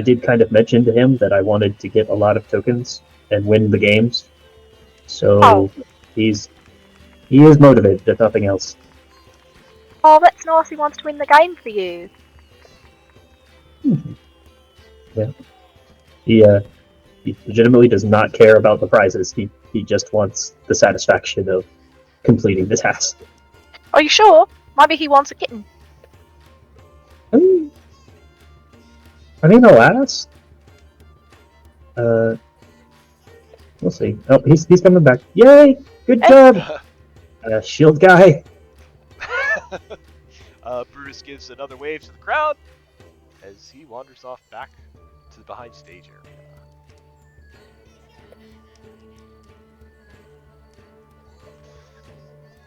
did kind of mention to him that I wanted to get a lot of tokens and win the games. So he is motivated, if nothing else. Oh, that's nice. He wants to win the game for you. Yeah, he legitimately does not care about the prizes. He just wants the satisfaction of completing the task. Are you sure? Maybe he wants a kitten. I mean, I'll ask. We'll see. Oh, he's coming back. Yay! Good job, shield guy. Brutus gives another wave to the crowd as he wanders off back to the behind stage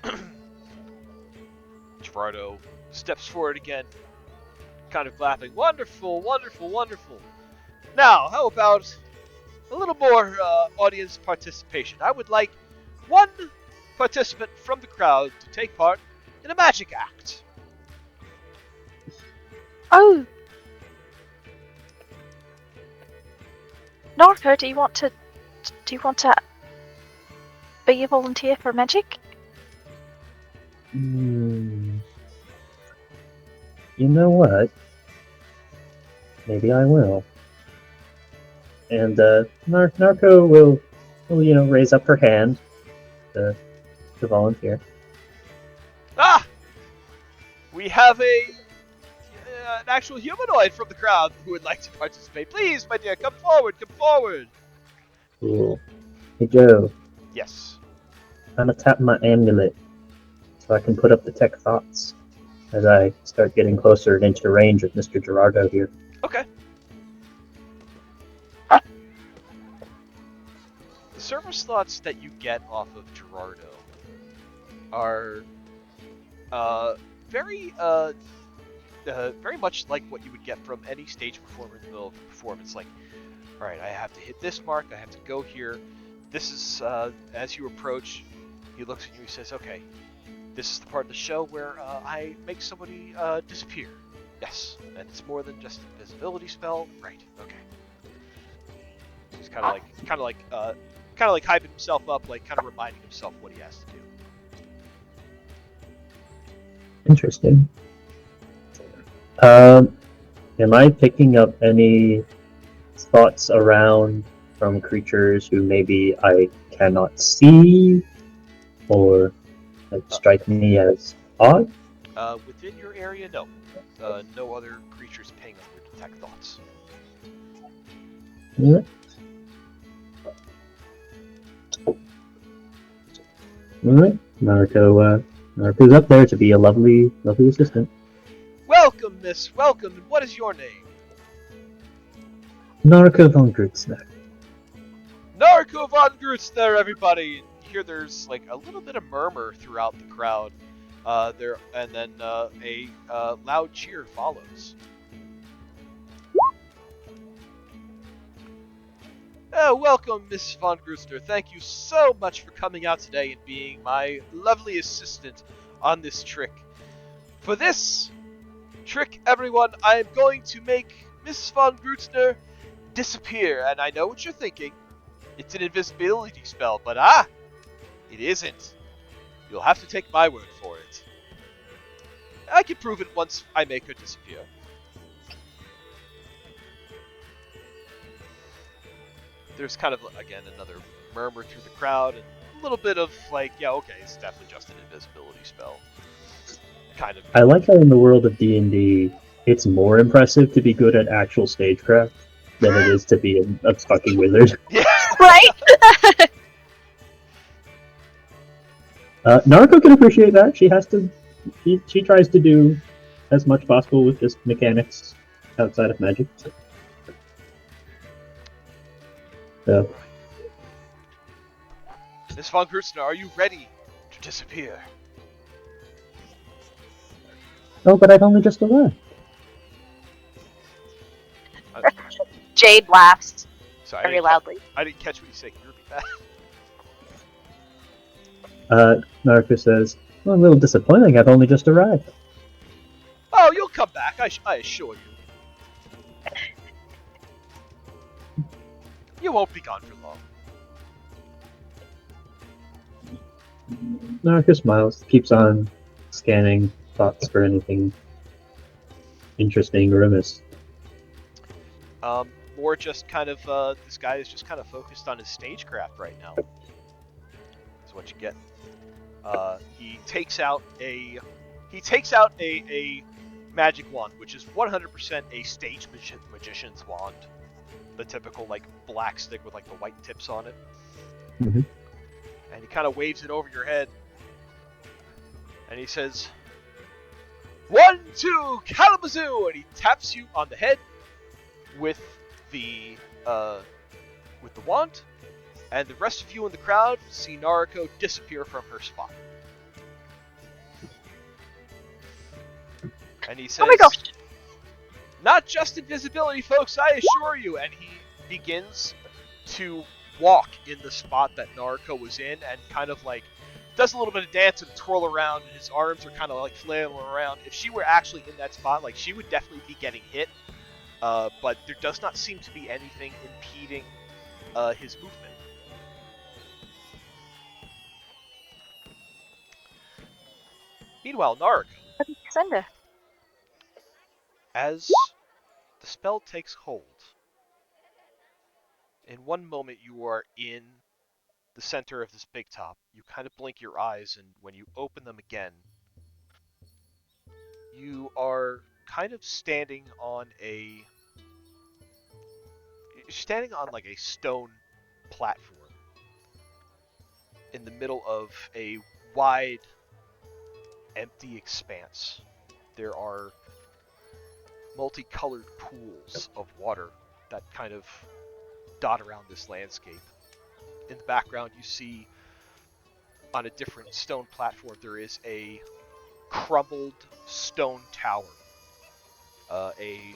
area. Gerardo steps forward again, kind of laughing. Wonderful, wonderful, wonderful. Now, how about a little more audience participation? I would like one participant from the crowd to take part in a magic act. Oh. Norco, do you want to be a volunteer for magic? You know what? Maybe I will. And Narco will raise up her hand to volunteer. Ah! We have an actual humanoid from the crowd who would like to participate. Please, my dear, come forward, come forward. Cool. Hey Joe, Yes. I'm gonna tap my amulet so I can put up detect thoughts as I start getting closer and into range of Mr. Gerardo here. Okay. The service thoughts that you get off of Gerardo are very much like what you would get from any stage performer in the middle of a performance. Like, all right, I have to hit this mark, I have to go here. This is, as you approach, he looks at you and he says, okay, this is the part of the show where I make somebody disappear. Yes, and it's more than just an invisibility spell. Right, okay. He's kind of like hyping himself up, like kind of reminding himself what he has to do. Interesting. Am I picking up any thoughts around from creatures who maybe I cannot see or that strike me as odd? Within your area, no. No other creatures ping on your detect thoughts. Yeah. Alright. Naruto's up there to be a lovely assistant. Welcome, miss, welcome, and what is your name? Naruto von Grutzner. Narco von Grutzner, everybody! And you hear there's like a little bit of murmur throughout the crowd. And then a loud cheer follows. Welcome, Miss von Grutzner. Thank you so much for coming out today and being my lovely assistant on this trick. For this trick, everyone, I am going to make Miss von Grutzner disappear. And I know what you're thinking. It's an invisibility spell, but it isn't. You'll have to take my word for it. I can prove it once I make her disappear. There's kind of, again, another murmur through the crowd, and a little bit of like, yeah, okay, it's definitely just an invisibility spell. Kind of. I like how in the world of D&D, it's more impressive to be good at actual stagecraft than it is to be a fucking wizard. Yeah. Right? Naruto can appreciate that. She tries to do as much possible with just mechanics outside of magic. So. Miss von Grutzner, are you ready to disappear? Oh, but I've only just arrived. Jade laughs Sorry, very loudly. I didn't catch what you said. Can you repeat that? Naruto says, well, a little disappointing. I've only just arrived. Oh, you'll come back. I assure you. You won't be gone for long. Naruto smiles, keeps on scanning thoughts for anything interesting or amiss. More just kind of this guy is just kind of focused on his stagecraft right now. Is what you get. He takes out a magic wand, which is 100% a stage magician's wand. The typical like black stick with like the white tips on it. Mhm. And he kind of waves it over your head. And he says, 1, 2, Kalamazoo! And he taps you on the head with the wand. And the rest of you in the crowd see Naruko disappear from her spot. And he says, Oh my gosh! not just invisibility, folks, I assure you. And he begins to walk in the spot that Naruko was in and kind of like does a little bit of dance and twirl around, and his arms are kind of like flailing around. If she were actually in that spot, like she would definitely be getting hit. But there does not seem to be anything impeding his movement. Meanwhile, Naruko, Send her. as the spell takes hold, in one moment you are in the center of this big top. You kind of blink your eyes, and when you open them again, you are kind of standing on like a stone platform in the middle of a wide, empty expanse. There are multicolored pools of water that kind of dot around this landscape. In the background, you see on a different stone platform there is a crumbled stone tower, a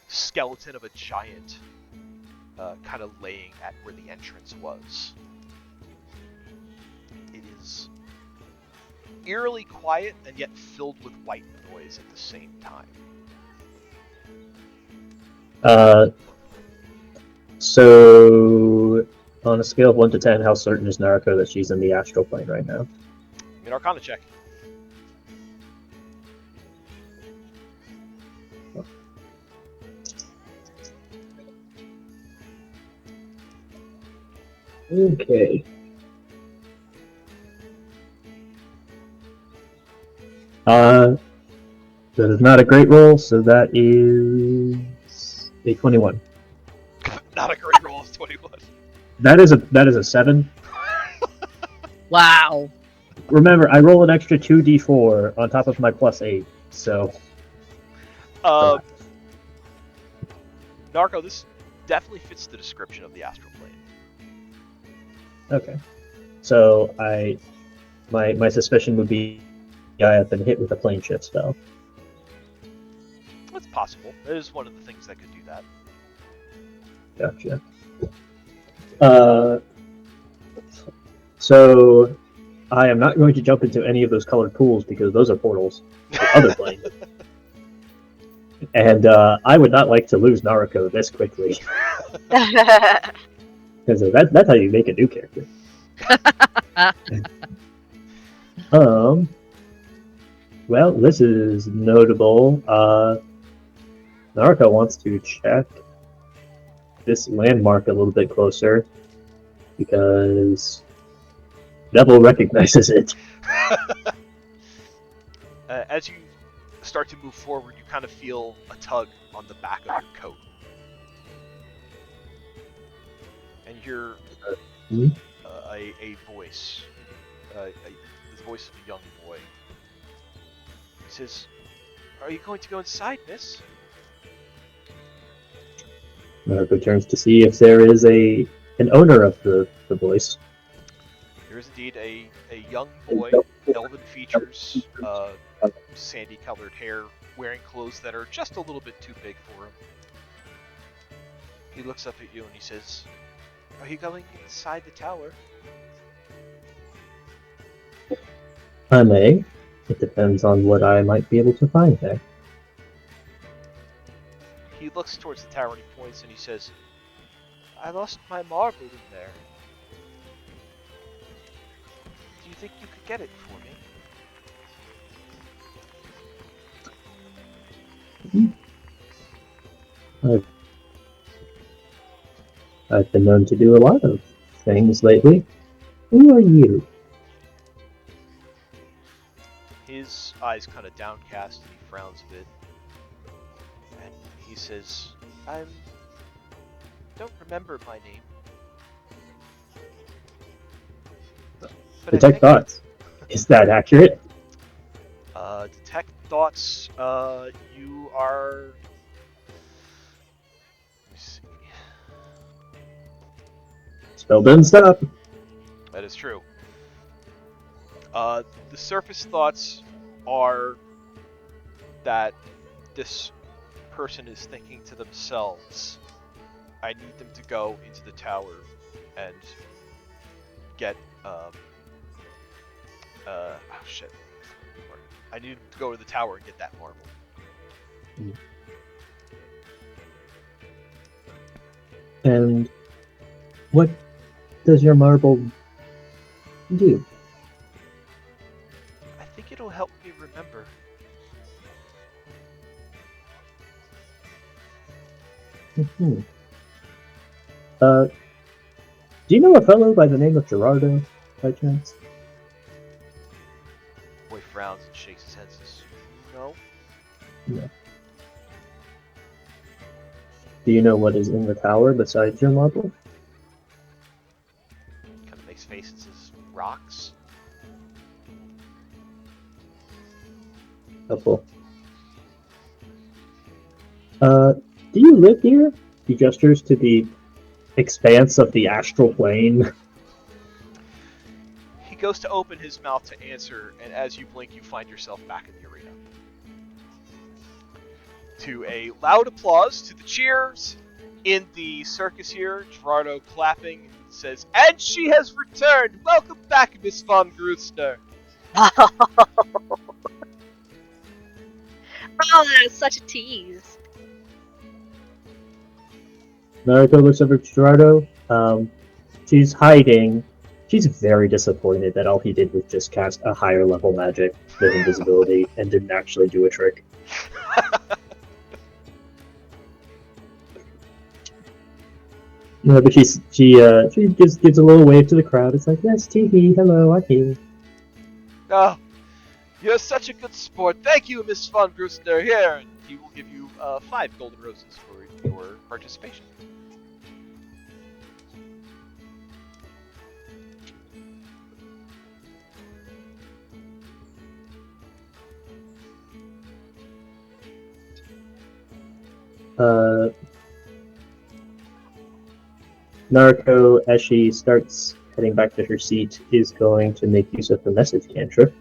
skeleton of a giant kind of laying at where the entrance was. It is eerily quiet and yet filled with white noise at the same time. So, on a scale of 1 to 10, how certain is Naruto that she's in the astral plane right now? Give me an Arcana check. Okay. That is not a great roll, so that is a 21. Not a great roll of 21. That is a 7. Wow. Remember, I roll an extra 2d4 on top of my plus 8, so Narco, this definitely fits the description of the astral plane. okay. So my suspicion would be I have been hit with a plane shift spell. It's possible. It is one of the things that could do that. Gotcha. So I am not going to jump into any of those colored pools because those are portals to other planes. And I would not like to lose Naruko this quickly. Because that's how you make a new character. Well, this is notable. Naruto wants to check this landmark a little bit closer because Neville recognizes it. As you start to move forward, you kind of feel a tug on the back of your coat. And you hear a voice, the voice of a young boy. He says, "Are you going to go inside, miss?" Naruto turns to see if there is an owner of the voice. There is indeed a young boy, elven features, sandy-colored hair, wearing clothes that are just a little bit too big for him. He looks up at you and he says, "Are you going inside the tower?" I may. It depends on what I might be able to find there. He looks towards the tower and he points and he says, "I lost my marble in there. Do you think you could get it for me?" I've, I've been known to do a lot of things lately. Who are you? His eyes kind of downcast and he frowns a bit. And he says, "I don't remember my name. But I Detect think thoughts. Is that accurate? detect thoughts. You are. Let me see. Spell doesn't stop. That is true. The surface thoughts are that this person is thinking to themselves, "I need them to go into the tower and get oh shit. I need them to go to the tower and get that marble." And what does your marble do? I think it'll help me remember. Hmm. Do you know a fellow by the name of Gerardo, by chance? The boy frowns and shakes his head and says, "No." No. Do you know what is in the tower besides your marble? Kind of makes face and says, "Rocks." Helpful. Do you live here? He gestures to the expanse of the astral plane. He goes to open his mouth to answer, and as you blink, you find yourself back in the arena. To a loud applause, to the cheers in the circus here, Gerardo clapping and says, "And she has returned! Welcome back, Miss Von Grooster." Oh, that's such a tease. Naruto looks over at Gerardo. She's hiding. She's very disappointed that all he did was just cast a higher level magic with invisibility and didn't actually do a trick. But she just gives a little wave to the crowd. It's like, yes, Teehee, hello, I'm here. "Oh, you're such a good sport. Thank you, Miss Von Grooster. Here," and he will give you 5 golden roses for your participation. Naruto, as she starts heading back to her seat, is going to make use of the message cantrip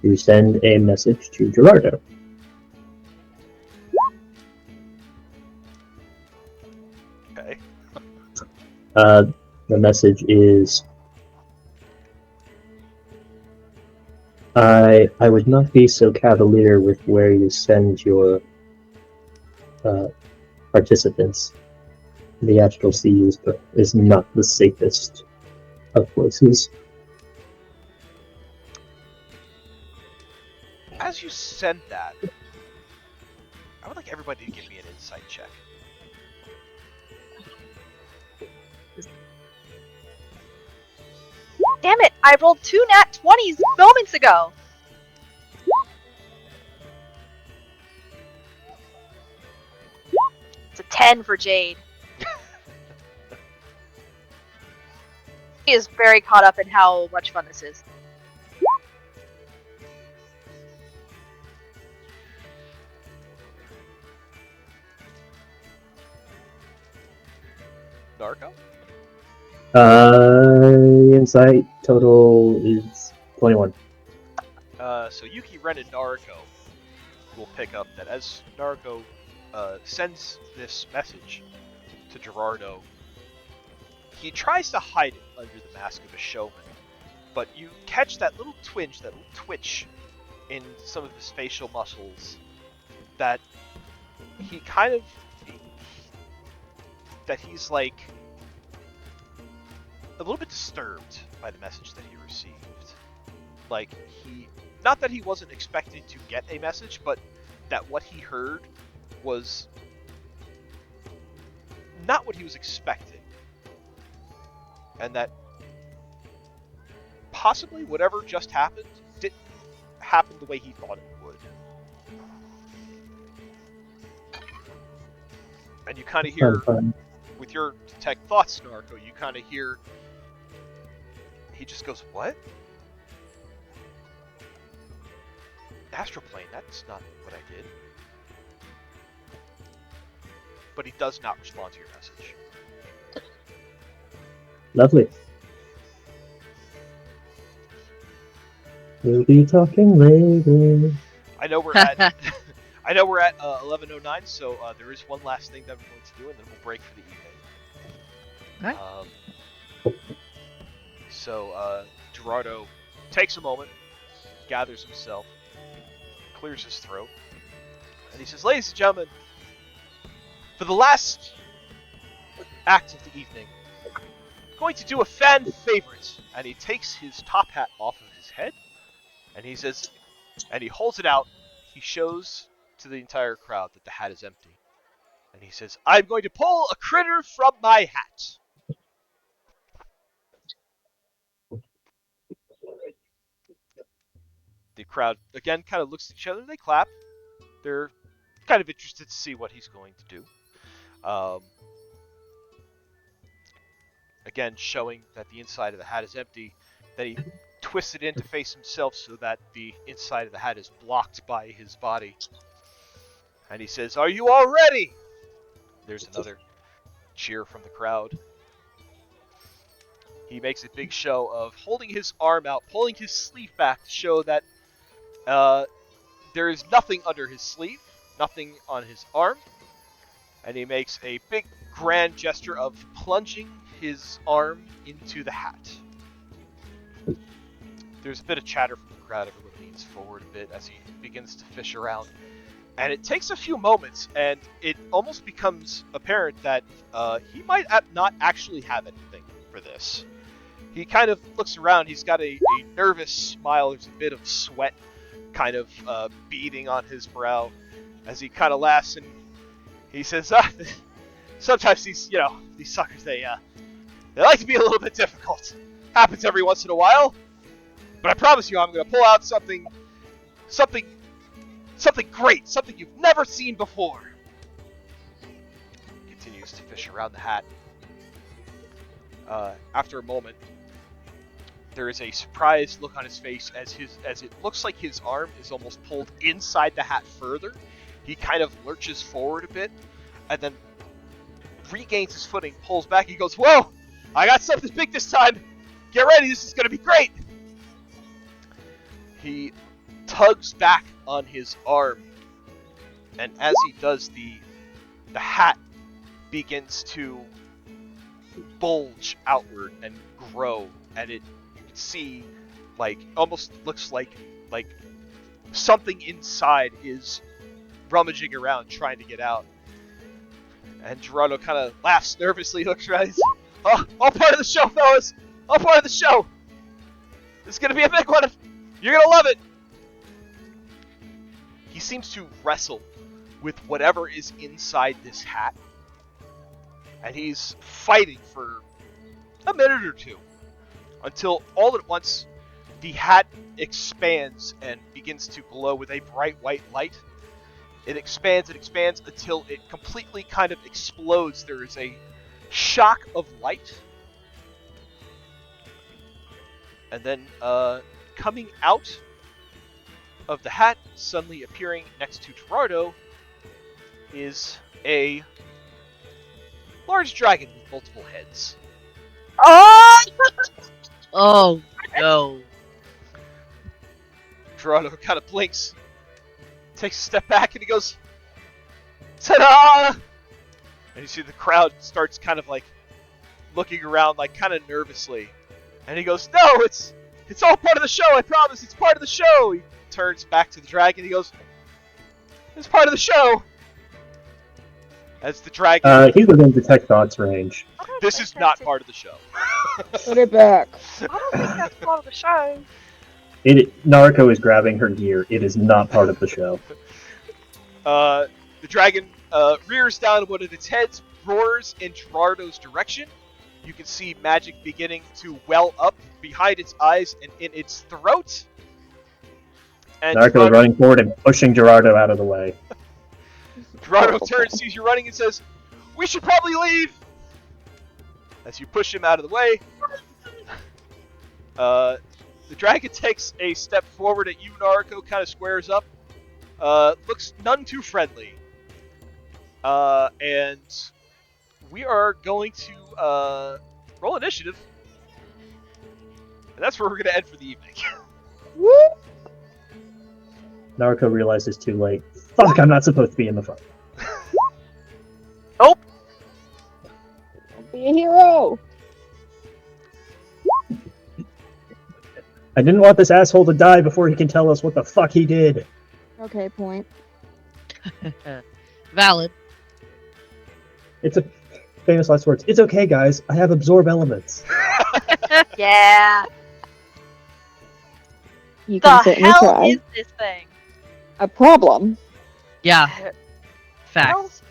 to send a message to Gerardo. Okay. The message is, I would not be so cavalier with where you send your participants. The Astral Sea is not the safest of places. As you send that, I would like everybody to give me an insight check. Damn it! I rolled 2 nat 20s moments ago. It's a 10 for Jade. He is very caught up in how much fun this is. Narco? Insight total is 21. So Yuki, Ren, and Naruko will pick up that as Naruko sends this message, to Gerardo. He tries to hide it under the mask of a showman, but you catch that little twinge, that little twitch in some of his facial muscles that he kind of that he's like a little bit disturbed by the message that he received. Like not that he wasn't expecting to get a message, but that what he heard was not what he was expecting. And that possibly whatever just happened didn't happen the way he thought it would. And you kind of hear, with your detect thoughts, Narco, you kind of hear, he just goes, what? Astral plane, that's not what I did. But he does not respond to your message. Lovely. We'll be talking later. I know we're at 11:09, so there is one last thing that we're going to do, and then we'll break for the evening. Okay. So Gerardo takes a moment, gathers himself, clears his throat, and he says, "Ladies and gentlemen, for the last act of the evening, I'm going to do a fan favorite." And he takes his top hat off of his head, and he says, and he holds it out. He shows to the entire crowd that the hat is empty. And he says, "I'm going to pull a critter from my hat." The crowd, again, kind of looks at each other. They clap. They're kind of interested to see what he's going to do. Again, showing that the inside of the hat is empty. Then he twists it in to face himself so that the inside of the hat is blocked by his body. And he says, "Are you all ready?" There's another cheer from the crowd. He makes a big show of holding his arm out, pulling his sleeve back to show that there is nothing under his sleeve, nothing on his arm. And he makes a big grand gesture of plunging his arm into the hat. There's a bit of chatter from the crowd. Everyone leans forward a bit as he begins to fish around. And it takes a few moments, and it almost becomes apparent that he might not actually have anything for this. He kind of looks around. He's got a nervous smile. There's a bit of sweat kind of beading on his brow as he kind of laughs, and he says, "Sometimes these suckers, they like to be a little bit difficult. Happens every once in a while. But I promise you, I'm going to pull out something great, something you've never seen before." He continues to fish around the hat. After a moment, there is a surprised look on his face as it looks like his arm is almost pulled inside the hat further. He kind of lurches forward a bit, and then regains his footing, pulls back. He goes, "Whoa! I got something big this time. Get ready. This is going to be great." He tugs back on his arm, and as he does, the hat begins to bulge outward and grow, and you can see, almost looks like something inside is rummaging around trying to get out. And Gerardo kind of laughs nervously, looks around. He's, "Oh, all part of the show, fellas! All part of the show! This is gonna be a big one! You're gonna love it!" He seems to wrestle with whatever is inside this hat, and he's fighting for a minute or two, until all at once the hat expands and begins to glow with a bright white light. It expands until it completely kind of explodes. There is a shock of light. And then coming out of the hat, suddenly appearing next to Gerardo, is a large dragon with multiple heads. Oh! Oh no. Gerardo kind of blinks, takes a step back, and he goes, "Ta-da! And you see the crowd starts kind of like looking around, like kind of nervously. And he goes, "No, it's all part of the show. I promise, it's part of the show." He turns back to the dragon. He goes, "It's part of the show." As the dragon, He's within detect thoughts range. I don't this think is not that's part of the show. Put it back. I don't think that's part of the show. Naruko is grabbing her gear. It is not part of the show. The dragon rears down one of its heads, roars in Gerardo's direction. You can see magic beginning to well up behind its eyes and in its throat. And Naruko is running forward and pushing Gerardo out of the way. Gerardo turns, sees you running, and says, "We should probably leave." As you push him out of the way, the dragon takes a step forward at you, Naruko, kind of squares up. Looks none too friendly. And we are going to roll initiative. And that's where we're going to end for the evening. Woo! Naruko realizes too late. Fuck, I'm not supposed to be in the front. Nope. Don't be a hero. I didn't want this asshole to die before he can tell us what the fuck he did. Okay, point. Valid. It's a famous last words. It's okay, guys. I have absorb elements. Yeah. You The can certainly hell try. is this thing? A problem. Yeah, Well, facts.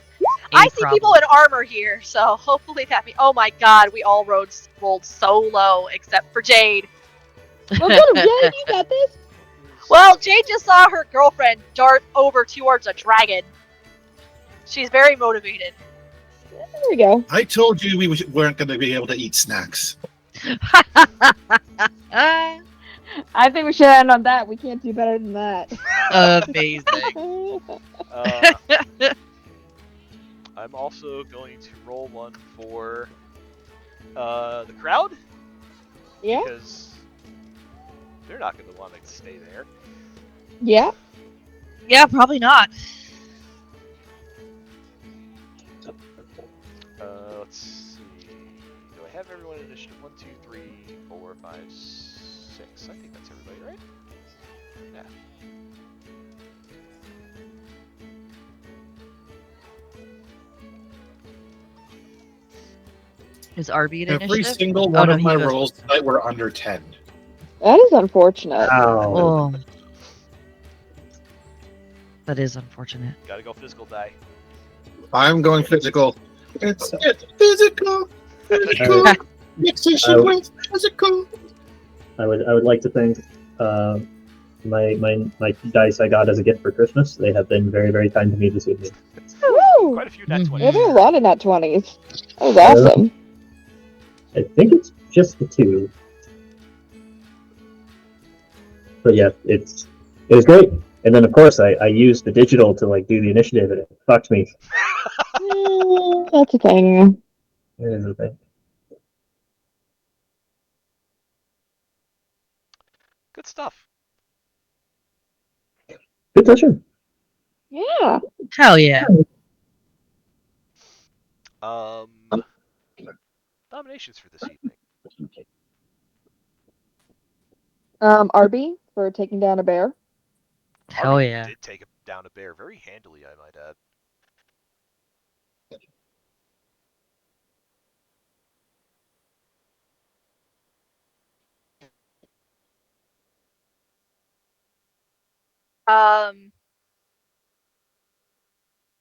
I see people in armor here, so hopefully that means. Oh my god, we all rolled so low except for Jade. Well, good, Jade, you got this. Well, Jade just saw her girlfriend dart over towards a dragon. She's very motivated. There we go. I told you we weren't going to be able to eat snacks. I think we should end on that. We can't do better than that. Amazing. I'm also going to roll one for the crowd. Yeah? Because they're not going to want to stay there. Yeah? Yeah, probably not. Let's see. Do I have everyone in initiative? 1, 2, 3, 4, 5, 6. I think that's everybody, right? Yeah. Is RB an Every initiative? single one no, of he my goes- rolls tonight were under 10. That is unfortunate. Ow. Oh. That is unfortunate. Gotta go physical die. I'm going physical. It's physical. Physical. Mixation with physical. I would like to thank my dice I got as a gift for Christmas. They have been very, very kind to me this evening. Woo! Quite a few nat Mhm. 20s. Yeah, there are a lot of nat 20s. That was awesome. I think it's just the two. But yeah, it was great. And then of course I used the digital to like do the initiative and it fucked me. That's a thing. It is a thing. Good stuff. Good session. Yeah. Hell yeah. Nominations for this evening. RB for taking down a bear. Hell Harvey yeah. did take down a bear very handily, I might add.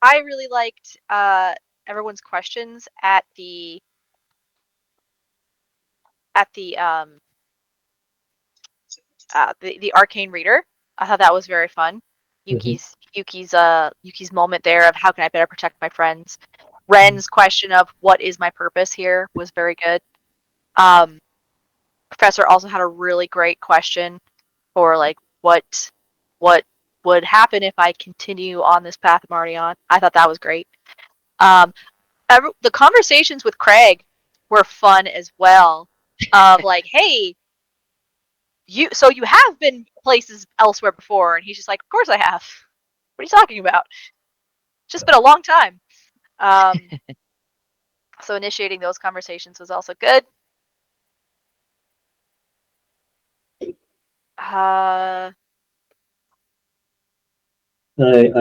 I really liked everyone's questions at the the arcane reader. I thought that was very fun. Yuki's moment there of how can I better protect my friends. Ren's question of what is my purpose here was very good. Professor also had a really great question for like what would happen if I continue on this path I'm already on. I thought that was great. The conversations with Craig were fun as well. Of like, hey, you have been places elsewhere before, and he's just like, of course I have. What are you talking about? It's just been a long time. So initiating those conversations was also good. I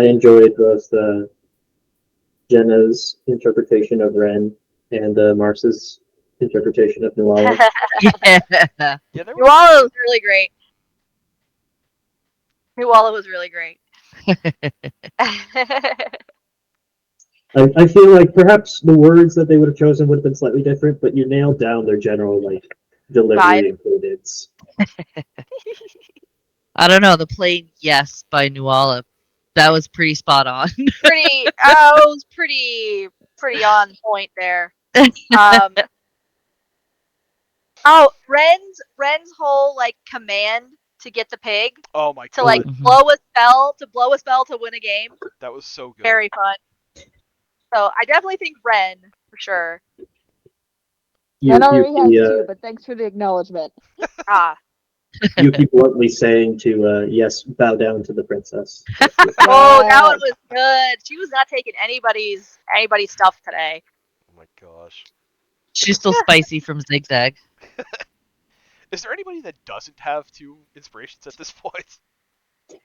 enjoyed both Jenna's interpretation of Ren and Mars's interpretation of Nuala. Yeah. Yeah, there was. Nuala was really great. Nuala was really great. I feel like perhaps the words that they would have chosen would have been slightly different, but you nailed down their general Vibe. delivery and cadence. I don't know, the plain yes by Nuala. That was pretty spot on. Pretty. Oh, it was pretty on point there. Oh, Ren's whole like command to get the pig Oh my to like god, Mhm. blow a spell to win a game. that was so good. Very fun. So I definitely think Ren for sure. Ren You already has Yuki, two, but thanks for the acknowledgement. Ah. Yuki bluntly saying to yes, bow down to the princess. Oh, that one Yes. was good. She was not taking anybody's stuff today. Oh my gosh. She's still spicy from Zigzag. Is there anybody that doesn't have two inspirations at this point?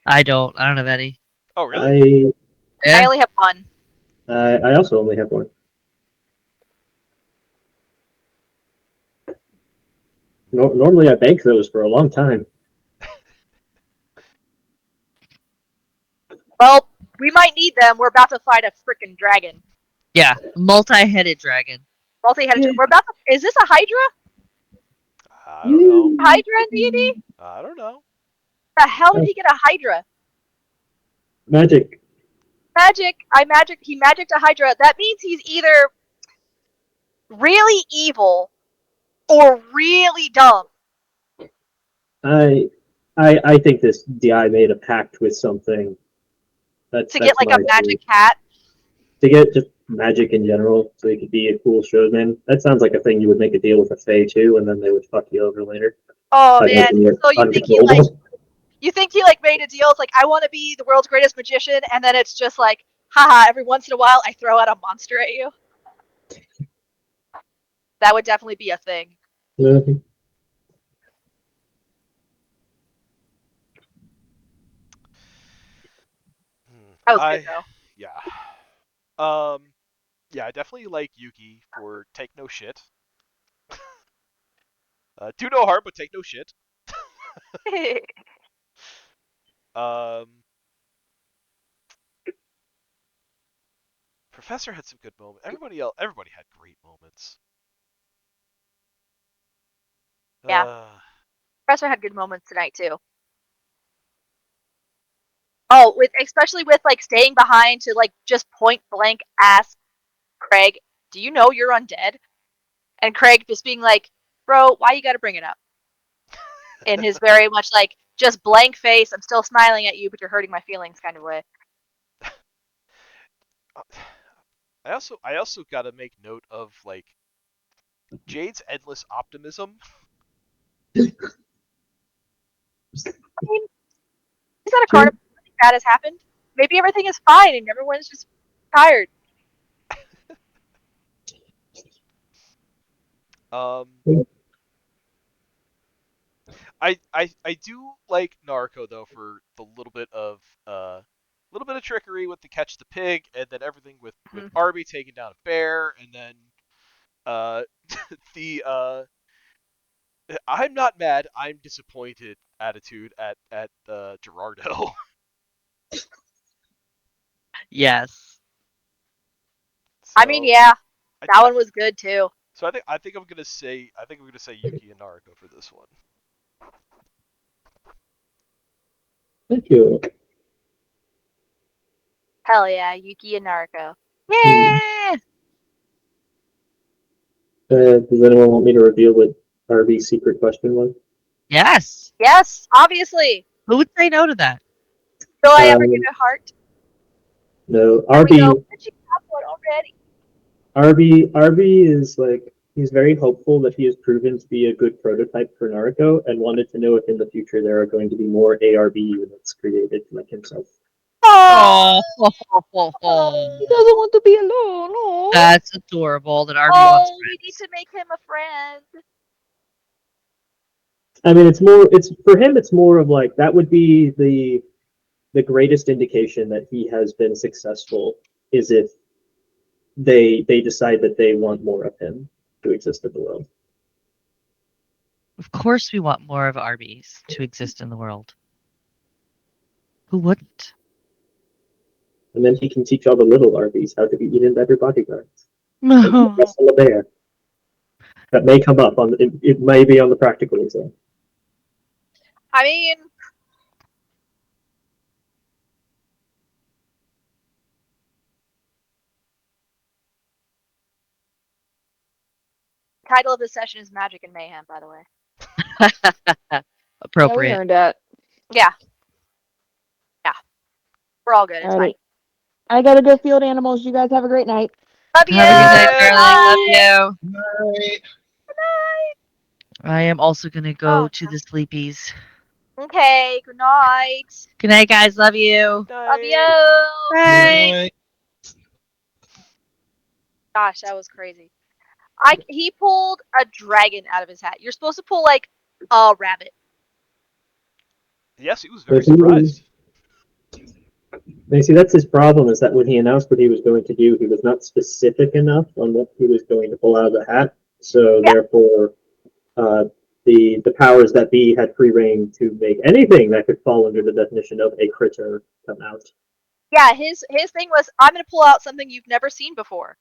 I don't have any. Oh really? I I Yeah. only have one. I also only have one. Normally I bank those for a long time. Well, we might need them. We're about to fight a freaking dragon. Yeah. Multi-headed dragon. Multi-headed. Yeah. We're about to. Is this a Hydra? I don't know. Hydra in D&D? I don't know. The hell did he get a Hydra? Magic. Magic. He magicked a Hydra. That means he's either really evil or really dumb. I think this DI made a pact with something. To get like my a magic hat. to get just magic in general, so he could be a cool showman. That sounds like a thing you would make a deal with a Fae too, and then they would fuck you over later Oh by man. making you So you think he uncontrollable. made a deal? It's like, I want to be the world's greatest magician, and then it's just like, haha, every once in a while I throw out a monster at you. That would definitely be a thing. That was good though. Yeah. Um yeah, I definitely like Yuki for take no shit. Do no harm, but take no shit. Um Professor had some good moments. Everybody had great moments. Yeah. Uh Professor had good moments tonight too. Oh, especially with like staying behind to like just point blank ask Craig, "Do you know you're undead?" And Craig just being like, "Bro, why you got to bring it up?" In his very much like just blank face, "I'm still smiling at you, but you're hurting my feelings" kind of way. I also got to make note of like Jade's endless optimism. I mean, he's at a Sure. carnival. Nothing bad has happened. Maybe everything is fine and everyone's just tired. Um Yeah. I do like Narco though for the little bit of trickery with the catch the pig, and then everything with Mm-hmm. Arby taking down a bear, and then uh the I'm not mad, I'm disappointed attitude at Gerardo. Yes. I mean, So yeah, I, that I one was good too. so I think I'm gonna say Yuki and Naruto for this one. Thank you. Hell yeah, Yuki and Naruto. Hmm. Yeah. Does anyone want me to reveal what RB's secret question was? Yes. Yes, obviously. Who would say no to that? Will I ever get Um, a heart? no, And we go, but you have one already. RB is like he's very hopeful that he has proven to be a good prototype for Naruto, and wanted to know if in the future there are going to be more ARB units created like himself. Oh, He doesn't want to be alone. Oh. That's adorable that Arby wants oh, we need friends. to make him a friend. I mean, it's for him. It's more of like that would be the greatest indication that he has been successful is if they decide that they want more of him to exist in the world. Of course, we want more of Arby's to exist in the world. Who wouldn't? And then he can teach all the little Arby's how to be even better bodyguards. And No. wrestle a bear. That may come up on it may be on the practical exam. I mean, title of this session is Magic and Mayhem, by the way. Yeah, we Appropriate. earned that. Yeah. Yeah. We're all good. It's fine. Alrighty. I gotta go field animals. You guys have a great night. Love you. Have a good night, night. darling. Love Bye. you. Right. Good night. I am also gonna go Oh, to the sleepies. okay. Good night. Good night, guys. Love you. Love Night. you. Bye. Right. Gosh, that was crazy. He pulled a dragon out of his hat. You're supposed to pull like a rabbit. Yes, he was very surprised. You see, that's his problem is that when he announced what he was going to do, he was not specific enough on what he was going to pull out of the hat. So Yeah. therefore, uh, the powers that be had free reign to make anything that could fall under the definition of a critter come out. Yeah, his thing was, I'm gonna pull out something you've never seen before.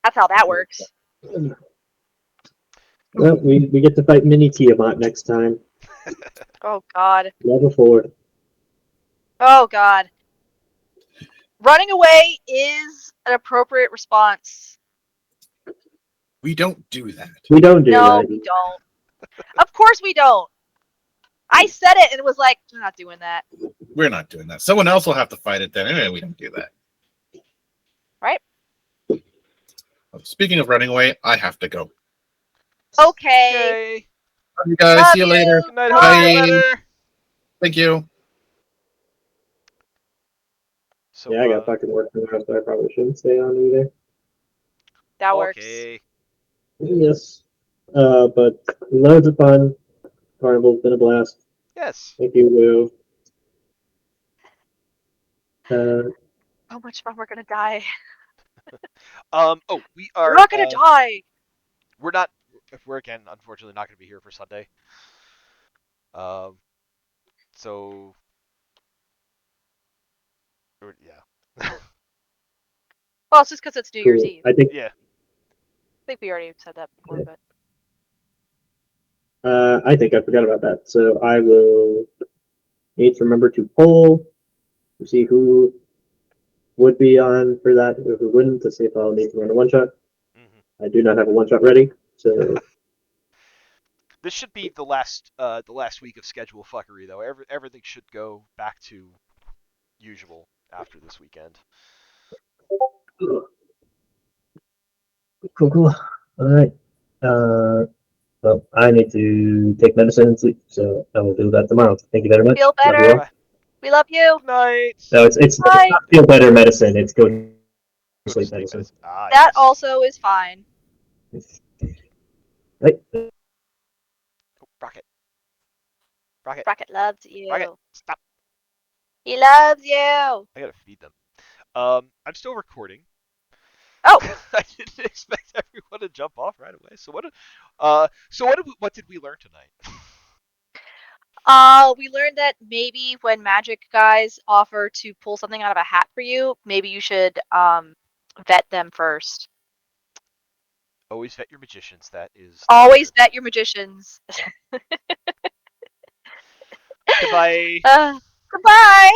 That's how that works. Well, we get to fight Mini Tiamat next time. Oh god. Level 4. Oh god. Running away is an appropriate response. We don't do that. We don't do No, that. we don't. Of course we don't. I said it and it was like, we're not doing that. We're not doing that. Someone else will have to fight it then. Anyway, we don't do that. Right? Speaking of running away, I have to go. Okay. Okay. Love you guys. Love See you later. Good night. Bye. Hope you feel Bye. better. Thank you. So, Yeah, I got fucking work tomorrow, so I probably shouldn't stay on either. That works. okay. Yes. But loads of fun. Carnival's been a blast. Yes. Thank you, Lou. Uh, How much fun we're gonna die. Oh, we are. We're not gonna die. We're not. We're again, unfortunately, not going to be here for Sunday. So. Yeah. Well, it's just because it's New Year's cool. Eve. Yeah. I think we already said that before, but I think I forgot about that. So I will need to remember to poll to see who would be on for that, or who wouldn't, to see if I'll need to run a one shot. I do not have a one shot ready, so This should be the last week of schedule fuckery though. Everything should go back to usual after this weekend. cool. All right. Well, I need to take medicine and sleep, so I will do that tomorrow. Thank you very much. feel Love you better. all. Bye. We love you. Good night. No, it's Bye. not feel better medicine. It's go to Go to sleep sleep medicine. medicine. Ah, That yes. also is fine. Right. Oh, Rocket. Rocket. Rocket loves you. Rocket. Stop. He loves you. I gotta feed them. I'm still recording. Oh. I didn't expect everyone to jump off right away. So what did we learn tonight? We learned that maybe when magic guys offer to pull something out of a hat for you, maybe you should vet them first. Always vet your magicians. That is Always vet your magicians. Goodbye. Goodbye.